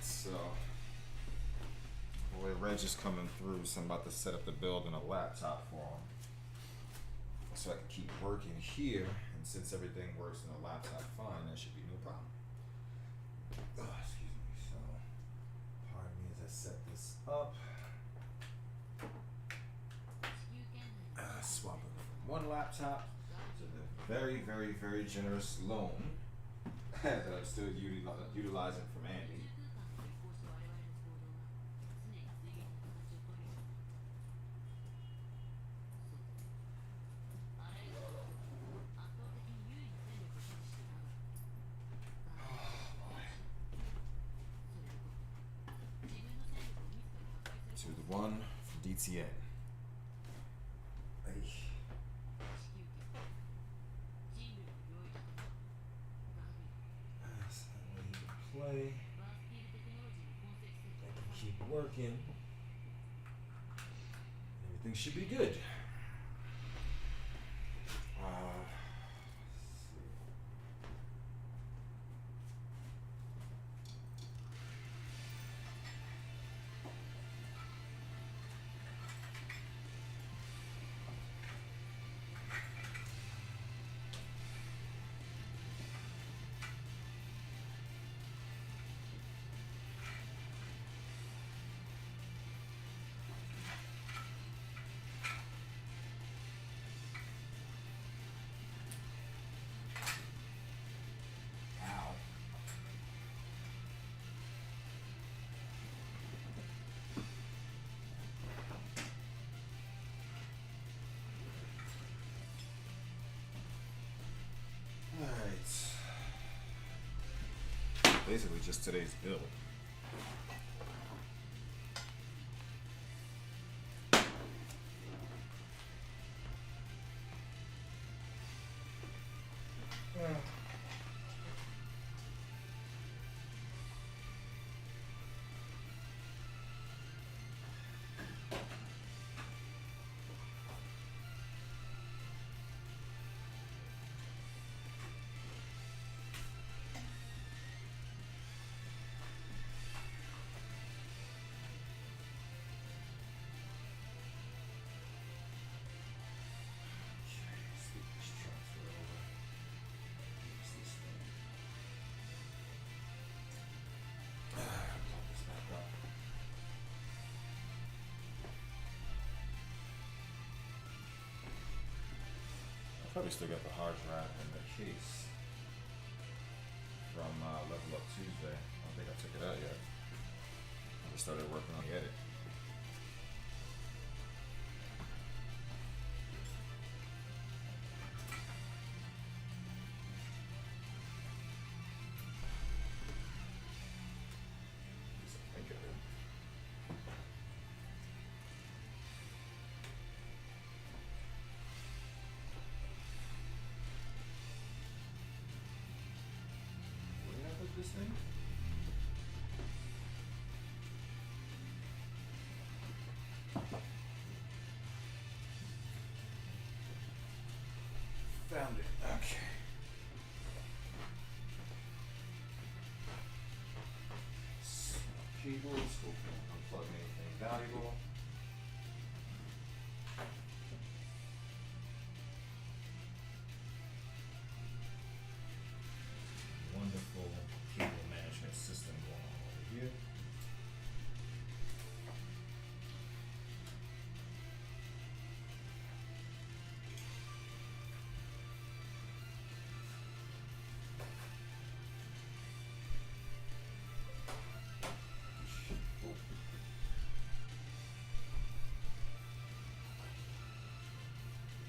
So, boy, Reg is coming through, so I'm about to set up the build on a laptop for him, so I can keep working here. And since everything works on a laptop fine, that should be no problem. Excuse me. So, pardon me as I set this up. Swap it from one laptop to the very, very, very generous loan that I'm still utilizing from Andy. To the one from DTN. Play. I can keep working. Everything should be good. Basically just today's build. Probably still got the hard drive in the case from Level Up Tuesday. I don't think I took it out yet. I just started working on the edit. This thing? Found it. Okay. So, cables, hopefully unplug anything valuable. Wonderful cable management system going on over here.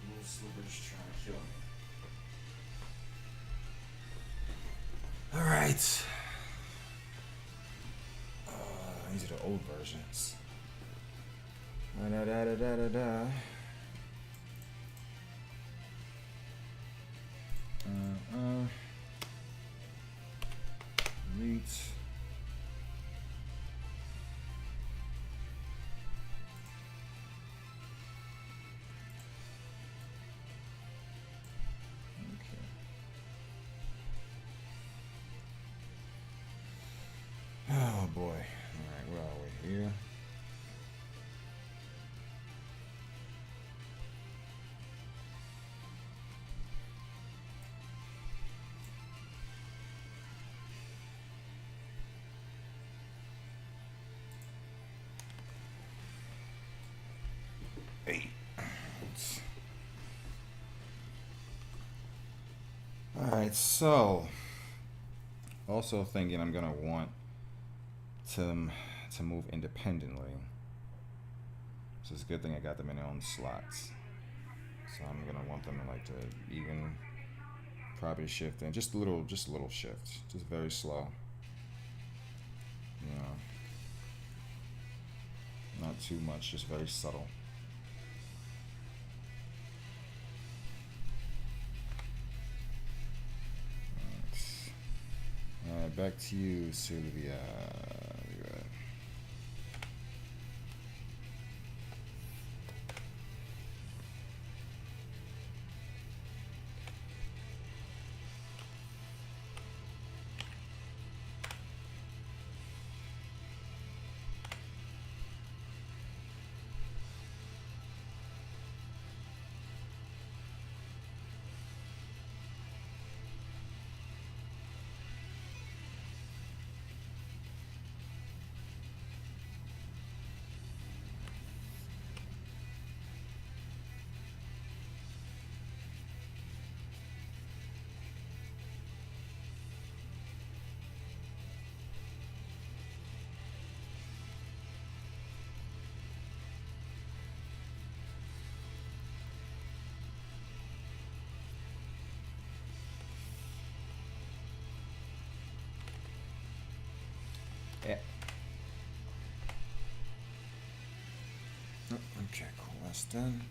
Little Slipper's trying to kill me. Alright. These are the old versions. Da da da da da da. Delete. Okay. Oh boy. Alright, where are we? Here. Eight. Alright, so also thinking I'm gonna want to move independently. So it's a good thing I got them in their own slots. So I'm gonna want them to like to even property shift and just a little shift, just very slow. You know, not too much, just very subtle. Alright, back to you, Sylvia. Yeah. Okay, cool. That's done.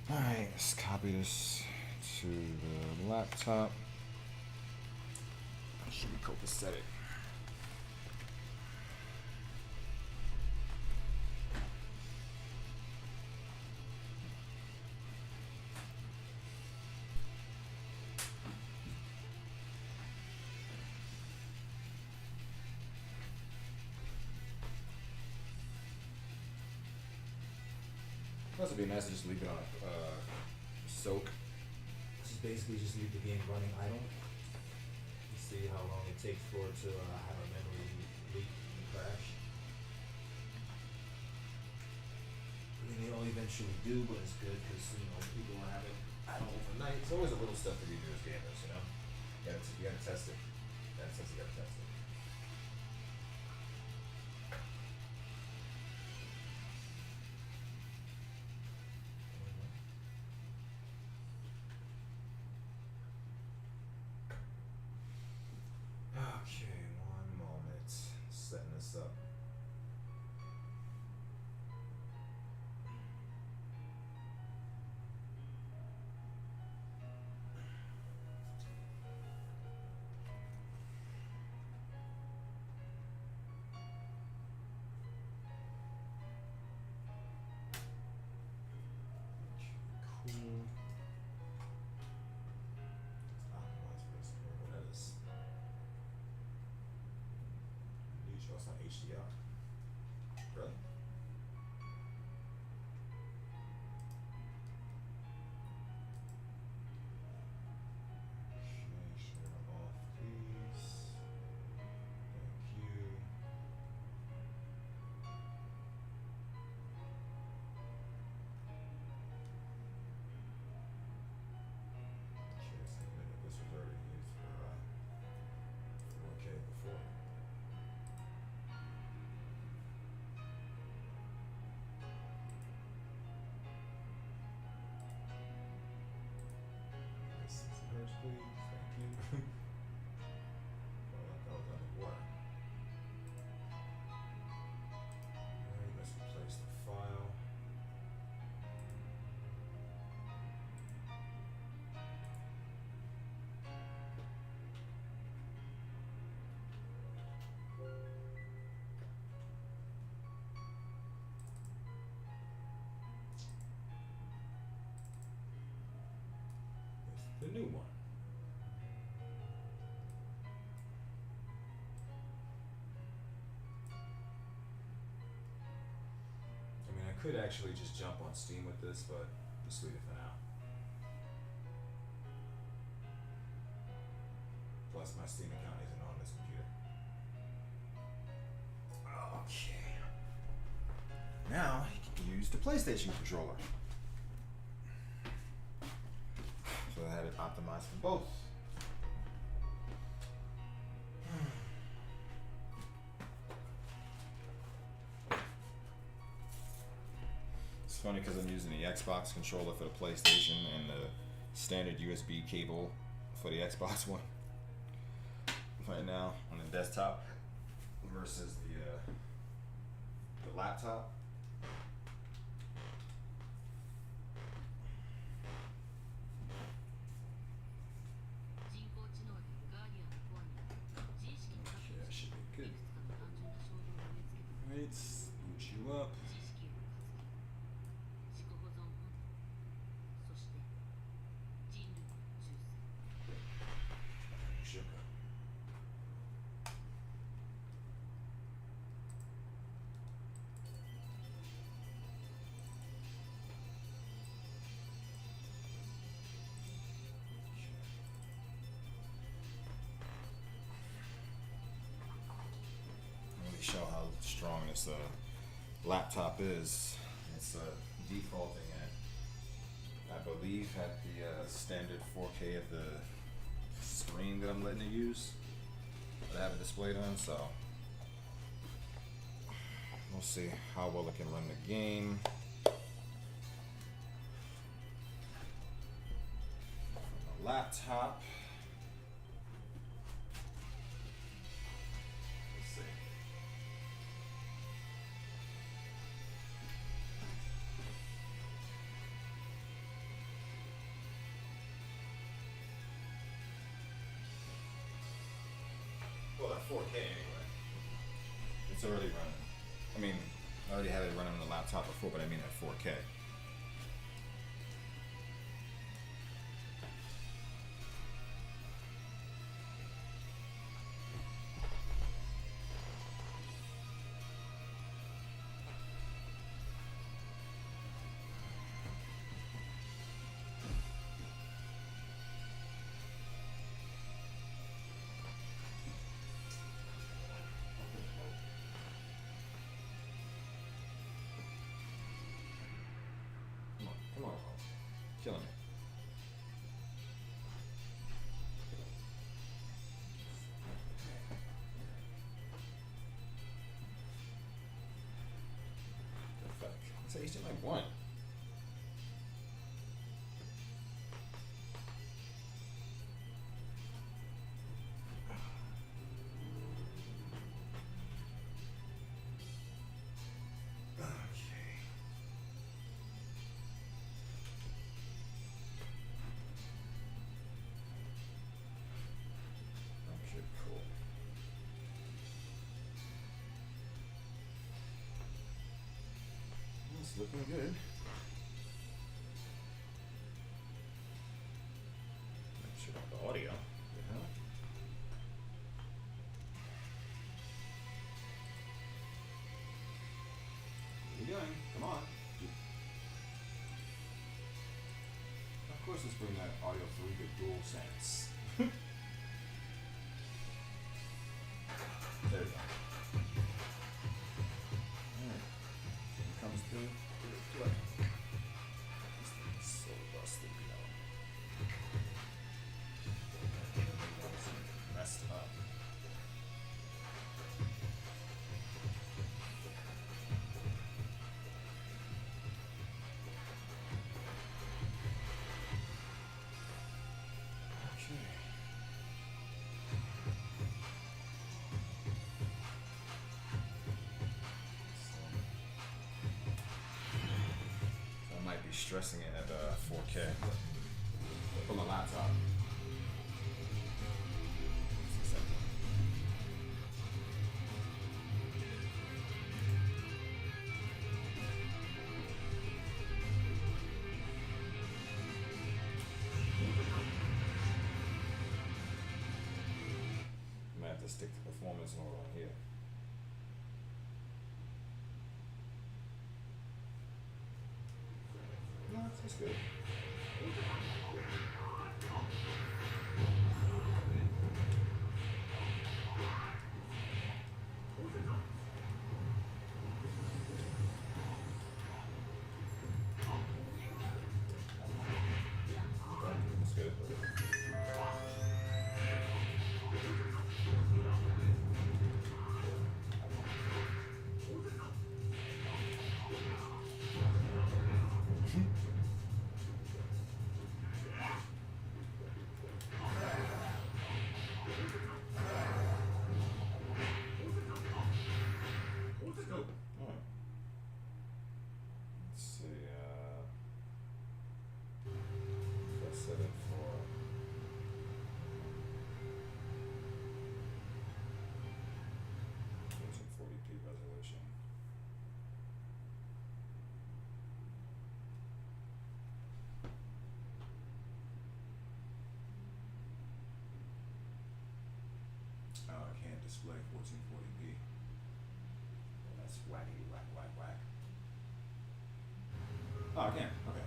Cool. Alright, let's copy this to the laptop. That should be copacetic. Plus, it'd be nice to just leave it on a soak. This is basically just leave the game running idle. You see how long it takes for it to have a memory leak and crash. I mean, they all eventually do, but it's good because people are having idle overnight. There's always a little stuff that we do as gamers, you know? You gotta test it. You gotta test it. Okay, one moment. Setting this up. Cool. Optimize this. What that is. It's not HDR. Really? Okay, share off these. Thank you. This was already used for 4K before. Yes, 60 hertz, please. Thank you. Well, that was underwater. Alright, let's replace the file. the new one. I mean, I could actually just jump on Steam with this, but just leave it for now. Plus, my Steam account isn't on this computer. Okay. Now, you can use the PlayStation controller. So I had it optimized for both. It's funny because I'm using the Xbox controller for the PlayStation and the standard USB cable for the Xbox One right now on the desktop versus the laptop. Yeah, that should be good. Right, boot you up. Sugar. Really show how strong this laptop is. It's defaulting at, I believe, at the standard 4K at the screen that I'm letting it use. That I have it displayed on, so we'll see how well it can run the game. On the laptop. Let's see. Well, at 4K anyway. It's already running. I mean, I already had it running on the laptop before, but I mean at 4K. Come on, killing me. The fuck? It's HDMI 1. Okay, cool. It's looking good. Make sure about the audio. Yeah. Where are you going? Come on. Of course, let's bring that audio through the dual sense. There we go. Alright. Here comes the flip. This thing is so busted, you know. Messed up. Okay. I might be stressing it at 4K from a laptop. Just a second. to stick to performance mode on here. No, that's good. That's good. Display 1440p. Well, that's wacky, whack. Oh, I can. Okay.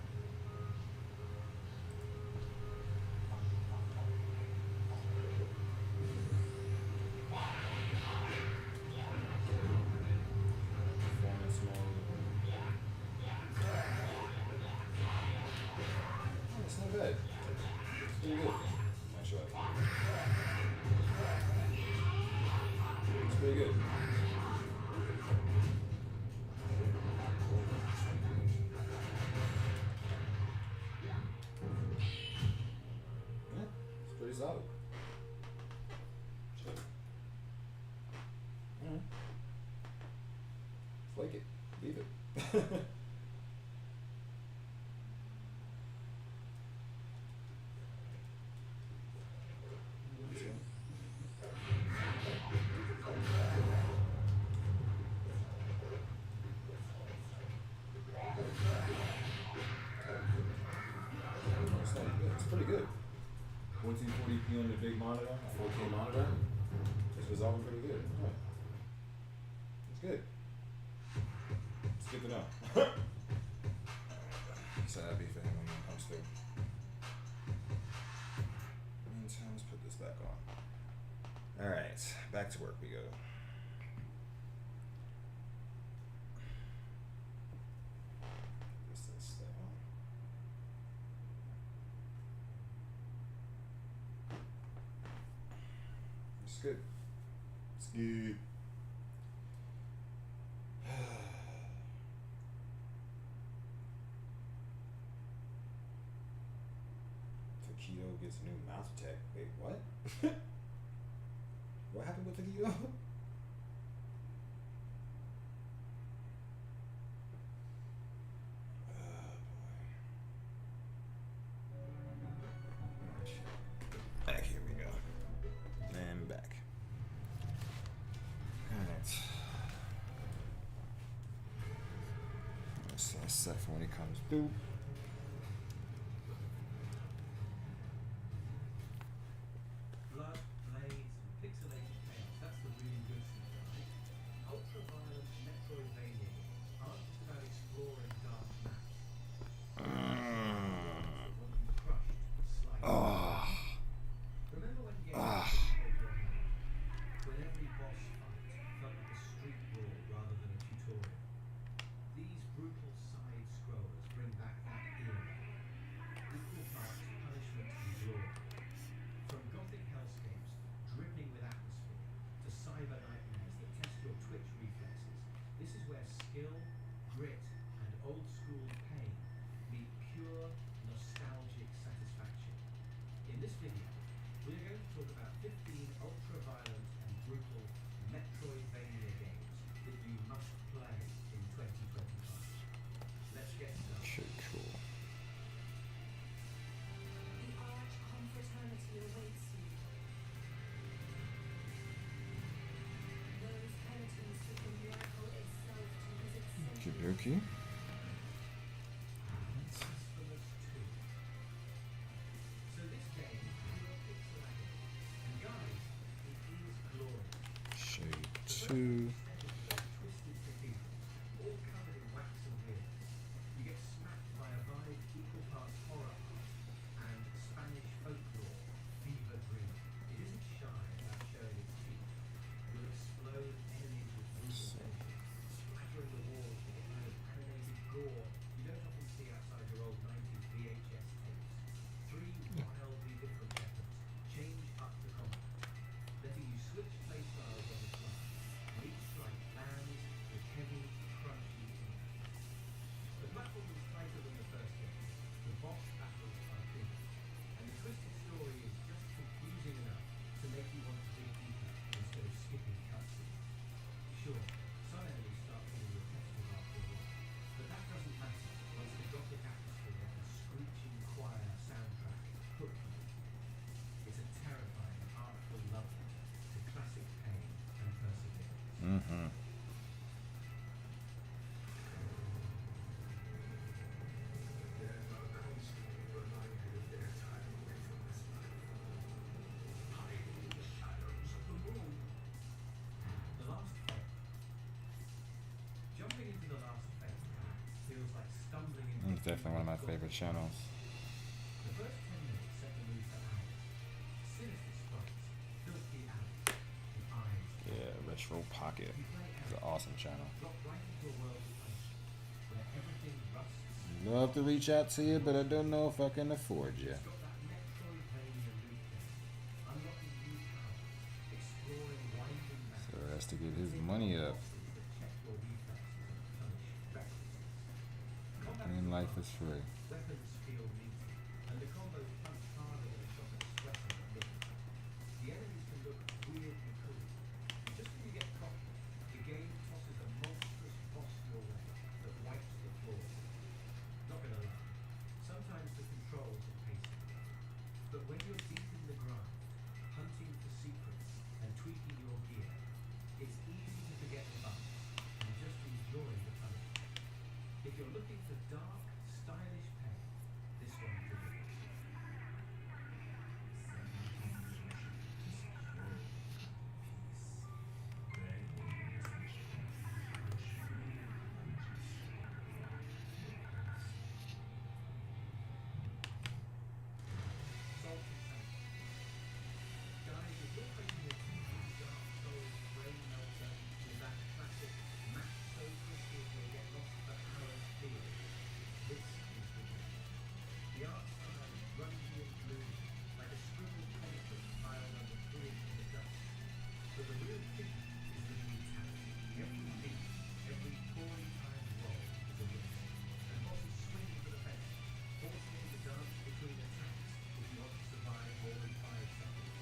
Performance mode. Oh, it's not bad. It's pretty good. Actually. Pretty good. Yeah, it's pretty solid. Sure. Alright. Flake it. Leave it. It's pretty good. 1440p on the big monitor, 4K monitor. It's resolving pretty good. Alright. It's good. It's good to know. So happy for him when it comes through. Meantime, let's put this back on. Alright, back to work we go. This thing on. It's good. It's good. Taquito gets a new mouse tech. Wait, what? What happened with Taquito? Back, here we go. And back. Alright. That's set for when it comes through. Blood, blades, pixelated chaos. That's the really good stuff, right? Ultra-violent Metroidvania games aren't just about exploring dark maps. When you crushed, sliced. Oh. Remember when games controlled your hand? When every boss fight felt like a street brawl rather than a tutorial? These brutal side scrollers bring back that era. Equal parts punishment and glory. From gothic hellscapes dripping with atmosphere to cyber nightmares that test your twitch reflexes, this is where skill, grit, and old school pain meet pure nostalgic satisfaction. In this video, we are going to talk about 15 ultra-violent and brutal Metroidvania games that you must play in 2025. Let's get started. Okay, cool. The arch confraternity awaits you. Those penitents took the miracle itself to visit Okie centuries. dokie. Blasphemous 2. So this game is pure pixel agony. And guys, it is glorious. 2. Twisted cathedral, all covered in wax and veneer. You get smacked by a vibe equal parts horror art and Spanish folklore, fever dream. It isn't shy about showing its teeth. You'll explode enemies with brutal tension, splattering the walls with a kind of animated gore you don't often see outside your old 90s VHS tapes. 3 wildly different weapons change up the combat, letting you switch playstyles on the fly. And each strike lands with heavy, crunchy impact. The platform is tighter than the first game. The boss battles are bigger. And the twisted story is just confusing enough to make you want to dig deeper instead of skipping cutscenes. Sure, some enemies start feeling repetitive after a while, but that doesn't matter once the gothic atmosphere and screeching choir soundtrack hook you. It's a terrifying, artful love letter to classic pain and perseverance. Mm-hmm. There's a constant reminder of their time away from this platform, hiding in the shadows of the moon. The last fate. Jumping into the last fate feels like stumbling into It's definitely one of my favorite channels. The first 10 minutes set the mood for hours. Sinister sprites, filthy alleys, and eyes. Yeah, Retro Pocket. You play It's an awesome channel. drop right into a world of punishment, where everything rusts. Love to reach out to you, but I don't know if I can afford you. It's got that Metroidvania loop game, unlocking new powers, exploring winding maps. So he has to get his money up. Bosses that check your reflexes and punish recklessness. Combat And life is free. weapons feel meaty, and the combos punch harder than a shot of espresso at midnight. The enemies can look weirdly cool. Just when you get cocky, the game tosses a monstrous boss your way that wipes the floor. Not gonna lie, sometimes the controls are pacing. But when you're deep in the grind, hunting for secrets and tweaking your gear, it's easy to forget the bumps and just enjoy the punishment. If you're looking for dark, stylish pain, this one delivers. Salt and Sand. Guys, if you're craving a deeply Dark Souls brain melter with that classic match so crystal you'll get lost for hours feeling, this is the game. The art style is grungy and gloomy, like a scribbled comic book piled under 3 inches of dust. But the real thing is the brutality. Every beat, every poorly timed roll is a win. And bosses swing for the fence, forcing you to dance between attacks if you want to survive more than 5 seconds.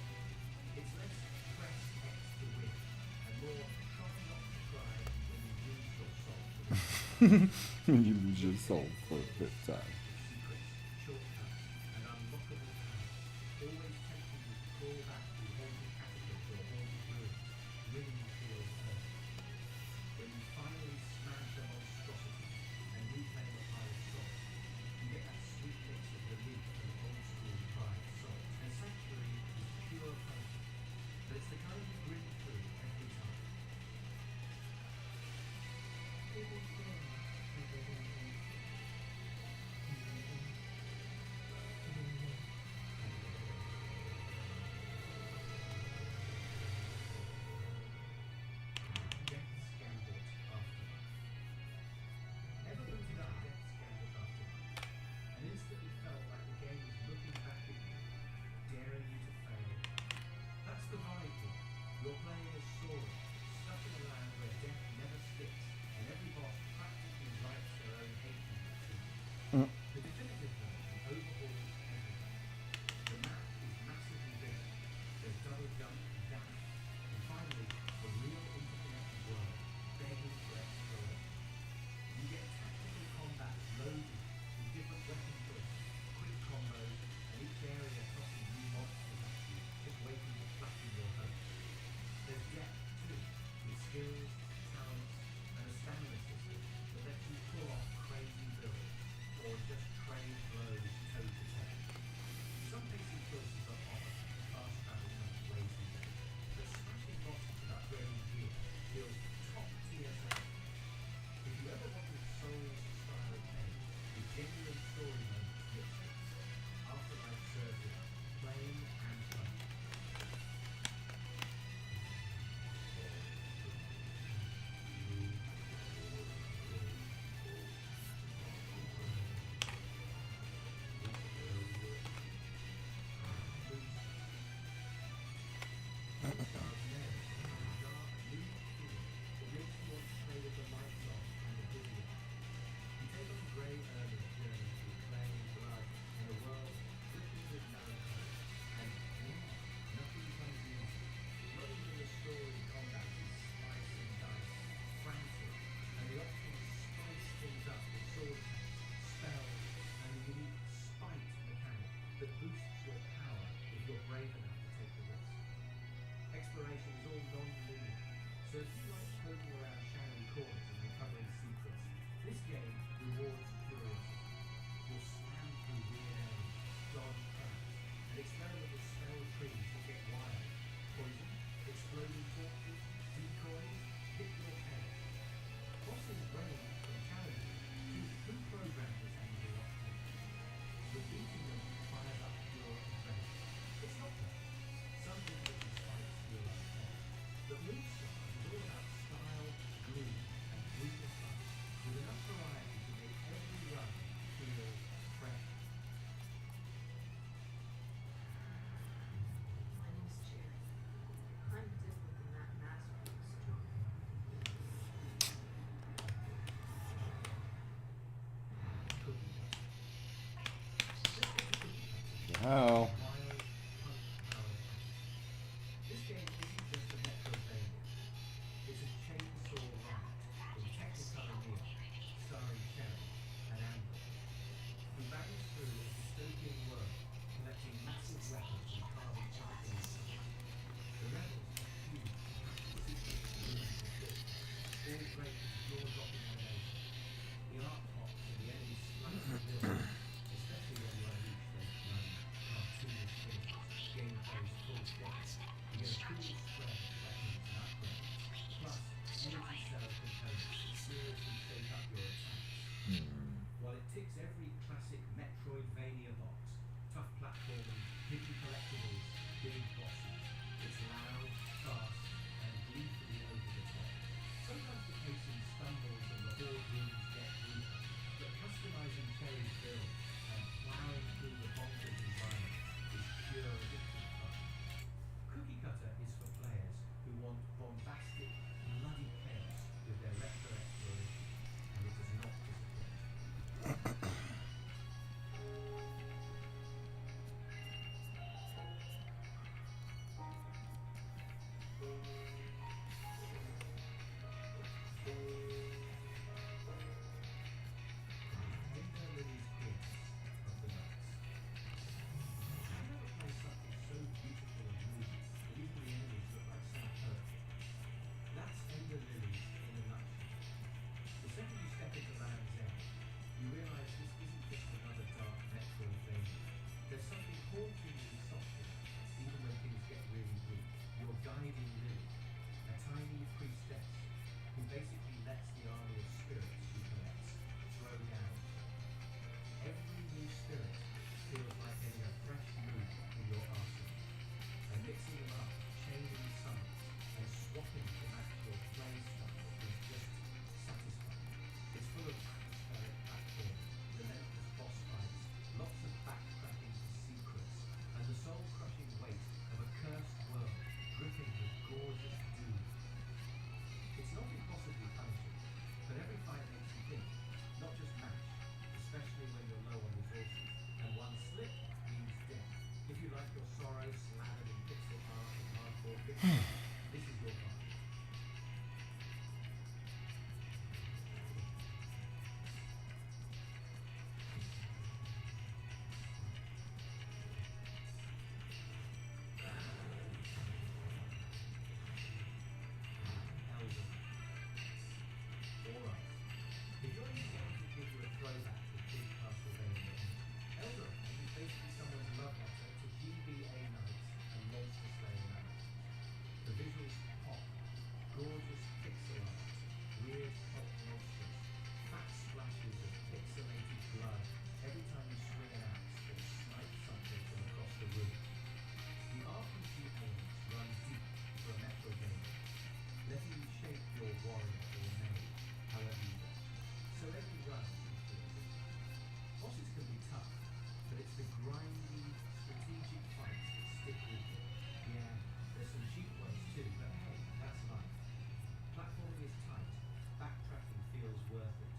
It's less press X to win, and more try not to cry when you lose your soul for the When you lose your soul for a fifth time. secrets, shortcuts, and unlockable powers, always tempting you to crawl back through haunted catacombs or haunted ruins, ringing the field early. When you finally smash a monstrosity and reclaim a pile of salt, you get that sweet mix of relief and old school pride salt. And Sanctuary is pure punishment, but it's the kind you grin through every time. Death's Gambit Afterlife. Ever booted up Death's Gambit Afterlife and instantly felt like the game was looking back at you, daring you to fail? That's the vibe here. You're playing as Sora, stuck in a land where death never sticks, and every boss How? Wild, punk-powered action. This game isn't just a Metroidvania. It's a chainsaw ride in Technicolor Neon, starring Cherry and Amber, who bangs through a dystopian world, collecting massive weapons and carving everything in sight. The levels are huge, secret rooms and twists, all great with jaw-dropping animation. The art pops and the enemies splash the build, especially when you unleash those bloody, cartoonish finishes, gameplay's full throttle. You get a cool spread of weapons and upgrades, plus energy cell components that seriously shake up your attacks. While it ticks every classic Metroidvania box, tough platforming, hidden collectibles, big bosses, it's loud, fast, and gleefully over the top. Sometimes the pacing stumbles and the boardrooms get brutal, but customizing Cherry's build and plowing through the bonkers environment is pure addictive fun. Cookie Cutter is for players who want bombastic, bloody chaos with their retro exploration, and it does not disappoint. Enter Lily's Queen of the Nights. Have you ever played something so beautiful and moody that even the enemies look like some poetry? That's Ender Lilies in a nutshell. The second you step into Land's End, you realise this isn't just another dark Metroidvania. There's something hauntingly soft in it, even when things get really bleak. You're guiding Lily, a tiny priestess who basically lets the army of spirits she collects throw down. Every new spirit feels like getting a fresh move in your arsenal, and mixing them up, chaining summons, and swapping to match your play style is just satisfying. It's full of atmospheric platforming, relentless boss fights, lots of backtracking for secrets, and the soul-crushing weight of a cursed world dripping with gorgeous doom. It's not impossibly punishing, but every fight makes you think, not just match, especially when you're low on resources, and one slip means death. If you like your sorrow slathered in pixel art and hardcore fiction, this is your vibe. Elden. Alright. If you're into games that give you a throwback to big Castlevania energy, Elden is basically someone's love letter to GBA nights and monster slaying marathons. The visuals pop, gorgeous pixel art, weird pop monsters, fat splashes of pixelated blood every time you swing an axe or snipe something from across the room. The RPG elements run deep for a Metroidvania, letting you shape your warrior or mage however you want. So every run can feel different. Bosses can be tough, but it's the grindy, strategic fights that stick with you. Yeah, there's some cheap ones too, but hey, that's life. Platforming is tight, backtracking feels worth it,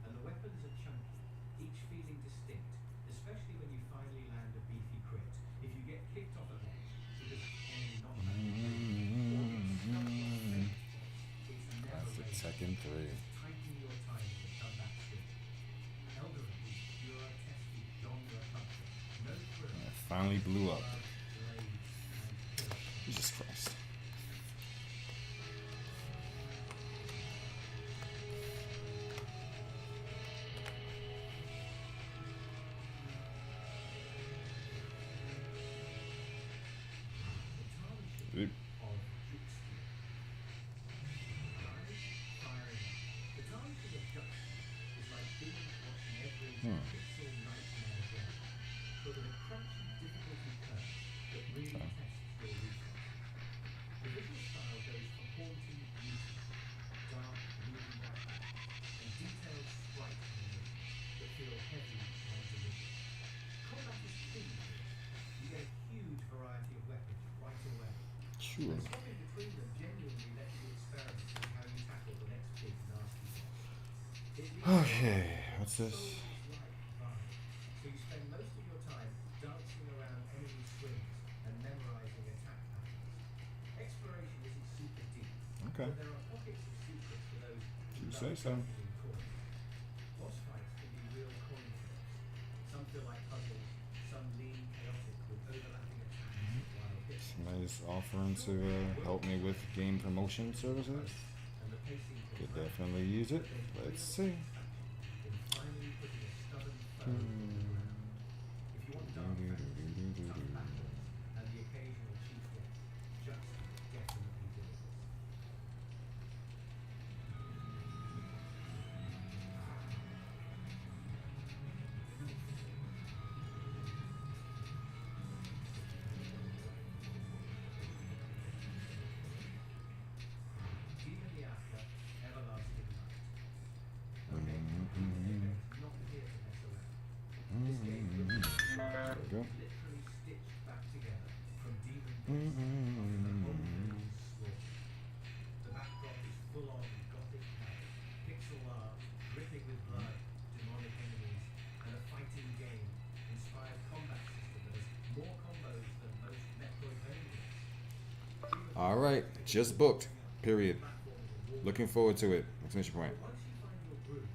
and the weapons are chunky, each feeling distinct, especially when you finally land a beefy crit. If you get kicked off a ledge because enemy knockback is weak, or get stuck on a safe spot, it's never That's the raining. Tekken 3. Tighten your timing and come back soon. Elden is pure, testy genre culture. No thrill. It finally blew up. Blood, blades, and killer. Jesus Christ. The tarnishing of Juxti. Rise, firing up. The tarnishing of Juxti is like binge watching every pixel nightmare again, but with a crunchy difficulty curve that really tests your reflex. The visual style goes for haunting beauty, dark, moody backgrounds, and detailed sprite animations that feel heavy and delicious. Combat is key to this. You get a huge variety of weapons right away. Sure. And swapping between them genuinely lets you experiment with how you tackle the next big nasty boss. It leaves Okay, what's this? Souls-like vibe. So you spend most of your time dancing around Okay. But there are pockets of secrets for those who You love say so. collecting coins. Boss fights can be real coin flips. Some feel like puzzles, some lean chaotic with overlapping attacks and wild hits. Somebody's offering to help me with game promotion services. And the pacing can Could drag, definitely use it. but there's Let's real see. satisfaction in finally putting a stubborn foe to the ground. If you want dark fantasy, tough battles, and the occasional cheap hit, just definitely delivers. Demoniaca, Everlasting Light. Okay, it's not here to mess around. This game looks There we go. literally stitched back together from demon days after the whole thing was slaughtered. The backdrop is full on gothic hell, pixel art, dripping with blood, demonic enemies, and a fighting game inspired combat system that has more combos than most Metroidvanias. All right, just booked. Period. Looking forward to it. Finish your point. Once you find your groove,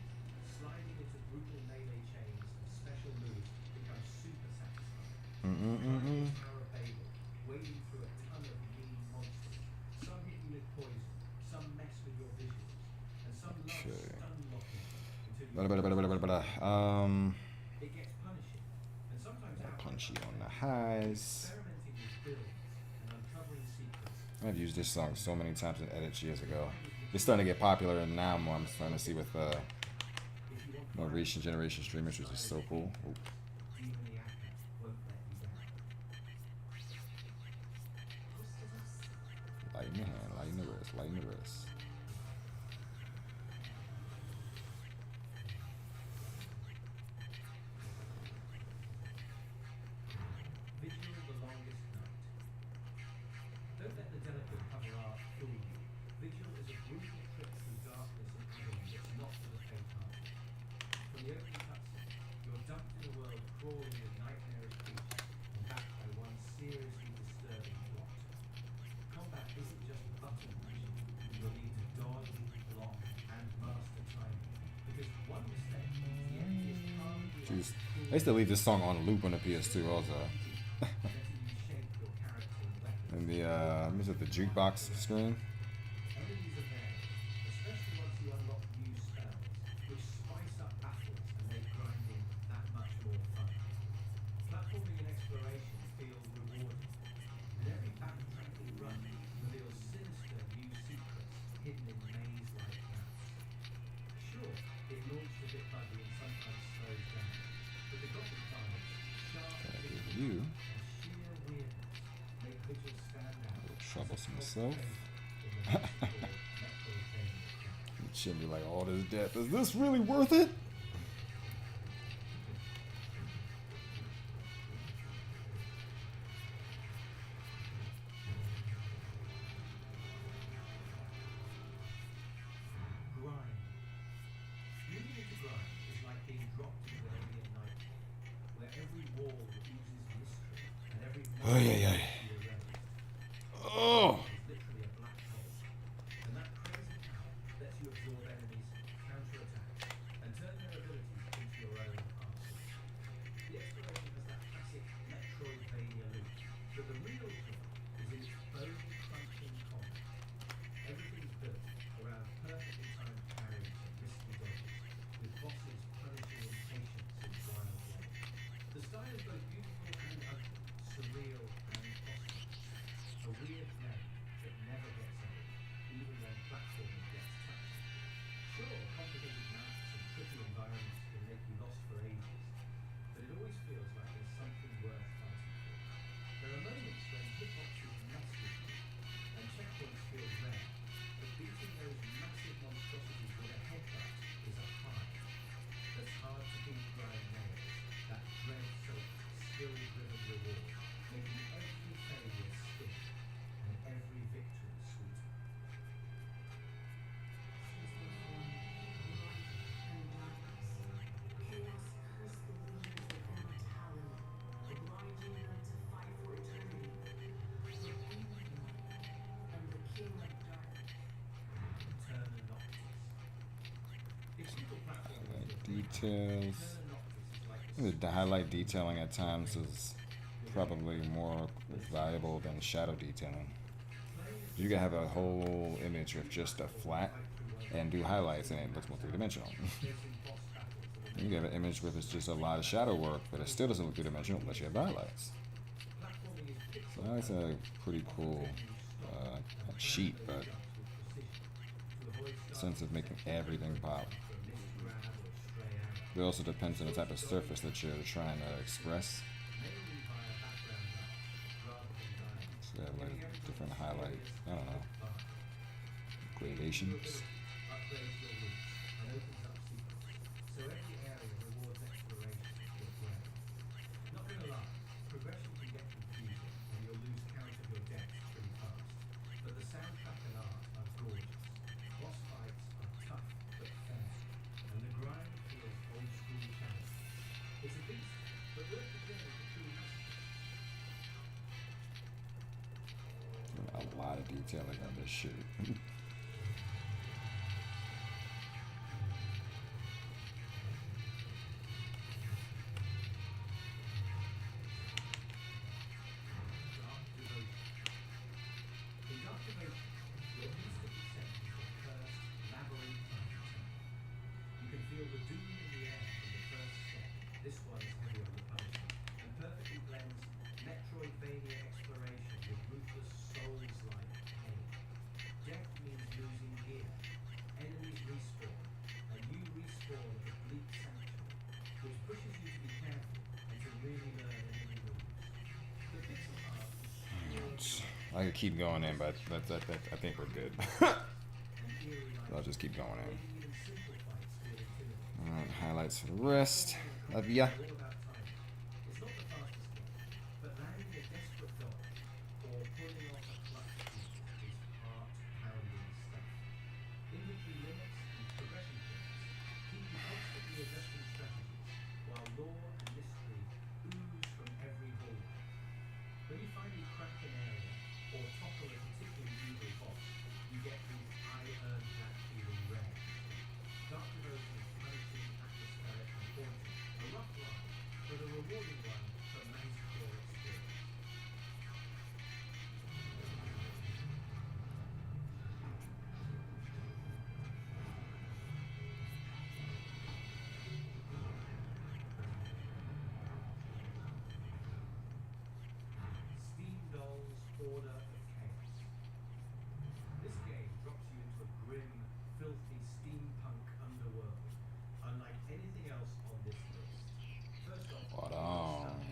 sliding into brutal melee chains and special moves becomes super satisfying. Tower of Babel, wading through a ton of mean monsters. Some hit you with poison, some mess with your visuals, and some love Okay. stun locking until you it gets punishing, and sometimes outright Punchy on the frustrating. highs. Experimenting with build and uncovering secrets. I've used this song so many times in edits years ago. It's starting to get popular, and now I'm starting to see with If you want more recent generation streamers, which is so cool. Ooh. Demoniaca won't let you down. Light in your hand, light in the wrist, light in the wrist. Vigil the Longest Night. Don't let the delicate cover art fool you. Vigil is a brutal trip through darkness and agony that's not for the faint-hearted. From the opening cutscene, you're dumped in a world crawling with nightmarish creatures and backed by one seriously disturbing plot. Combat isn't just button mashing. You'll need to dodge, block, and master timing. Because one mistake means the enemy is calmly Jeez. I used to leave this song on loop on the PS2 also. letting you shape your character and weapons. In the is it the jukebox screen? Enemies are there, especially once you unlock new spells, which spice up battles and make grinding that much more fun. Platforming and exploration feel rewarding, and every backtracking run reveals sinister new secrets hidden in maze-like paths. Sure, it launched a bit buggy and sometimes slows down, but the gothic vibes, sharp Gotta give visuals, you and sheer weirdness make Vigil stand out. troublesome as a myself. cult favorite in the mystical Metroidvania crowd. Shouldn't be like all this death. Is this really worth it? Grind. Moving into grind is like being dropped into an alien nightmare, where every wall oozes mystery and every Ay, ay, ay. you erase. Oh. Is literally a black hole, and that crazy power lets you absorb enemies, counterattack, and turn their abilities into your own arsenal. The exploration has that classic Metroidvania loop, but the real joy is in its bone-crunching combat. Everything's built around perfectly timed parries and risky dodges, with bosses punishing impatience in wild ways. The style is both beautiful and ugly, surreal and possible. Details. I think the highlight detailing at times is probably more valuable than shadow detailing. You can have a whole image with just a flat and do highlights and it looks more three-dimensional. You can have an image with just a lot of shadow work, but it still doesn't look three-dimensional unless you have highlights. So that's a pretty cool cheat, but sense of making everything pop. It also depends on the type of surface that you're trying to express. So you have like different highlight, I don't know, gradations. So every area rewards exploration for your brain. Not gonna lie, progression can get confusing and you'll lose count of your depth pretty fast. But the soundtrack and art are gorgeous. Boss fights are tough but fair. And the grind feels old school challenge. It's a beast, but worth the journey for true mastery. A lot of detailing on this shit. In Dark Devotion, your instantly set into a cursed, labyrinthine tunnel. You can feel the doom in the air from the first step. This one is heavy on the punishment and perfectly blends Metroidvania exploration with ruthless Souls-like pain. Death means losing gear. Enemies respawn, and you respawn at the bleak sanctuary, which pushes you to be careful and to really learn enemy moves. The pixel art is pure I could keep going in, but I think we're good. and eerie like I'll just keep going in. making even simple fights feel intimidating. Alright, highlights for the rest. Love ya. All about timing. It's not the fastest game, but landing a desperate dodge or pulling off a clutch kick is heart-pounding stuff. Inventory limits and progression points keep you constantly adjusting strategies, while lore and mystery ooze from every hallway. When you finally crack an area or topple a particularly evil boss, you get the I earned that feeling rare. Dark Devotion is punishing, atmospheric, and haunting. A rough ride, but a rewarding one for man's core experience. Steam Doll's Order of Chaos. This game drops you into a grim, filthy steampunk underworld, unlike anything else on this list. First off, What the on? sound.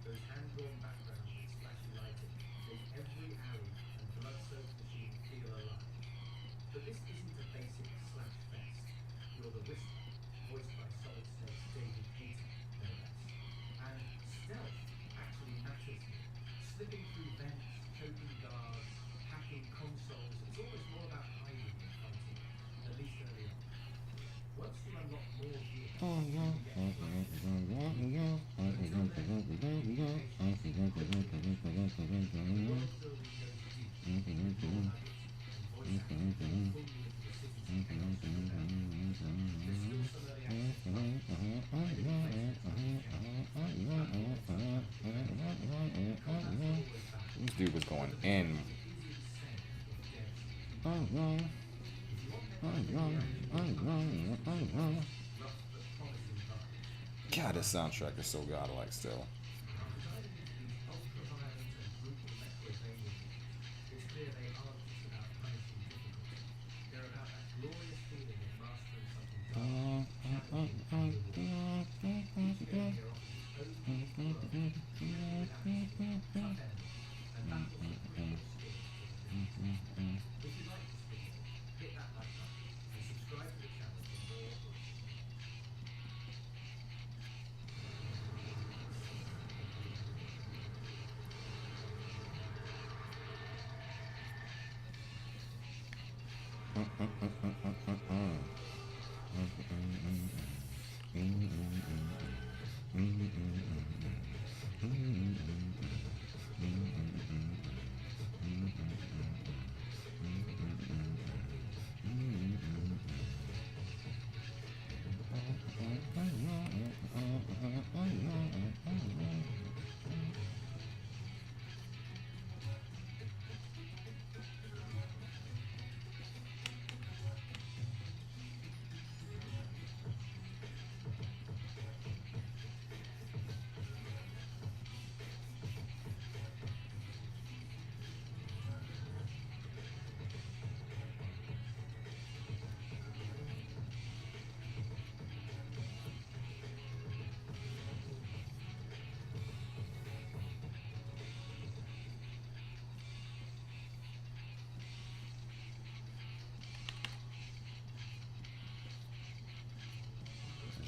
Those hand-drawn backgrounds and splashy lighting make every alley and blood-soaked machine feel alive. But this isn't a basic slash fest. You're the Whistler, voiced by Solid Snake's David Hayter, no less. And stealth actually matters here. Slipping through vents, choking guards, hacking consoles, it's always more about hiding than fighting, at least early on. Once you unlock more gear, you can get world building goes deep, with more nuggets and voice acting that pull you into the city's chaos and rebellion. There's still some early access bugs, and if you play it, This dude was going in. God, this soundtrack is so godlike still.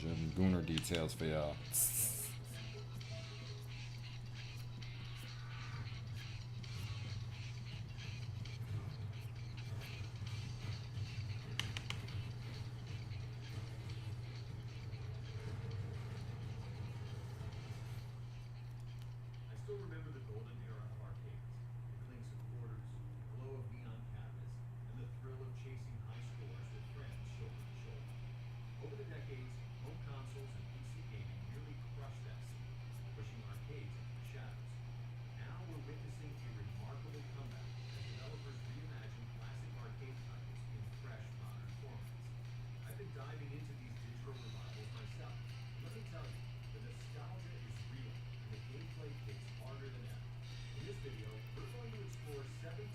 Them Gooner details for y'all. I still remember the golden era of arcades, the clinks of quarters, the glow of neon cabinets, and the thrill of chasing high scores with friends shoulder to shoulder. Over the decades, home consoles and PC gaming nearly crushed that scene, pushing arcades into the shadows. Now we're witnessing a remarkable comeback as developers reimagine classic arcade titles in fresh, modern formats. I've been diving into these digital revivals myself. Let me tell you, the nostalgia is real, and the gameplay hits harder than ever. In this video, we're going to explore 17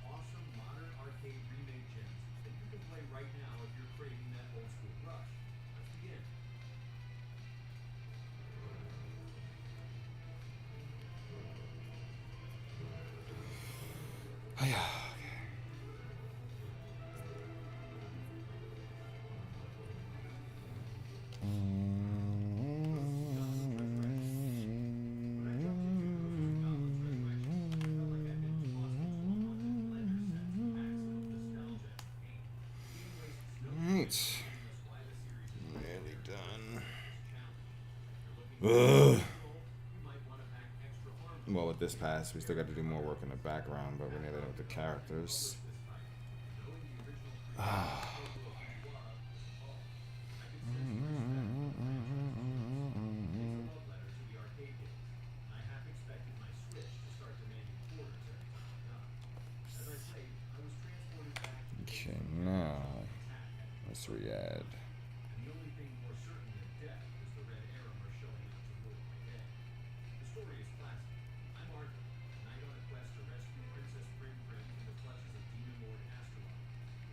awesome modern arcade remake gems that you can play right now if you're craving that old school rush. Let's begin. Alright. Nearly done. Ugh. Well, with this pass, we still got to do more work in the background, but we're nearly done with the characters. Okay, now let's re-add. And the only thing more certain than death is the red arrow are showing up to rule my day. The story is classic. I'm Arthur, a knight on a quest to rescue Princess Prim from the clutches of Demon Lord Asteroid.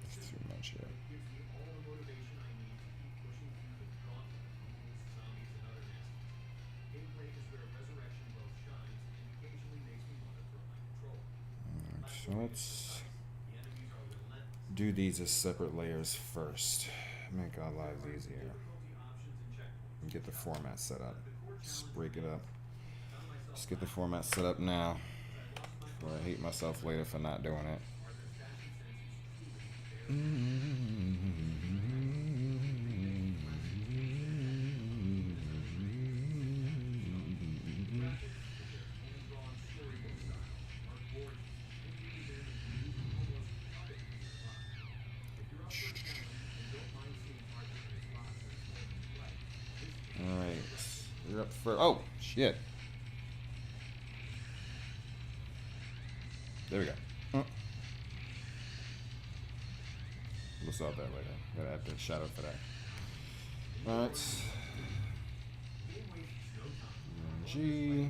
It's too much here. It gives me all the motivation I need to keep pushing through the gauntlet of ghouls, zombies, and other nasties. Gameplay is where resurrection both shines and occasionally makes me want to throw my controller. Alright, so let's The enemies are relentless. do these as separate layers first. Make our lives easier. Difficulty options and checkpoints. Get the format set up. Just break it up. Just get the format set up now. Before I hate myself later for not doing it. Alright. You're up for. Oh, shit. There we go. We'll solve that later. Gotta add the shadow for that. Alright. G.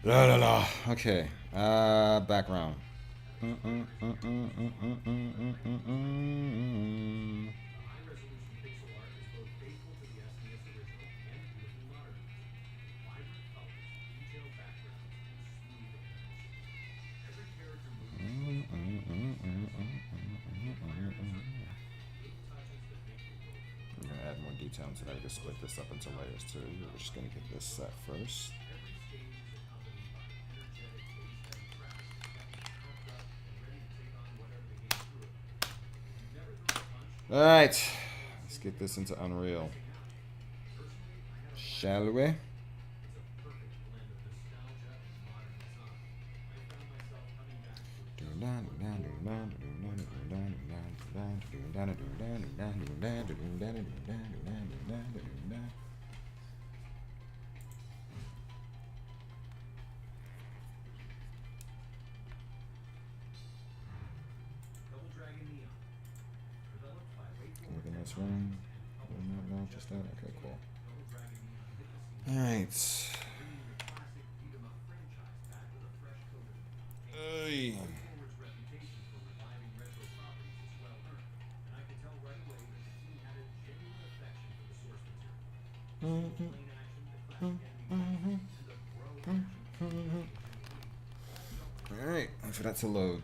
La la la. Okay. Background. detail so that I can split this up into layers too. We're just gonna get this set first. All right, let's get this into Unreal. Shall we? Anything else wrong? No, just that. Okay, cool. All right. Hey. All right, wait for that to load.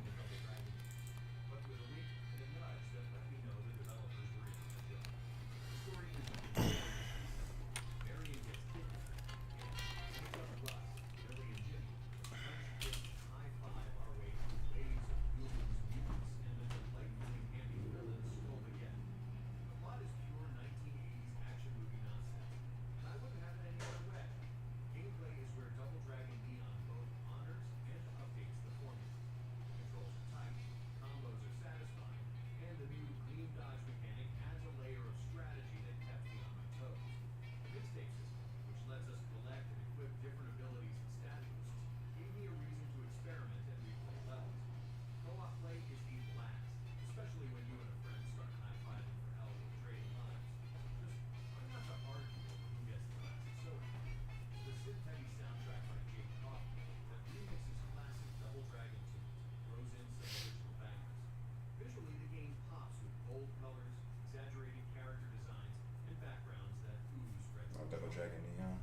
Double Dragon Neon.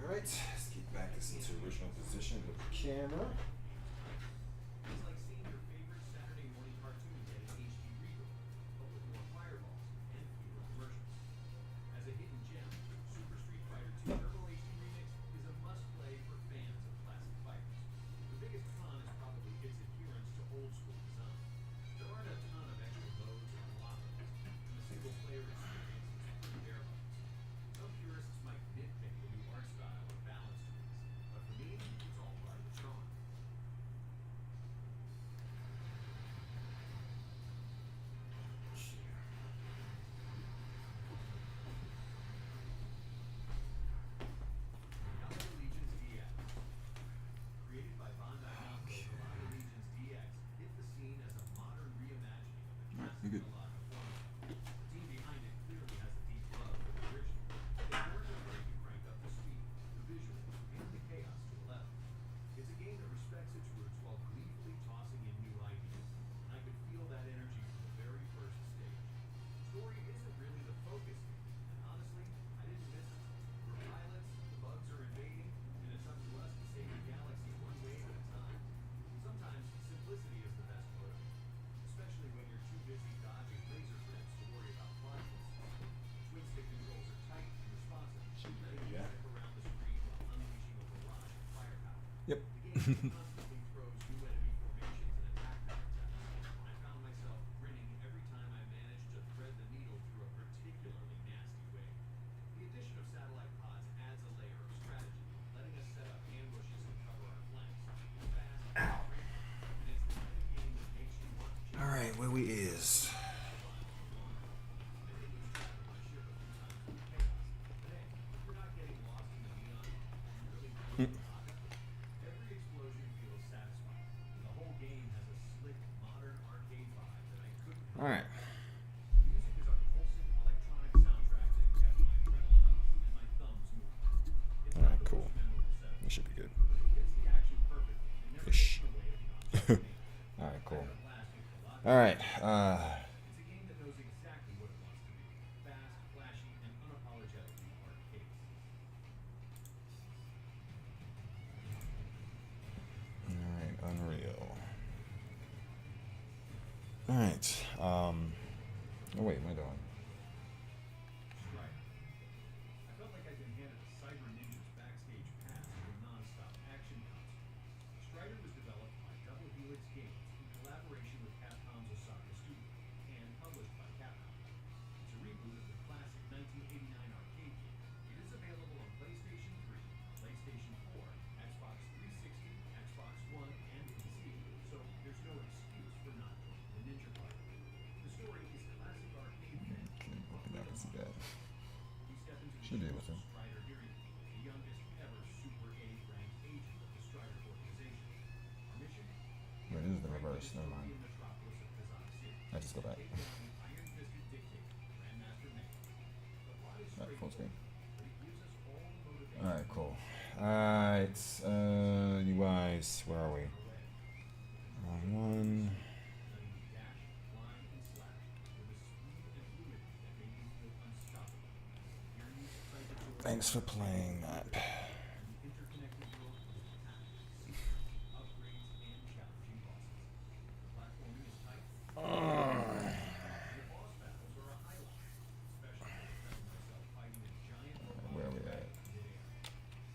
Alright, let's get back this into original position with the camera. constantly throws new enemy formations and attack patterns at us. I found myself grinning every time I managed to thread the needle through a particularly nasty way. The addition of satellite pods adds a layer of strategy, letting us set up ambushes and cover our flanks. Fast, and it's the kind of game that makes you want to All right, where we is? Every explosion feels satisfying. The whole game has a slick, modern arcade vibe that I couldn't All right. The music is a pulsing electronic soundtrack that kept my adrenaline up and my thumbs moving. It's All not right, the cool. most memorable setup, This should be good. but it fits the action perfectly and never gets Ish. in the way of the on-screen gameplay. All right, cool. I had a blast with a lot of All right. It's a game that knows exactly what it wants to be. Fast, flashy, and unapologetically arcade. All right, Unreal. All right. Oh wait, what am I doing? Strider. I felt like I'd been handed a Cyber Ninja's backstage pass to a non-stop action concert. Strider was developed by Double Helix Games in collaboration with Capcom's Osaka Studio and published by Capcom. It's a reboot of the classic 1989 arcade game. It is available on PlayStation 3, PlayStation 4, Xbox 360, Xbox One, and PC, so there's no excuse for not joining the Ninja Party. The story is classic arcade fan. Okay, I can see that. We step into the Should be able shoes to. of Strider Hearing, the youngest ever Super 8 ranked agent of the Strider organization. Our mission? Wait, this is the reverse. Never mind. Dystopian metropolis of Kazakh City. I just go back. Take down the iron-fisted dictator, Grandmaster Mega. The plot is All right, full screen. straightforward, but it gives us all the motivation. All right, cool. All right, you guys, where are we? Wrong one. Letting you dash, climb, and slash with a speed and fluidity that make you feel unstoppable. Your use of cyber Thanks for playing that. and the interconnected world is packed with secrets, upgrades, and challenging bosses. The platforming is tight. The boss battles are a highlight, especially when I found myself fighting a giant Where are robotic we dragon at? in midair.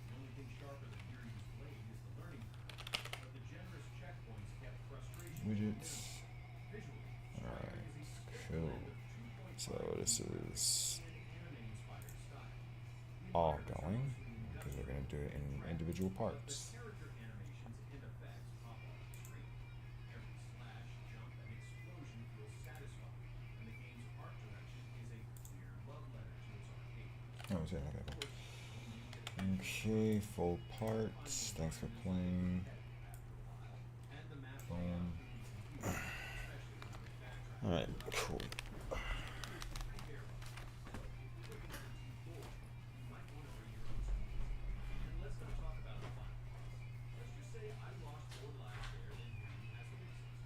The only thing sharper than Yuryu's blade is the learning curve, but the generous checkpoints kept frustration Widgets. visually. All Strider right, is a slick cool. blend of 2.5 So this is and anime-inspired style. The all environments are going mostly because we're industrial gonna do it in and individual but the parts. character animations and effects pop off the screen. Every slash, jump, and explosion feels satisfying, and the game's art direction is a clear love letter to its arcade. Oh, it's here. Okay, Of cool. course, you need to get Okay, full parts. Thanks for playing. after a while, and the map Boom. layout can be confusing, especially when you're backtracking. All right, cool. Let's not talk about the final boss. Let's just say I lost more lives there than Yuri has ellipses.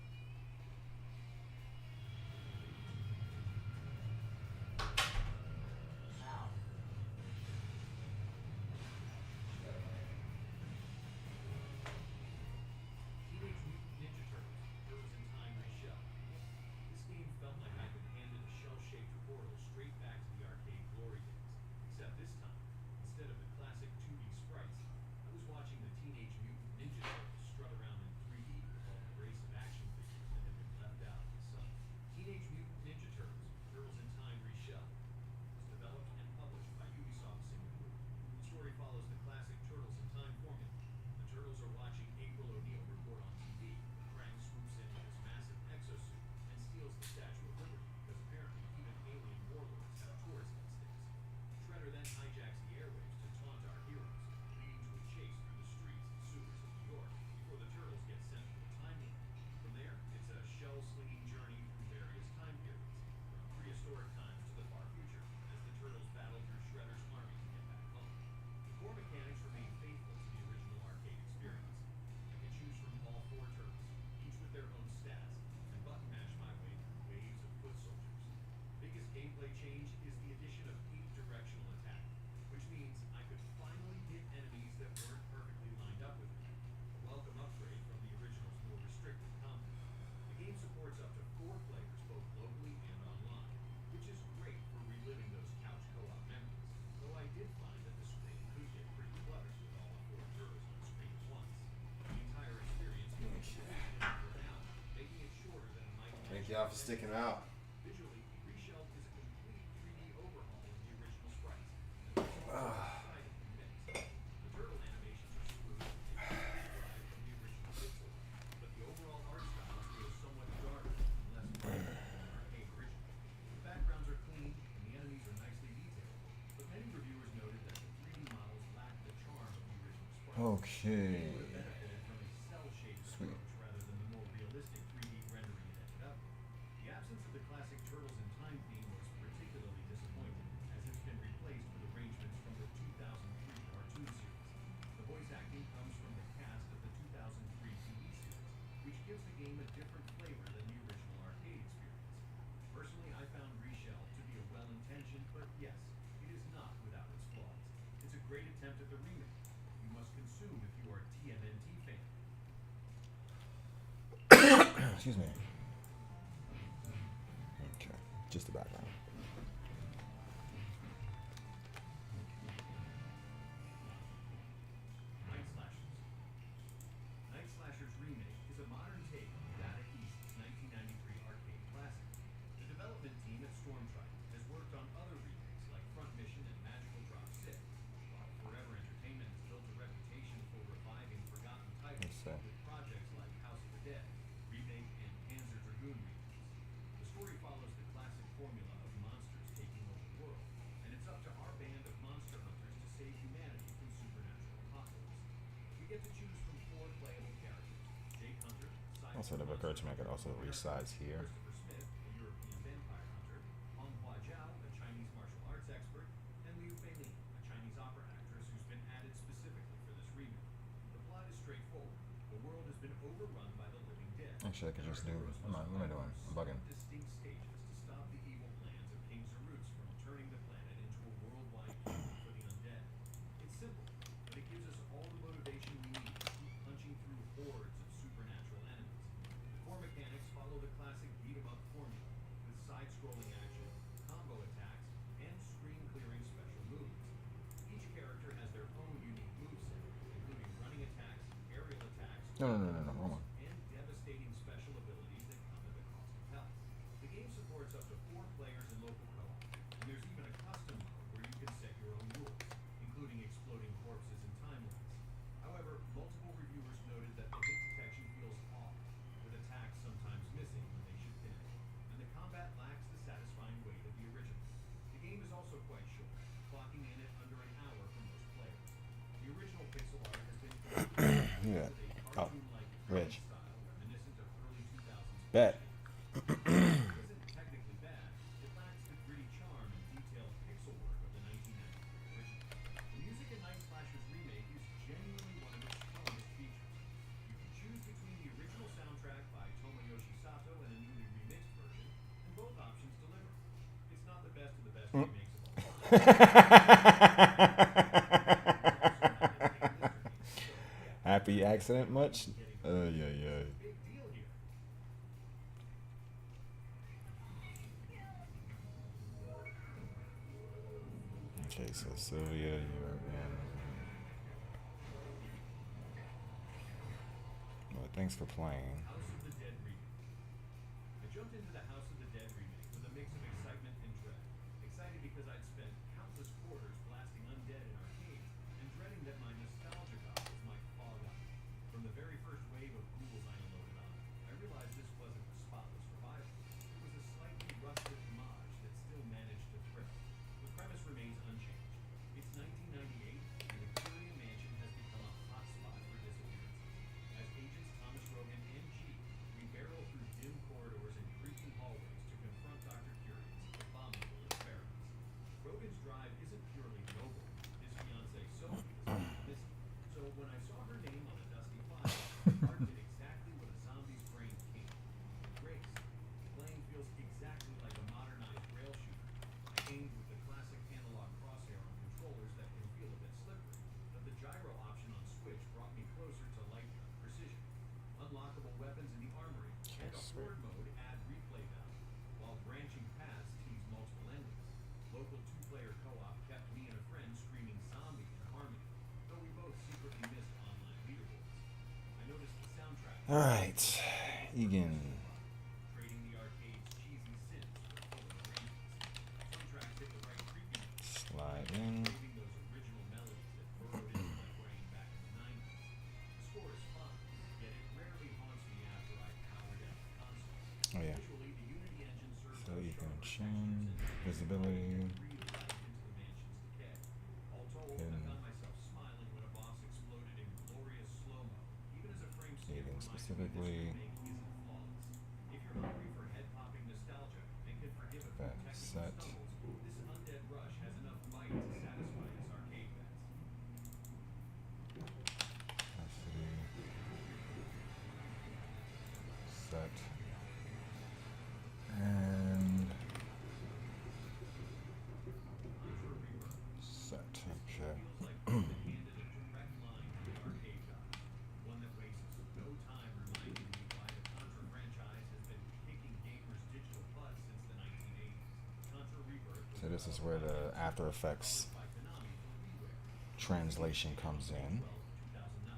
y'all for sticking out. Visually, Reshelved is a complete 3D overhaul of the original sprites. And this is exciting in the mix. The turtle animations are smooth and described from the original pixel art, but the overall art style feels somewhat darker and less vibrant than the arcade original. The backgrounds are clean and the enemies are nicely detailed, but many reviewers noted that the 3D models lack the charm of the original sprites. Okay. Would have benefited from a cel-shaded Sweet. approach rather than the more realistic 3D rendering it ended up with. The absence of the classic Turtles in Time theme was particularly disappointing, as it's been replaced with arrangements from the 2003 cartoon series. The voice acting comes from the cast of the 2003 TV series, which gives the game a different flavor than the original arcade experience. Personally, I found Reshelved to be a well-intentioned, but yes, it is not without its flaws. It's a great attempt at the remake. You must consume if you are a TMNT fan. Excuse me. Okay, just the background. Night Slashers. Night Slashers Remake is a modern take on Data East's 1993 arcade classic. The development team at Stormtrike has worked on other remakes like Front Mission and Magical Drop 6, while Forever Entertainment has built a reputation for reviving forgotten titles Yes, sir. with projects like House of the Dead, Remake, and Panzer Dragoon remakes. The story follows the classic formula of monsters taking over the world, and it's up to our band of monster hunters to save humanity from supernatural apocalypse. We get to choose from 4 playable characters: Jake Hunter, Also, it occurred to me I could also resize here. Christopher Smith, a European vampire hunter, Hong Hua Zhao, a Chinese martial arts expert, and Liu Feilin, a Chinese opera actress who's been added specifically for this remake. The plot is straightforward. The world has been overrun by the living dead. Actually, I could and just our do. heroes What must am I doing? fight I'm through bugging. 7 distinct stages to stop the evil plans of King Zarutz from turning the planet into a worldwide Eden for the undead. It's simple, but it gives us all the motivation we need to keep punching through hordes of supernatural enemies. The core mechanics follow the classic beat-em-up formula, with side-scrolling action, combo attacks, and screen-clearing special moves. Each character has their own unique moveset, including running attacks, aerial attacks, No, wrong one. and devastating special abilities that come at the cost of health. The game supports up to 4 players in local co-op, and there's even a custom mode where you can set your own rules, including exploding corpses and timelines. However, multiple reviewers noted that the hit detection feels off, with attacks sometimes missing when they should connect, and the combat lacks the satisfying weight of the original. The game is also quite short, clocking in at under an hour for most players. The original pixel art has been Yeah. with a Oh, cartoon-like Rich. style reminiscent of early 2000s Bet. isn't technically bad. It lacks the gritty charm and detailed pixel work of the 1993 original. The music in Night Slashers Remake is genuinely one of its strongest features. You can choose between the original soundtrack by Tomoyoshi Sato and a newly remixed version, and both options deliver. It's not the best of the best remakes of all time. Happy accident much? Yeah. Big deal here. Okay, so Sylvia, European. Well, thanks for playing. House of the Dead remake. I jumped into the House of the Dead remake with a mix of excitement and dread. Excited because I'd spent countless quarters blasting undead in arcades, and dreading that my nostalgia goggles might fog up. From the very first wave of ghouls I unloaded on, I realized this wasn't a spotless revival. It was a slightly rusted homage that still managed to thrill. The premise remains unchanged. It's 1998, and the Curia Mansion has become a hotspot for disappearances. As agents Thomas Rogan and G, we barrel through dim corridors and creaking hallways to confront Dr. Curian's abominable experiments. Rogan's drive isn't purely noble. His fiancée Sophie is missing. So when I saw her name on a dusty file, my heart did exactly what a zombie's brain can't. Race. Playing feels exactly like a modernized rail shooter. I aimed with the classic analog crosshair on controllers that can feel a bit slippery, but the gyro option on Switch brought me closer to light gun precision. Unlockable weapons in the armory and a horde mode add replay value, while branching paths tease multiple endings. Local 2-player co-op kept me and a friend screaming zombie in harmony, though we both secretly missed online leaderboards. I noticed the soundtrack. Alright, Egan. Trading the arcade Chin, visibility. All told, I found myself smiling when a boss exploded in glorious slow-mo, even as a frame skip Even reminded me this specifically remake isn't flawless. If you're hungry for head-popping nostalgia and can forgive a few that technical set. stumbles, this Undead Rush has enough bite to satisfy its arcade fans. Set. And set. Okay. Feels like we've been handed a direct line to the arcade god, one that wastes no time reminding me why the Contra franchise has been kicking gamers' digital butts since the 1980s. Contra Rebirth was So this is where the After Effects by Konami for WiiWare. translation comes in. 2009,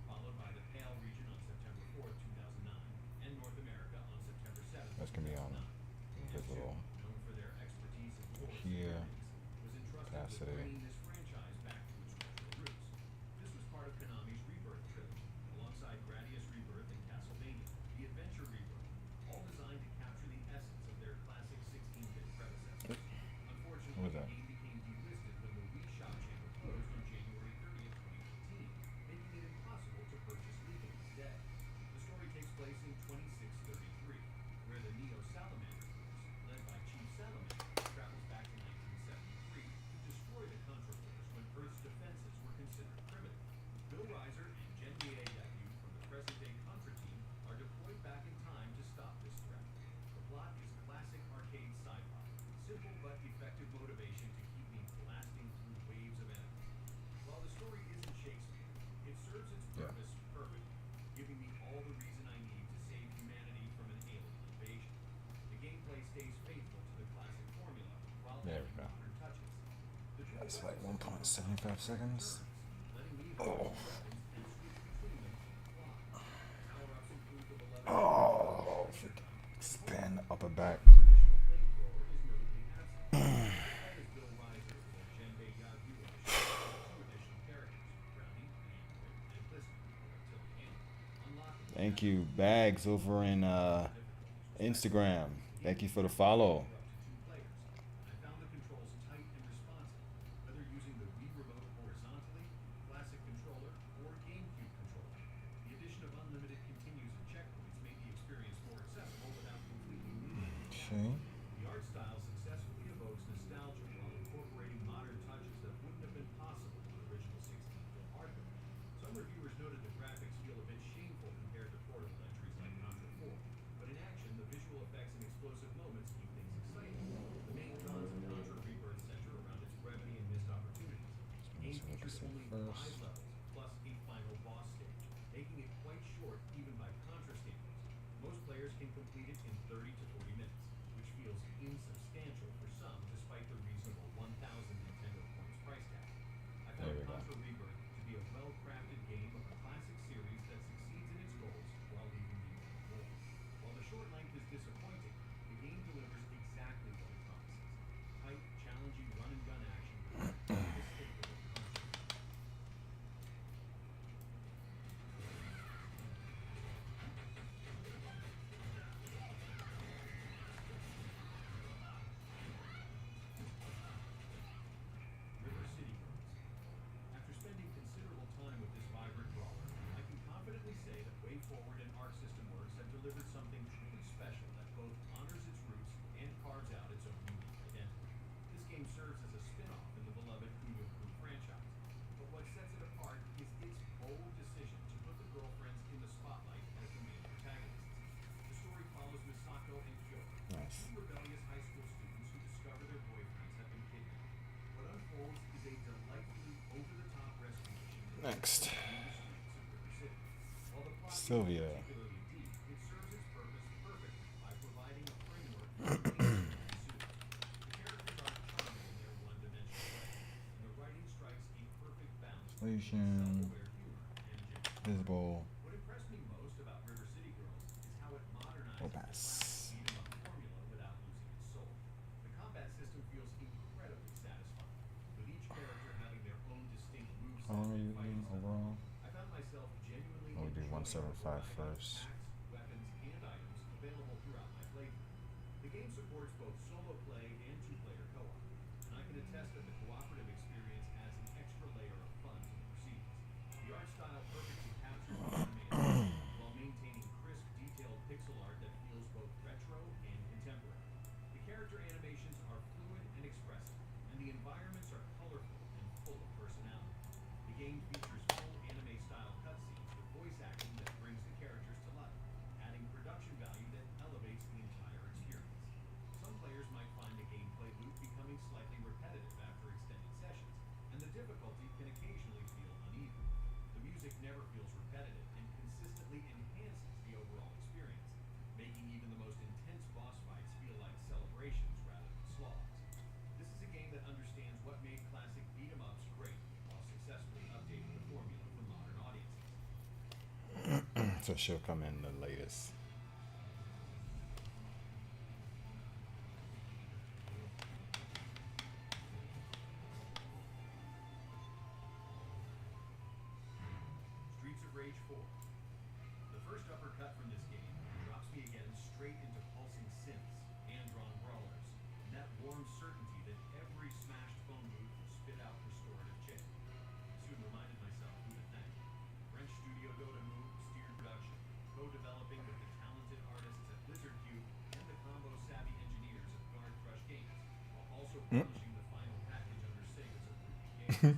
followed by the PAL region on September 4th, 2009, and North America on September 7th. That's gonna be on this little Known for their expertise in force here. was entrusted with Capacity. bringing this franchise back to its original roots. This was part of Konami's Rebirth trilogy, alongside Gradius Rebirth and Castlevania, the Adventure Rebirth, all designed to capture the essence of their classic 16-bit predecessors. Unfortunately, What was that? the game became delisted when the Wii Shop channel closed on January 30th, 2018, making it impossible to purchase legally today. The story takes place in 2633, where the Neo Salamander force, led by Chief Salamander, travels back to 1973 to destroy the Contra Force when Earth's defenses were considered primitive. Bill Reiser and Gen 8A debut from the present-day Contra team are deployed back in time to stop this threat. The plot is classic arcade sci-fi, simple but effective motivation to keep me blasting through waves of enemies. While the story isn't Shakespeare, it serves its Yeah. purpose perfectly, giving me all the reason I need to save humanity from an alien invasion. The gameplay stays faithful to the classic formula while There we adding go. modern touches. The dual That's like weapon system 1.75 seconds. letting me Oh. weapons and switch between them on the fly. Power-ups include the beloved Oh, expand upper back. traditional flamethrower is notably absent. Despite as Bill Reiser or Genbei Yagyu show two additional characters, Brownie and Blizzard, or Tilly Ann. Unlocking Thank you, Bags over in Instagram. Thank you for the follow. up to two players, and I found the controls tight and responsive, whether using the Wii Remote horizontally, classic controller, or GameCube controller. The addition of unlimited continues and checkpoints made the experience more accessible without completely losing its Okay. The art style successfully evokes nostalgia while incorporating modern touches that wouldn't have been possible with original 16-bit hardware. Some reviewers noted the graphics feel a bit shameful compared to portable entries like Contra 4, but in action, the visual effects and explosive moments keep things exciting. The main cons of Contra Rebirth center around its brevity and missed opportunities. The game So let's features see only first. 5 levels, plus a final boss stage, making it quite short even by Contra standards. Most players can complete it in 30 to 40 minutes, which feels insubstantial for some despite the reasonable 1,000 Nintendo points price tag. I There found we go. Contra Rebirth to be a well-crafted game of a classic series that succeeds in its goals while leaving me wanting more. While the short length is disappointing, the game delivers exactly what it promises. Tight, challenging run-and-gun action with the staple of Contra. River City Girls. After spending considerable time with this vibrant brawler, I can confidently say that Way Forward and Arc System Works have delivered something truly special that both honors its roots and carves out its own unique identity. This game serves as a spin-off in the beloved Kunio-kun franchise, but what sets it apart is its bold decision to put the girlfriends in the spotlight as the main protagonists. The story follows Misako and Kyoko, Nice. two rebellious high school students who discover their boyfriends have been kidnapped. What unfolds is a delightfully over-the-top rescue mission that Next. takes place through the streets of River City. While the plot Sylvia. isn't particularly deep, it serves its purpose perfectly by providing a framework for engaging with the pursuit. The characters are charming in their one-dimensional way, and the writing strikes a perfect balance between Translation. self-aware humor and genuine Visible. what impressed me most about River City Girls is how it modernizes the Opus. classic beat-em-up formula without losing its soul. The combat system feels incredibly satisfying, with each character having their own distinct moveset How long are and you fighting doing style. overall? I found myself genuinely We'll do enjoying 175 the variety of first. attacks, weapons, and items available throughout my playthrough. The game supports both solo So she'll come in the latest. Streets of Rage 4. The first uppercut from this game drops me again straight into pulsing synths, hand-drawn brawlers, and that warm certainty that every smashed phone booth will spit out restorative change. I soon reminded myself who to thank. French studio Docu steered production, co-developing with the talented artists at Blizzard Cube and the combo-savvy engineers of Guard Crush Games, while also publishing the final package under Sega's approved games.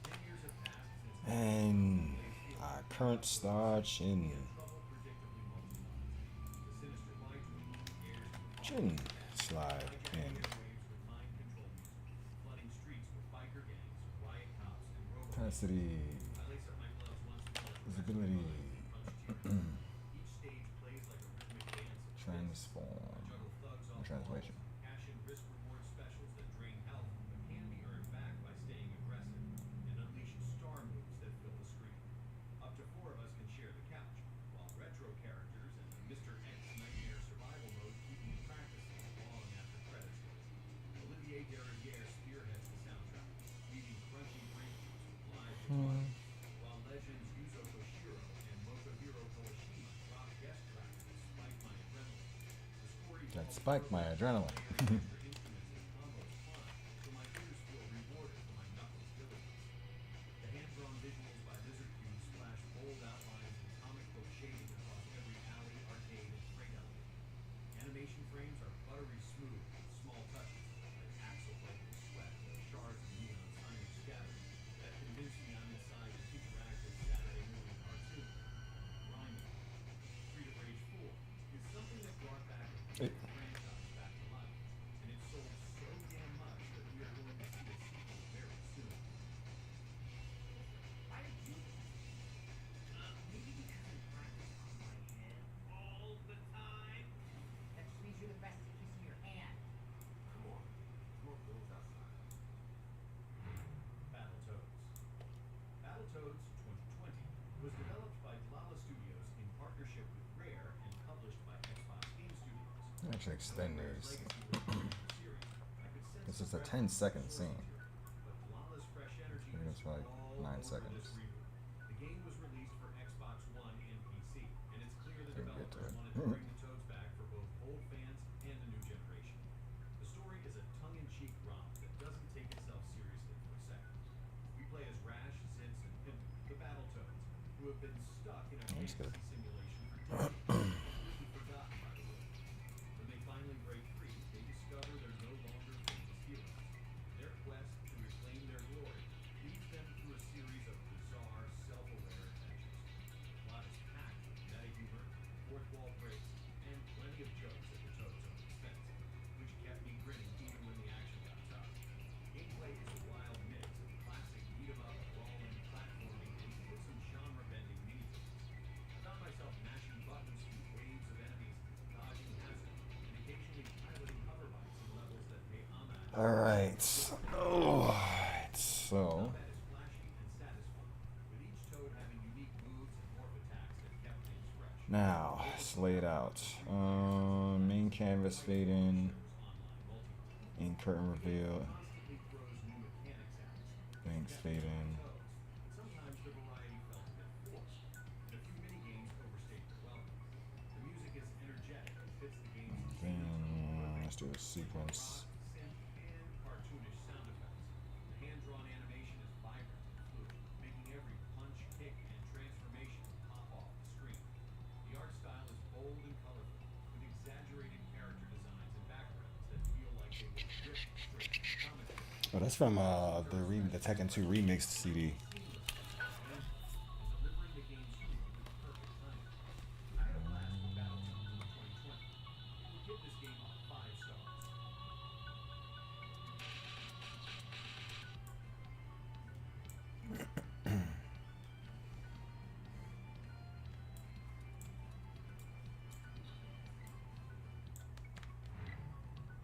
10 years have passed since And our current star Chin. Chin slide in. Capacity. Visibility. Transform. Translation. While legends Yuzo Koshiro and Motohiro Kawashima drop guest tracks that spike my adrenaline. The score That spiked my adrenaline. instruments as combos climb, so my ears feel rewarded for my knuckles diligence. The hand-drawn visuals by Lizard Cube splash bold outlines and comic book shading across every alley, arcade, and freight elevator. Animation frames are buttery smooth with small touches, like axle brake sweat or shards of neon signage scattered, that convince me I'm inside an interactive Saturday morning cartoon. Grimy. Street of Rage 4 is something that brought back a Hey. franchise back to life, and it sold so damn much that we are going to see a sequel very soon. Why did you? Maybe because I practice on my head all the time. That just means you're the best at kissing your hand. Come on, more bills outside. Battletoads. Battletoads 2020 was developed by Dlala Studios in partnership with Rare and published by Xbox Game Studios. Actually extend Rare's these. legacy was built in the series. I could sense This is the a presence 10-second of the scene. source material, but Dlala's fresh energy Maybe is it's like all 9 over seconds. this reboot. The game was released for Xbox One and PC, and it's clear the So we get to developers it. wanted to bring the Toads back for both old fans and the new generation. The story is a tongue-in-cheek romp that doesn't take itself seriously for a second. We play as Rash, Zitz, and Pimpin, the Battletoads, who have been stuck in a That's fantasy good. simulation for decades, completely forgotten by the world. When they finally break free, they discover they're no longer famous heroes. Their quest to reclaim their glory leads them through a series of bizarre, self-aware adventures. The plot is packed with meta-humor, fourth wall breaks, and plenty of jokes at the Toad's own expense, which kept me grinning even when the action got tough. Gameplay is a wild mix of classic beat-em-up, brawling, platforming, and even some genre-bending mini-games. I found myself mashing buttons through waves of enemies, dodging hazards, and occasionally piloting hover bikes in levels that pay homage. Alright. Alright. So Combat is flashy and satisfying, with each Toad having unique moves and morph attacks that kept things fresh. now it's laid out. Main canvas fade in. In curtain reveal. Constantly throws new mechanics at us. Banks fade in. Sometimes the variety felt a bit forced, and a few mini-games overstayed their welcome. The music is energetic and fits the game's Then theme. let's do a sequence. Synth, and cartoonish sound effects. The hand-drawn animation is vibrant and fluid, making every punch, kick, and transformation pop off the screen. The art style is bold and colorful, with exaggerated character designs and backgrounds that feel like they were ripped straight from the comic book. Oh, that's from the Tekken 2 remixed CD. Delivering the game's humor with perfect timing. I had a blast with Battletoads in 2020. I would give this game a 5 stars.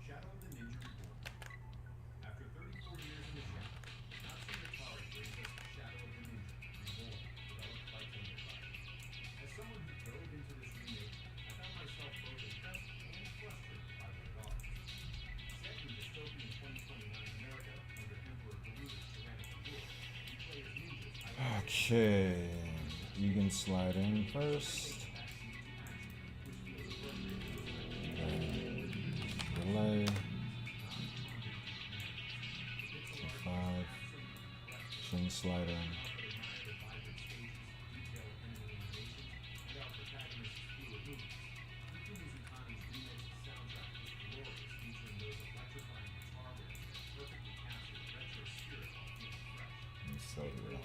Shadow of the Ninja Reborn. After 34 years in the shadow, Natsu Natari brings us Okay, you can slide in first. Delay. 5. Chin slide in. So real.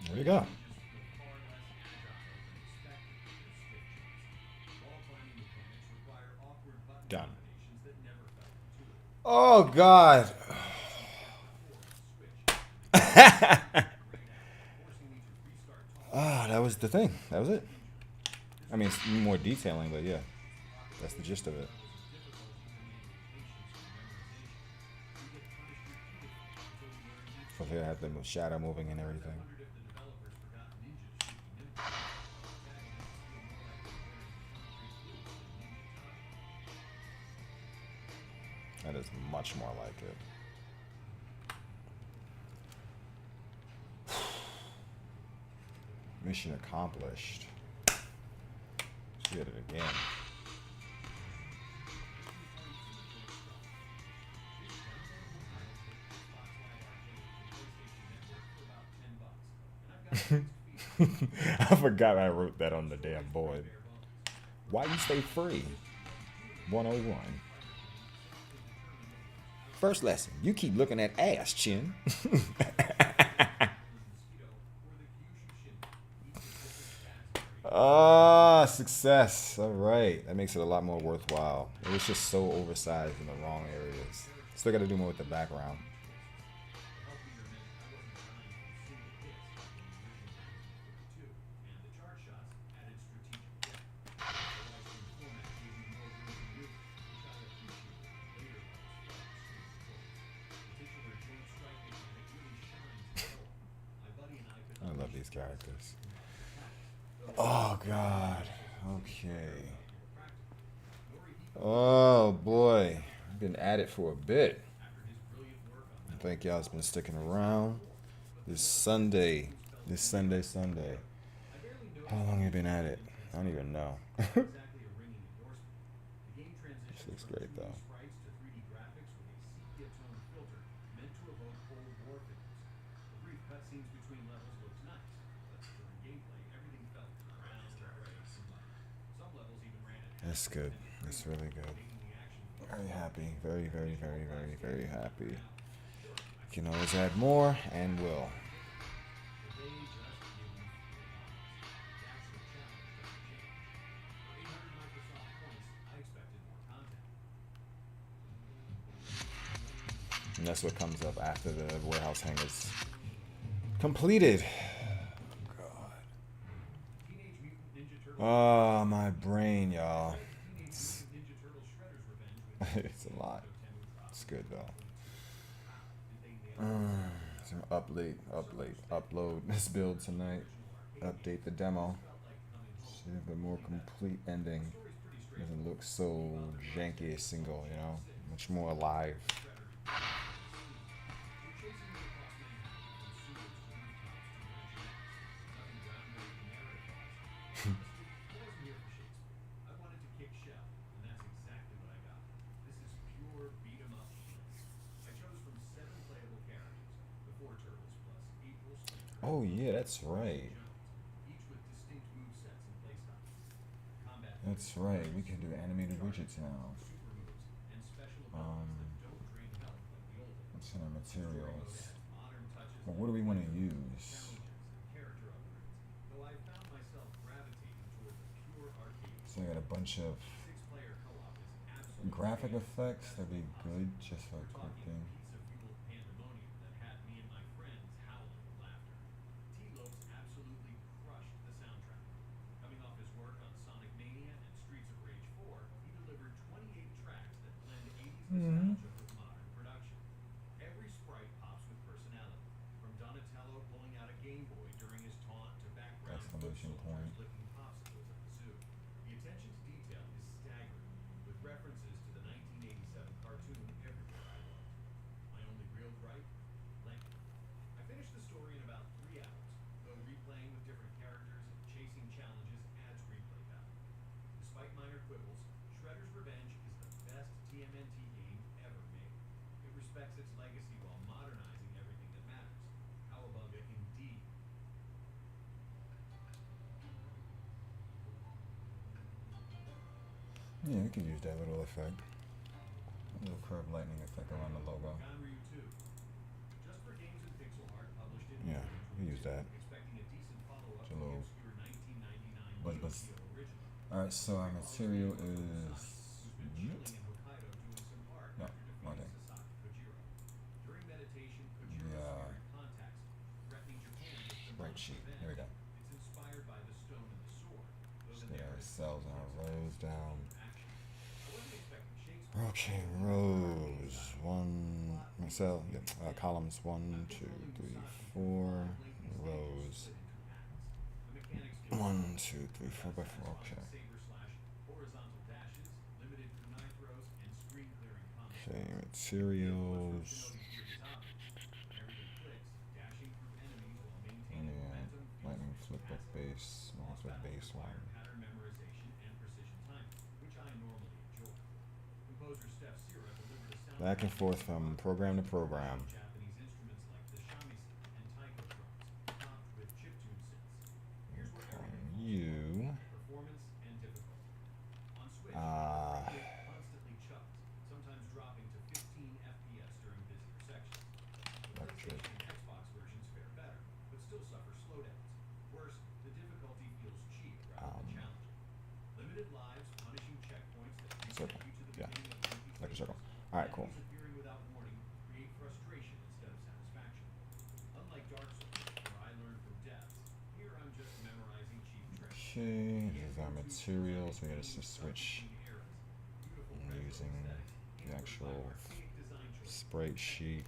There you go. Done. Oh God. Ah, that was the thing. That was it. I mean, it's more detailing, but yeah, that's the gist of it. Hopefully I had the shadow moving and everything. That is much more like it. Mission accomplished. She did it again. I forgot I wrote that on the damn board. Why you stay free? 101. First lesson. You keep looking at ass, Chin. Ah, success. All right. That makes it a lot more worthwhile. It was just so oversized in the wrong areas. Still got to do more with the background. I love these characters. Oh God. Okay. Oh boy. I've been at it for a bit. Thank y'all's been sticking around. This Sunday. Sunday. How long have you been at it? I don't even know. This looks great though. That's good. That's really good. Very happy. Very, very, very, very, very happy. You can always add more and will. And that's what comes up after the warehouse hangers completed. Oh, my brain, y'all. It's a lot. It's good though. So upload this build tonight. Update the demo. See if a more complete ending doesn't look so janky as single, you know? Much more alive. Oh yeah, that's right. That's right. We can do animated widgets now. What's in our materials? Well, what do we want to use? So I got a bunch of graphic effects. That'd be good just for a quick thing. nostalgia with modern production. Every sprite pops with personality, from Donatello pulling out a Game Boy during his taunt to background foot Exclamation soldiers point. licking popsicles at the zoo. The attention to detail is staggering, with references to the 1987 cartoon everywhere I looked. My only real gripe? Length. I finished the story in about 3 hours, though replaying with different characters and chasing challenges adds replay value. Despite minor quibbles, Shredder's Revenge is the best TMNT game ever made. It respects its legacy while modernizing everything that matters. Cowabunga indeed. Yeah, we could use that little effect. A little curved lightning effect around the logo. Ganryu 2. Just for games in pixel art published in Yeah, we use that. expecting a decent follow-up It's a to the little obscure 1999 buzz Neo buzz. Geo original. Alright, so our material is. Who's been chilling in Hokkaido doing some art No, after wrong defeating thing. Sasaki Kojiro. During meditation, Kojiro's Yeah. spirit contacts him, threatening Japan with the Right month's sheet. revenge. Here we go. It's inspired by the stone and the sword, though Just the get our narrative cells and our rows down. action. I wasn't expecting Shakespeare. Okay, rows. Cell, yeah, columns 1, 2, 3, 4. Rows. 1, 2, 3, 4 by 4. Okay. Horizontal dashes, limited kunai throws, and screen clearing combos. Okay, materials. Yeah, lightning flip up base, mouse with base one. Pattern memorization and precision timing, which I normally enjoy. Composer Steph Sira delivered a sound Back and forth from program to program. Japanese instruments like the shamisen and taiko drums, topped with chiptune synths. Here's where everything You. performance and difficulty. On Switch, Ah. it constantly chugs, sometimes dropping to 15 FPS during busier sections. The Electric. PlayStation and Xbox versions fare better, but still suffer slowdowns. Worse, the difficulty feels cheap rather than challenging. Limited lives, punishing checkpoints that Circle. reset you to the Yeah. beginning of the empty Like a circle. spaces, Alright, and cool. disappearing without warning create frustration instead of satisfaction. Unlike Dark Souls, where I learned from devs, here I'm just memorizing cheap tricks. Okay, this is our materials. We gotta switch. I'm using the actual sprite sheet.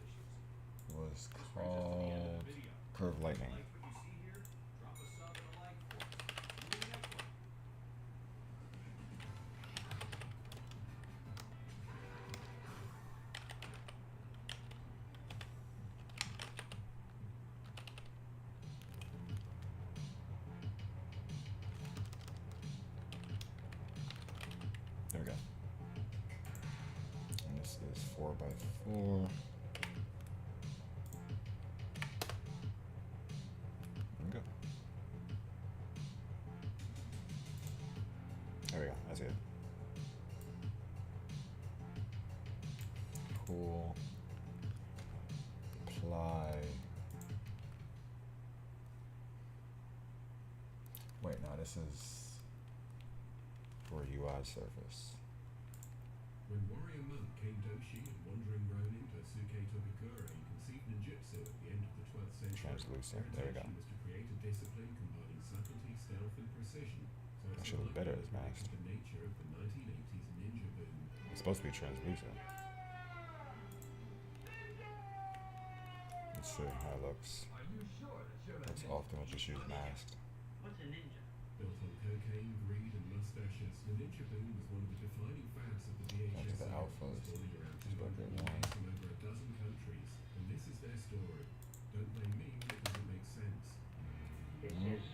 Was called Curve Lightning. Like what you see here? Drop a sub and a like for us. See you in the next one. There we go. And this is 4 by 4. There we go. There we go. That's it. Cool. Apply. Wait, no, this is for UI surface. When warrior monk Kane-Doshi and wandering ronin Tosuke Togakure conceived ninjutsu at the end of the 12th century, Translucent, there we go. their intention was to create a discipline combining subtlety, stealth, and precision. So That it's should look better as unlikely to masked. replicate the nature of the 1980s ninja boom. It's supposed to be translucent. Let's see how it looks. Are you sure that you're That's often we'll just use masked. What's a ninja? Built on cocaine, greed, and mustaches, the ninja boom was one of the defining fads of the Back to VHS the era, alphas. installing around Just back 200 at one. movies from over a dozen countries. And this is their story. Don't blame me, it doesn't make sense. This is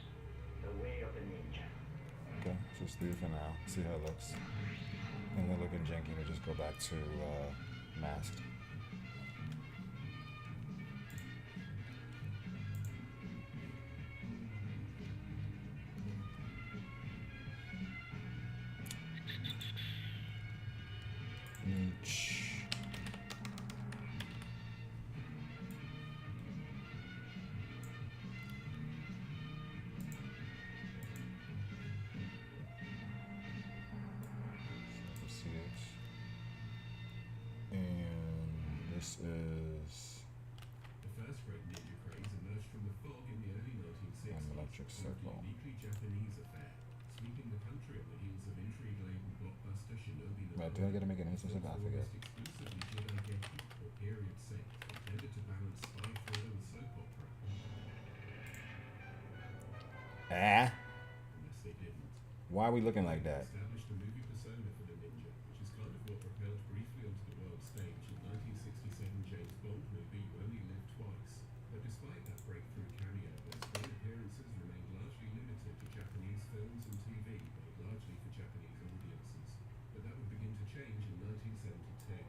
the way of the ninja. Okay, just leave it for now. See how it looks. And then looking janky, we just go back to masked. Each. See it. And this is The first great ninja craze emerged from the fog in the early 1960s. An electric one of the circle. uniquely Japanese affair. sweeping the country on the heels of intrigue-laden blockbuster Shinobi no But do I gotta make an instance of that? I forget. exclusively Jedi-Geki, or period set, intended to balance spy thriller with soap opera. Ah. Unless they didn't. Why are we looking like that? Established a movie persona for the ninja, which is kind of what propelled briefly onto the world stage in 1967 James Bond movie You Only Live Twice. But despite that breakthrough cameo, their screen appearances remained largely limited to Japanese films and TV, made largely for Japanese audiences. But that would begin to change in 1972.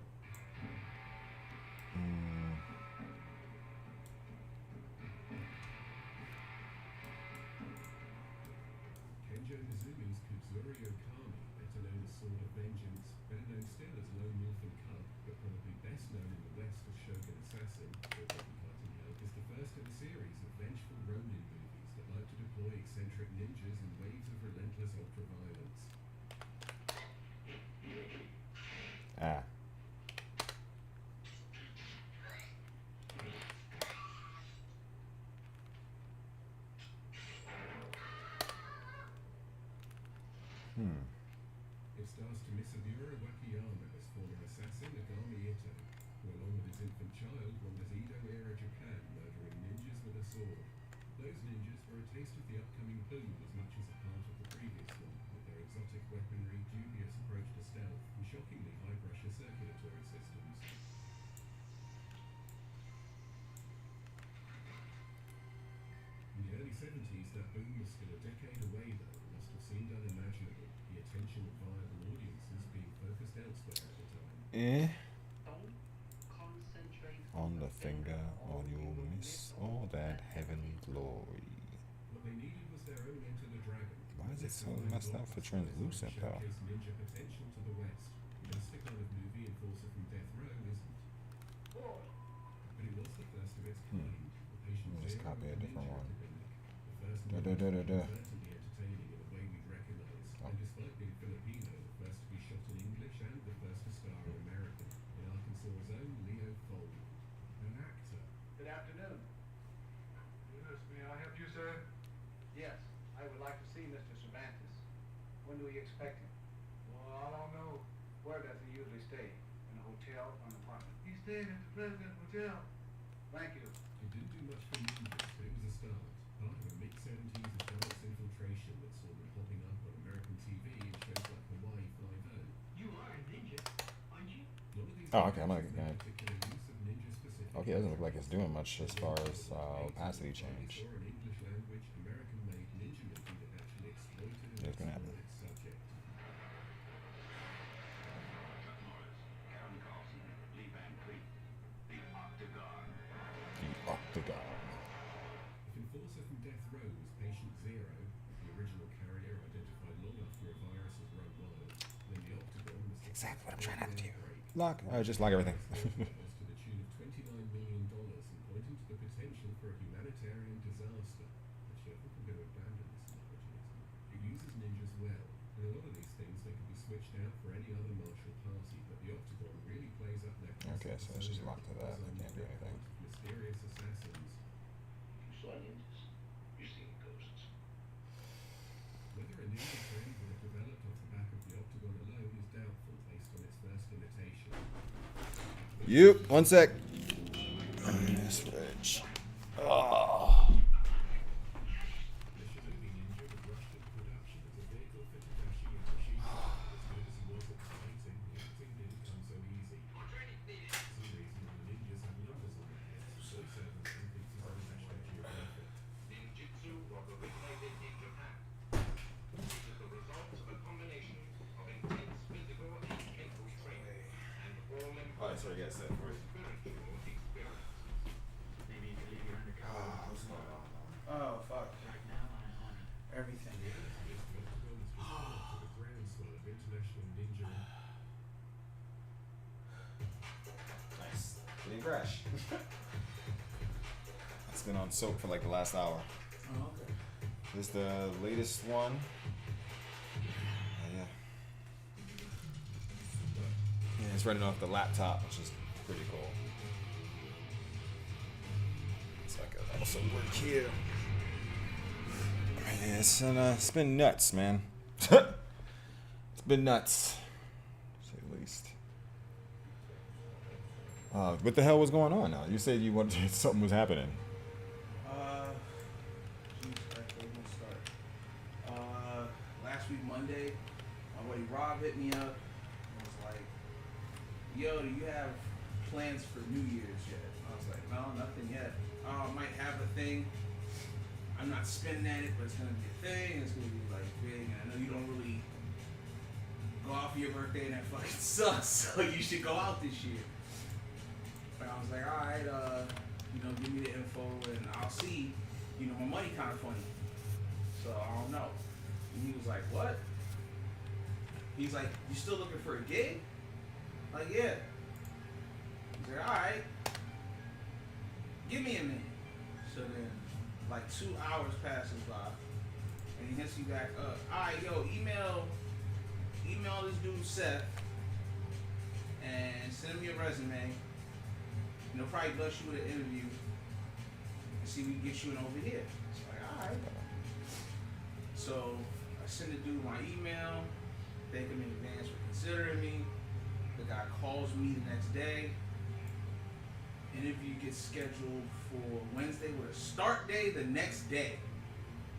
Kenjo Mizumi's Kutsuri Okami, better known as Sword of Vengeance, better known still as Lone Wolf and Cub, but probably best known in the West as Shogun Assassin, or Bobby Cotton Hill, is the first in a series of vengeful Ronin movies that like to deploy eccentric ninjas in waves of relentless ultra-violence. Ah. It stars Tomisaburo Wakayama as former assassin Agami Ito, who along with his infant child wanders Edo-era Japan murdering ninjas with a sword. Those ninjas were a taste of the upcoming boom as much as a part of the previous one, with their exotic weaponry, dubious approach to stealth, and shockingly high-pressure circulatory systems. In the early 70s, that boom was still a decade away though, and must have seemed unimaginable, the attention of viable audiences being focused elsewhere at the time. Eh. Don't concentrate On the finger, or you'll miss all that heavenly glory. What they needed was their own Enter the Dragon. Why is it so messed up for translucent though? Showcase ninja potential to the West. Just the kind of movie Enforcer from Death Row isn't. But it was the first of its kind. The Patient Let me just Zero copy a of the different Ninja one. Epidemic. The first Da, movie da, da, da, da. certainly entertaining in a way we'd recognise. Oh. And despite being Filipino, the first to be shot in English and the first to star in American. In Arkansas's own Leo Foley. An actor. Good afternoon. Yes, may I help you, sir? Yes, I would like to see Mr. Cervantes. When do we expect him? Well, I don't know. Where does he usually stay? In a hotel or an apartment? He's staying at the President Hotel. Thank you. It didn't do much for ninjas, but it was a start. Part of a mid-70s atomics infiltration that saw them popping up on American TV in shows like Hawaii Five-O. You are a ninja, aren't you? None of these Oh, okay, I'm ninjas not had gonna- particular use of ninja-specific Okay, it doesn't look like it's doing much as far as opacity We change. saw an English-language, American-made ninja movie that actually exploited and Yeah, it's gonna happen. explored its subject. The Octagon. If Enforcer from Death Row was Patient Zero, the original carrier identified long after a virus has run wild, then the Octagon was the Exactly what I'm first trying not to do. outbreak. Lock. Oh, just lock everything. was to the tune of $29 million and pointing to the potential for a humanitarian disaster. Actually, I think I'm going to abandon this analogy. It uses ninjas well. In a lot of these things, they can be switched out for any other martial party, but the Octagon really plays up their Okay, so it's just persona locked to that. I can't do anything. of mysterious assassins. You saw ninjas. You're seeing ghosts. Whether a ninja trend would have developed off the back of the Octagon alone is doubtful based on its first imitation. Yep, 1 sec. Yes, fridge. Oh. The Shinobi Ninja was rushed into production as a vehicle for Tadashi Yamashita. As good as he was at fighting, the acting didn't come so easy. For some reason, all the ninjas had numbers on their heads, so servants and pieces of National Geographic. Ninjutsu was originated in Japan. It is the result of a combination of intense physical and mental training, and all Alright, sorry, yes, that for you. spiritual experiences. Maybe you can leave your undercover. What's going on? Oh, fuck. Right now on Everything. The Octagon is just to the groundswell of international ninja. Nice. Didn't crash. It's been on soap for like the last hour. Oh, okay. This is the latest one. Yeah. Yeah, it's running off the laptop, which is pretty cool. So I could also work here. Yeah, it's been nuts, man. It's been nuts, to say the least. What the hell was going on now? You said you wanted something was happening. Geez, where we gonna start? Last week Monday, my buddy Rob hit me up and was like, "Yo, do you have plans for New Year's yet?" I was like, "No, nothing yet. I might have a thing. I'm not spinning at it, but it's gonna be a thing. It's gonna be like big, and I know you don't really go out for your birthday, and that fucking sucks. So you should go out this year." And I was like, "All right, give me the info, and I'll see. My money kind of funny, so I don't know." And he was like, "What?" He's like, "You still looking for a gig?" Like, "Yeah." He's like, "All right, give me a minute." So then, like 2 hours passes by, and he hits me back up. "All right, yo, email this dude Seth, and send me a resume. And he'll probably bless you with an interview, and see if we can get you in over here." It's like, all right. So I send the dude my email, thank him in advance for considering me. The guy calls me the next day. Interview gets scheduled for Wednesday with a start day the next day,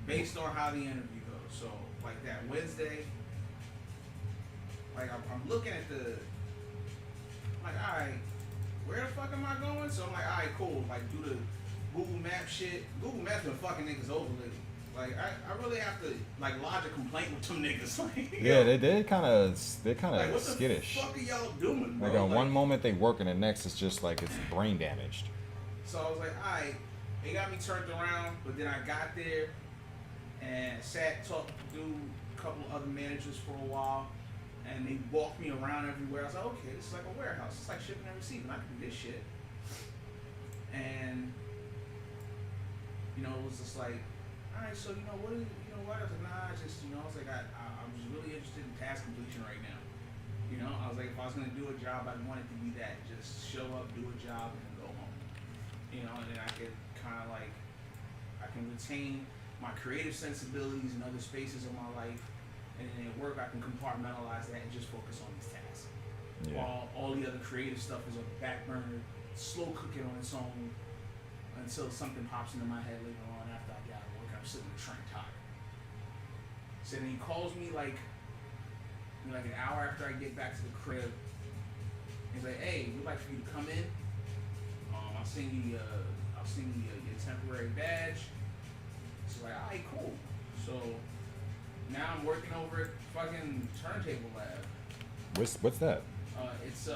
based on how the interview goes. So like that Wednesday, like I'm looking at I'm like, all right, where the fuck am I going? So I'm like, all right, cool. Like do the Google Map shit. Google Maps been fucking niggas over lately. Like I really have to like lodge a complaint with them niggas. Like, Yeah, they're kind of like, what skittish. the fuck are y'all doing, bro? Like on one moment they work and the next it's just like it's brain damaged. So I was like, all right, they got me turned around, but then I got there and talked to a couple of other managers for a while, and they walked me around everywhere. I was like, okay, this is like a warehouse. It's like shipping and receiving. I can do this shit. And it was just like, all right, so what is what? I was like, nah, I just I was like, I was really interested in task completion right now. I was like, if I was gonna do a job, I'd want it to be that. Just show up, do a job, and then go home. And then I could kind of like, I can retain my creative sensibilities in other spaces of my life, and then at work I can compartmentalize that and just focus on these tasks. Yeah. While all the other creative stuff is on the back burner, slow cooking on its own, until something pops into my head later on after I get out of work. I'm sitting in the train tired. So then he calls me like an hour after I get back to the crib. He's like, "Hey, we'd like for you to come in. I'll send you your temporary badge." So like, all right, cool. So now I'm working over at fucking Turntable Lab. What's that? It's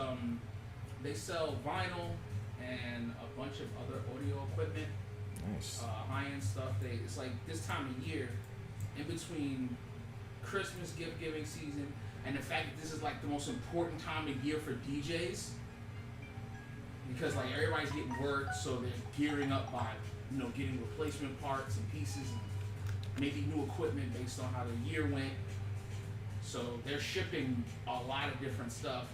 they sell vinyl and a bunch of other audio equipment. Nice. High-end stuff. It's like this time of year, in between Christmas gift giving season and the fact that this is like the most important time of year for DJs, because like everybody's getting work, so they're gearing up by getting replacement parts and pieces and maybe new equipment based on how the year went. So they're shipping a lot of different stuff.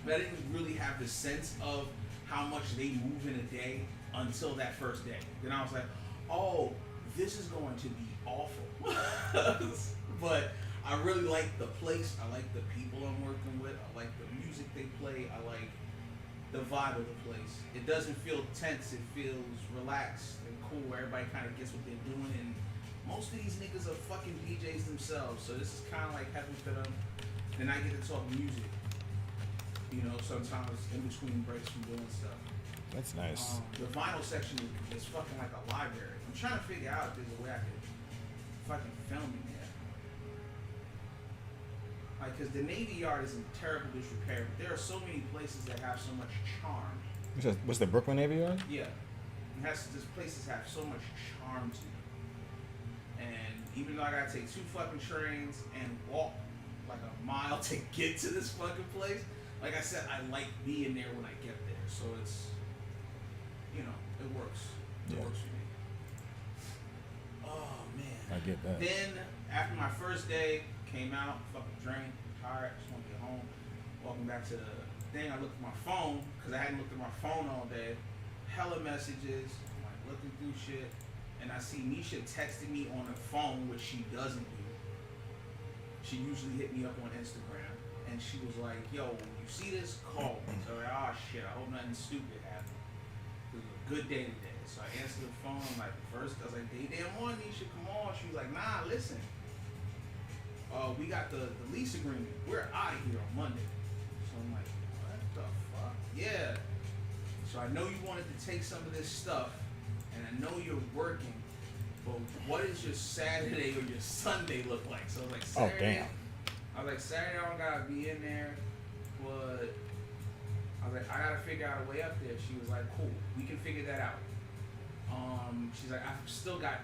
But I didn't really have the sense of how much they move in a day until that first day. Then I was like, oh, this is going to be awful. But I really like the place. I like the people I'm working with. I like the music they play. I like the vibe of the place. It doesn't feel tense. It feels relaxed and cool. Everybody kind of gets what they're doing. And most of these niggas are fucking DJs themselves. So this is kind of like heaven for them. Then I get to talk music. Sometimes in between breaks from doing stuff. That's nice. The vinyl section is fucking like a library. I'm trying to figure out if there's a way I could fucking film in there. Like, cause the Navy Yard is in terrible disrepair, but there are so many places that have so much charm. What's the Brooklyn Navy Yard? Yeah. These places have so much charm to them. And even though I gotta take 2 fucking trains and walk like a mile to get to this fucking place, like I said, I like being there when I get there. So it's, it works. It works for me. Oh, man. I get that. Then, after my first day, came out, fucking drained, tired, just want to get home. Walking back to the thing, I looked at my phone, because I hadn't looked at my phone all day. Hella messages, I'm like looking through shit, and I see Nisha texting me on her phone, which she doesn't do. she usually hit me up on Instagram, and she was like, "Yo, when you see this, call me." So I was like, "Oh shit, I hope nothing stupid happened." It was a good day today. So I answered the phone. Like first, I was like, "Day damn one, Nisha, come on." She was like, "Nah, listen. We got the lease agreement. We're out of here on Monday." So I'm like, "What the fuck?" Yeah. So I know you wanted to take some of this stuff, and I know you're working. But what does your Saturday or your Sunday look like? So I was like, Saturday. Oh, damn. I was like, Saturday I don't gotta be in there, but I was like, I gotta figure out a way up there. She was like, cool, we can figure that out. She's like, I've still got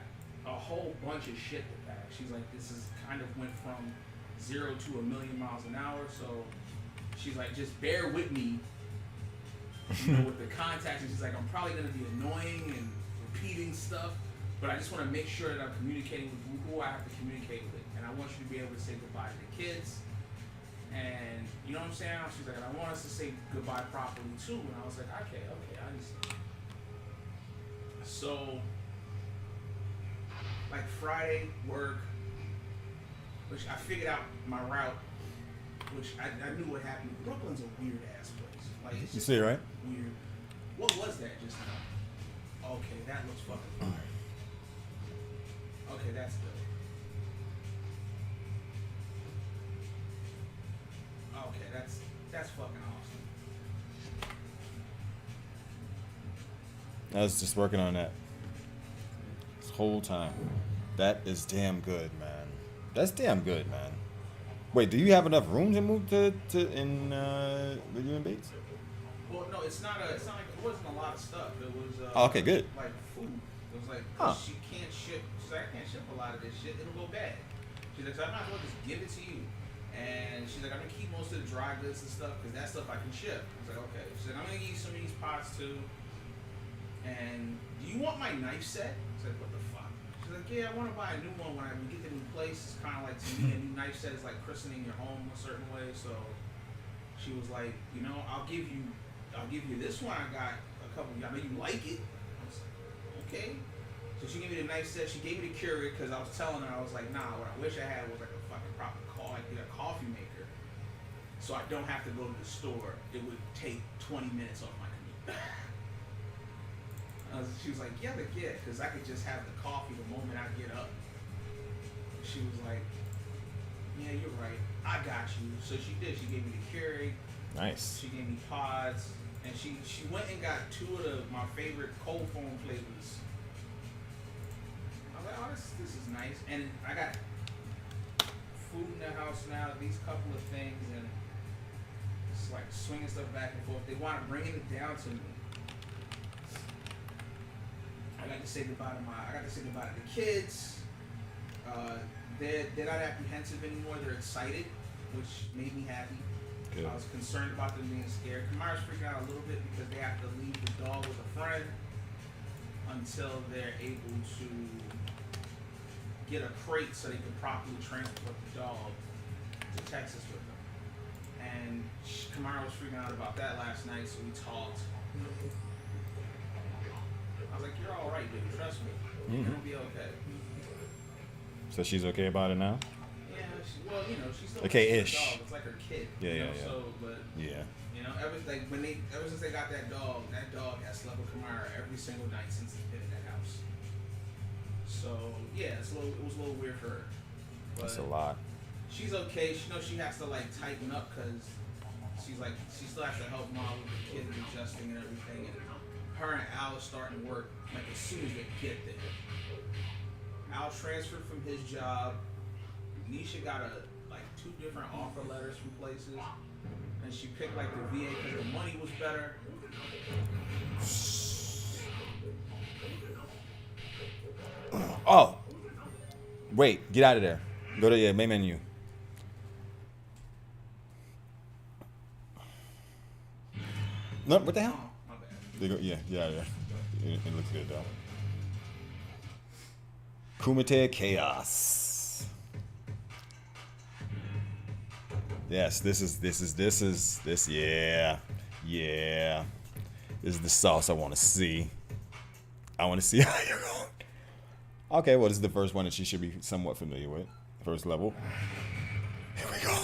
a whole bunch of shit to pack. She's like, this is kind of went from 0 to 1,000,000 miles an hour. So she's like, just bear with me, you know, with the contacts. And she's like, I'm probably gonna be annoying and repeating stuff, but I just want to make sure that I'm communicating with who I have to communicate with, and I want you to be able to say goodbye to the kids, and you know what I'm saying? She's like, and I want us to say goodbye properly too, and I was like, okay, I understand. So, like Friday work, which I figured out my route, which I knew what happened. Brooklyn's a weird ass place. Like it's You just see, right? weird. What was that just now? Okay, that looks fucking fire. Okay, that's good. Okay, that's fucking awesome. I was just working on that this whole time. That is damn good, man. That's damn good, man. Wait, do you have enough room to move to in with you and Bates? Well, no, it's not like it wasn't a lot of stuff. It was Oh, okay, good. like food. It was like Huh. she can't ship. She's like, I can't ship a lot of this shit. It'll go bad. She's like, so I might as well just give it to you. And she's like, I'm gonna keep most of the dry goods and stuff because that stuff I can ship. I was like, okay. She's like, I'm gonna give you some of these pots too. And do you want my knife set? I was like, what the fuck? She's like, yeah, I want to buy a new one when we get the new place. It's kind of like, to me, a new knife set is like christening your home a certain way. So she was like, you know, I'll give you this one. I got a couple. I know you like it. I was like, okay. So she gave me the knife set. She gave me the Keurig because I was telling her, I was like, nah, what I wish I had was like a fucking proper coffee maker. So I don't have to go to the store. It would take 20 minutes off my commute. She was like, yeah, because I could just have the coffee the moment I get up. She was like, yeah, you're right. I got you. So she did. She gave me the Keurig. Nice. She gave me pods. And she went and got 2 of my favorite cold foam flavors. I was like, oh, this is nice. And I got food in the house now, these couple of things, and it's like swinging stuff back and forth. They want to bring it down to me. I got to say goodbye to the kids. They're not apprehensive anymore. They're excited, which made me happy. Good. I was concerned about them being scared. Kamara's freaking out a little bit because they have to leave the dog with a friend until they're able to get a crate so they can properly transport the dog to Texas with them. And Kamara was freaking out about that last night, so we talked. I was like, you're all right, dude. Trust me. You're gonna be okay. So she's okay about it now? Yeah, well, you know, she's still Okay-ish. her dog. It's like her kid. Yeah, you know? yeah. So, but Yeah. you know, ever since they got that dog has slept with Kamara every single night since he's been in that house. So yeah, it was a little weird for her. But That's a lot. she's okay. She knows she has to like tighten up because she's like she still has to help mom with the kids adjusting and everything. And her and Al is starting to work like as soon as they get there. Al transferred from his job. Nisha got like 2 different offer letters from places, and she picked like the VA because the money was better. Oh, wait! Get out of there. Go to your main menu. No, what the hell? Oh, my bad. They go, yeah, get out of there. It looks good though. Kumite Chaos. Yes, this, yeah. This is the sauce I want to see. I want to see how you're going. Okay, well, this is the first one that she should be somewhat familiar with. First level. Here we go.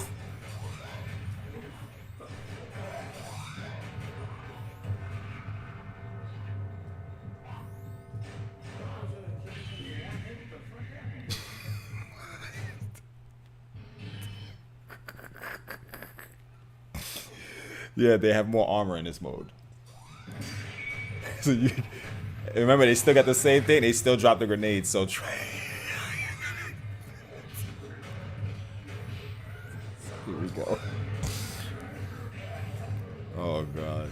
Yeah, they have more armor in this mode. So you remember, they still got the same thing. They still drop the grenades. So here we go. Oh god.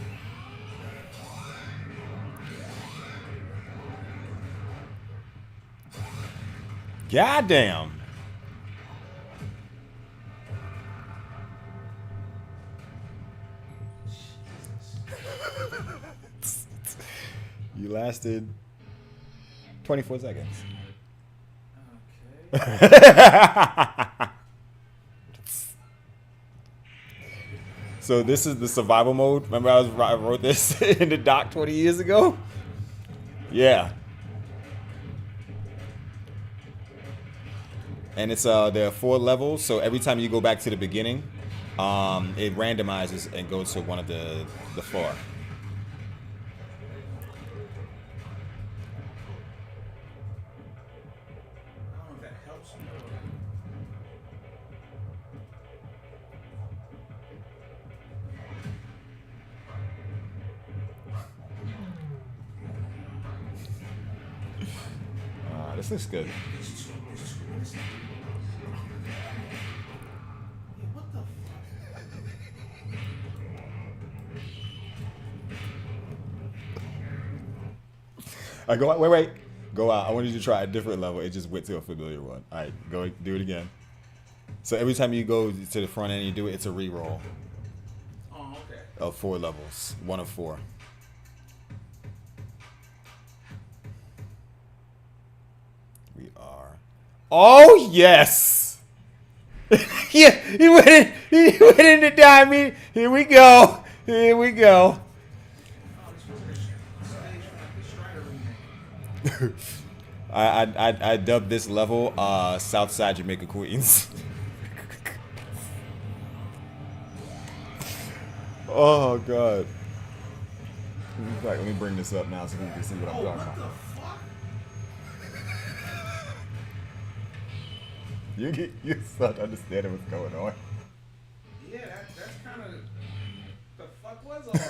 Goddamn. You lasted 24 seconds. Okay. So this is the survival mode. Remember I wrote this in the doc 20 years ago? Yeah. And it's there are 4 levels, so every time you go back to the beginning, it randomizes and goes to one of the 4. This looks good. What the fuck? I go out. Wait. Go out. I wanted you to try a different level. It just went to a familiar one. All right, go do it again. So every time you go to the front end and you do it, it's a re-roll. Oh, okay. Of 4 levels. 1 of 4. We are. Oh yes! Yeah, he went into diamond. Here we go. Here we go. I dubbed this level Southside Jamaica Queens. Oh god. Let me bring this up now so you can see what I'm talking about. You start understanding what's going on. Yeah, that's kind of the fuck was all that.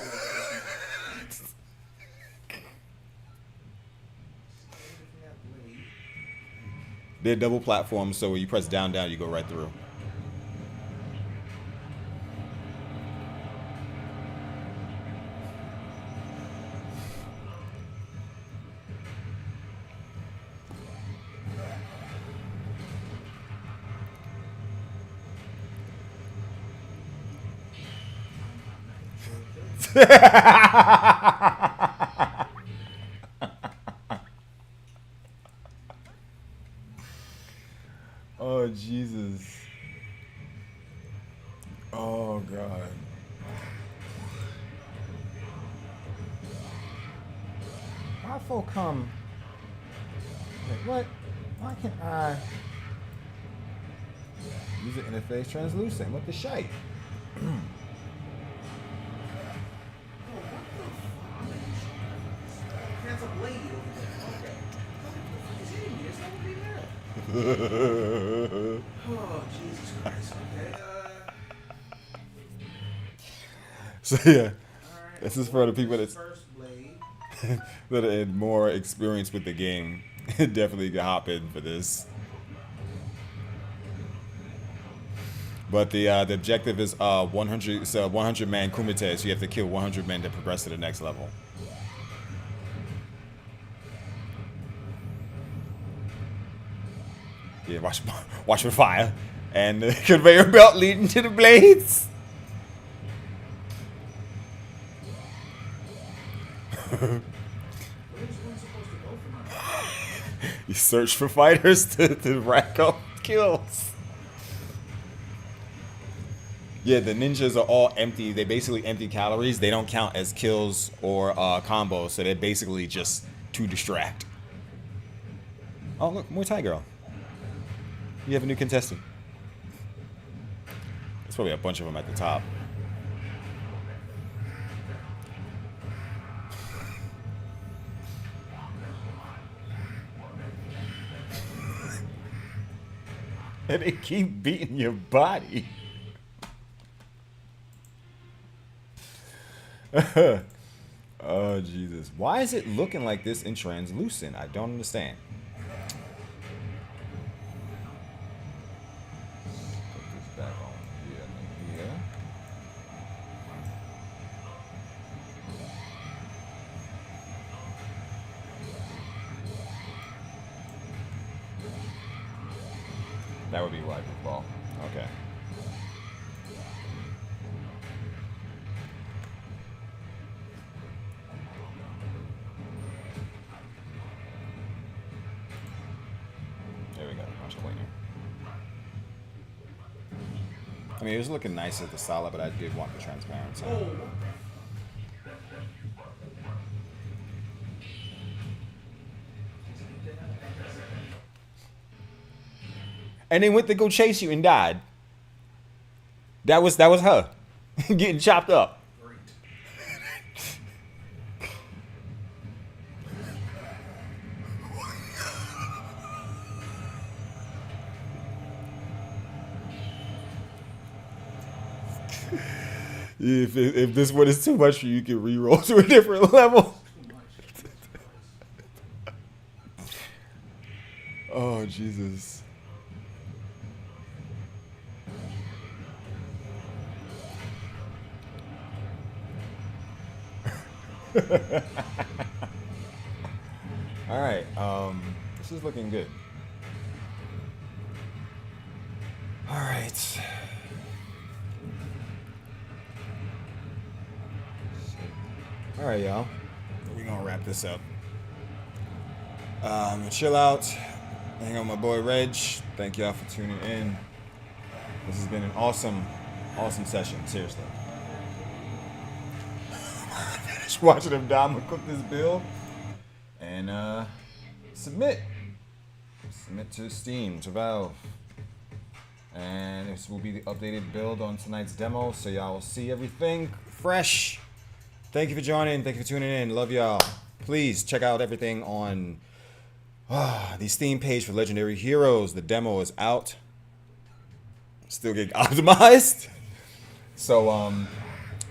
They're double platforms, so when you press down, you go right through. Oh Jesus. Oh god. Why folk come? Like, what? Why can't I? User interface translucent. What the shite? That's a blade over there. Okay. What the fuck is hitting me? There's nobody there. Oh, Jesus Christ. Okay. So yeah, Alright, this is for the people that's first blade. that are more experienced with the game. Definitely can hop in for this. But the objective is 100. It's a 100-man kumite, so you have to kill 100 men to progress to the next level. Yeah, watch with fire and the conveyor belt leading to the blades. You search for fighters to rack up kills. Yeah, the ninjas are all empty. They basically empty calories. They don't count as kills or combos, so they're basically just to distract. Oh, look, Muay Thai girl. You have a new contestant. probably a bunch of them at the top. And they keep beating your body. Oh, Jesus. Why is it looking like this in translucent? I don't understand. Put this back on here. That would be wide ball. Okay. There we go. Much cleaner. I mean, it was looking nice at the solid, but I did want the transparency. And then went to go chase you and died. That was her getting chopped up. If this one is too much for you, you can re-roll to a different level. Oh, Jesus. All right, this is looking good. All right. All right, y'all. We're gonna wrap this up. Chill out. Hang out with my boy Reg. Thank y'all for tuning in. This has been an awesome session. Seriously. Finish watching them Dama cook this build and submit to Steam, to Valve, and this will be the updated build on tonight's demo, so y'all will see everything fresh. Thank you for joining. Thank you for tuning in. Love y'all. Please check out everything on the Steam page for Legendary Heroes. The demo is out. Still getting optimized. So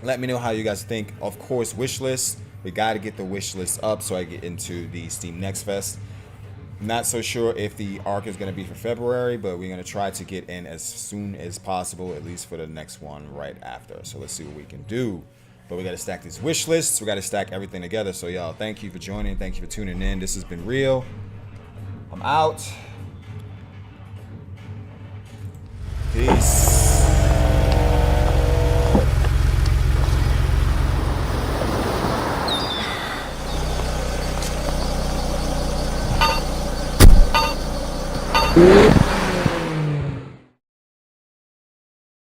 let me know how you guys think. Of course, wishlist. We got to get the wishlist up so I get into the Steam Next Fest. Not so sure if the arc is going to be for February, but we're going to try to get in as soon as possible, at least for the next one right after. So let's see what we can do. But we got to stack these wish lists. We got to stack everything together. So y'all, thank you for joining. Thank you for tuning in. This has been real. I'm out. Peace.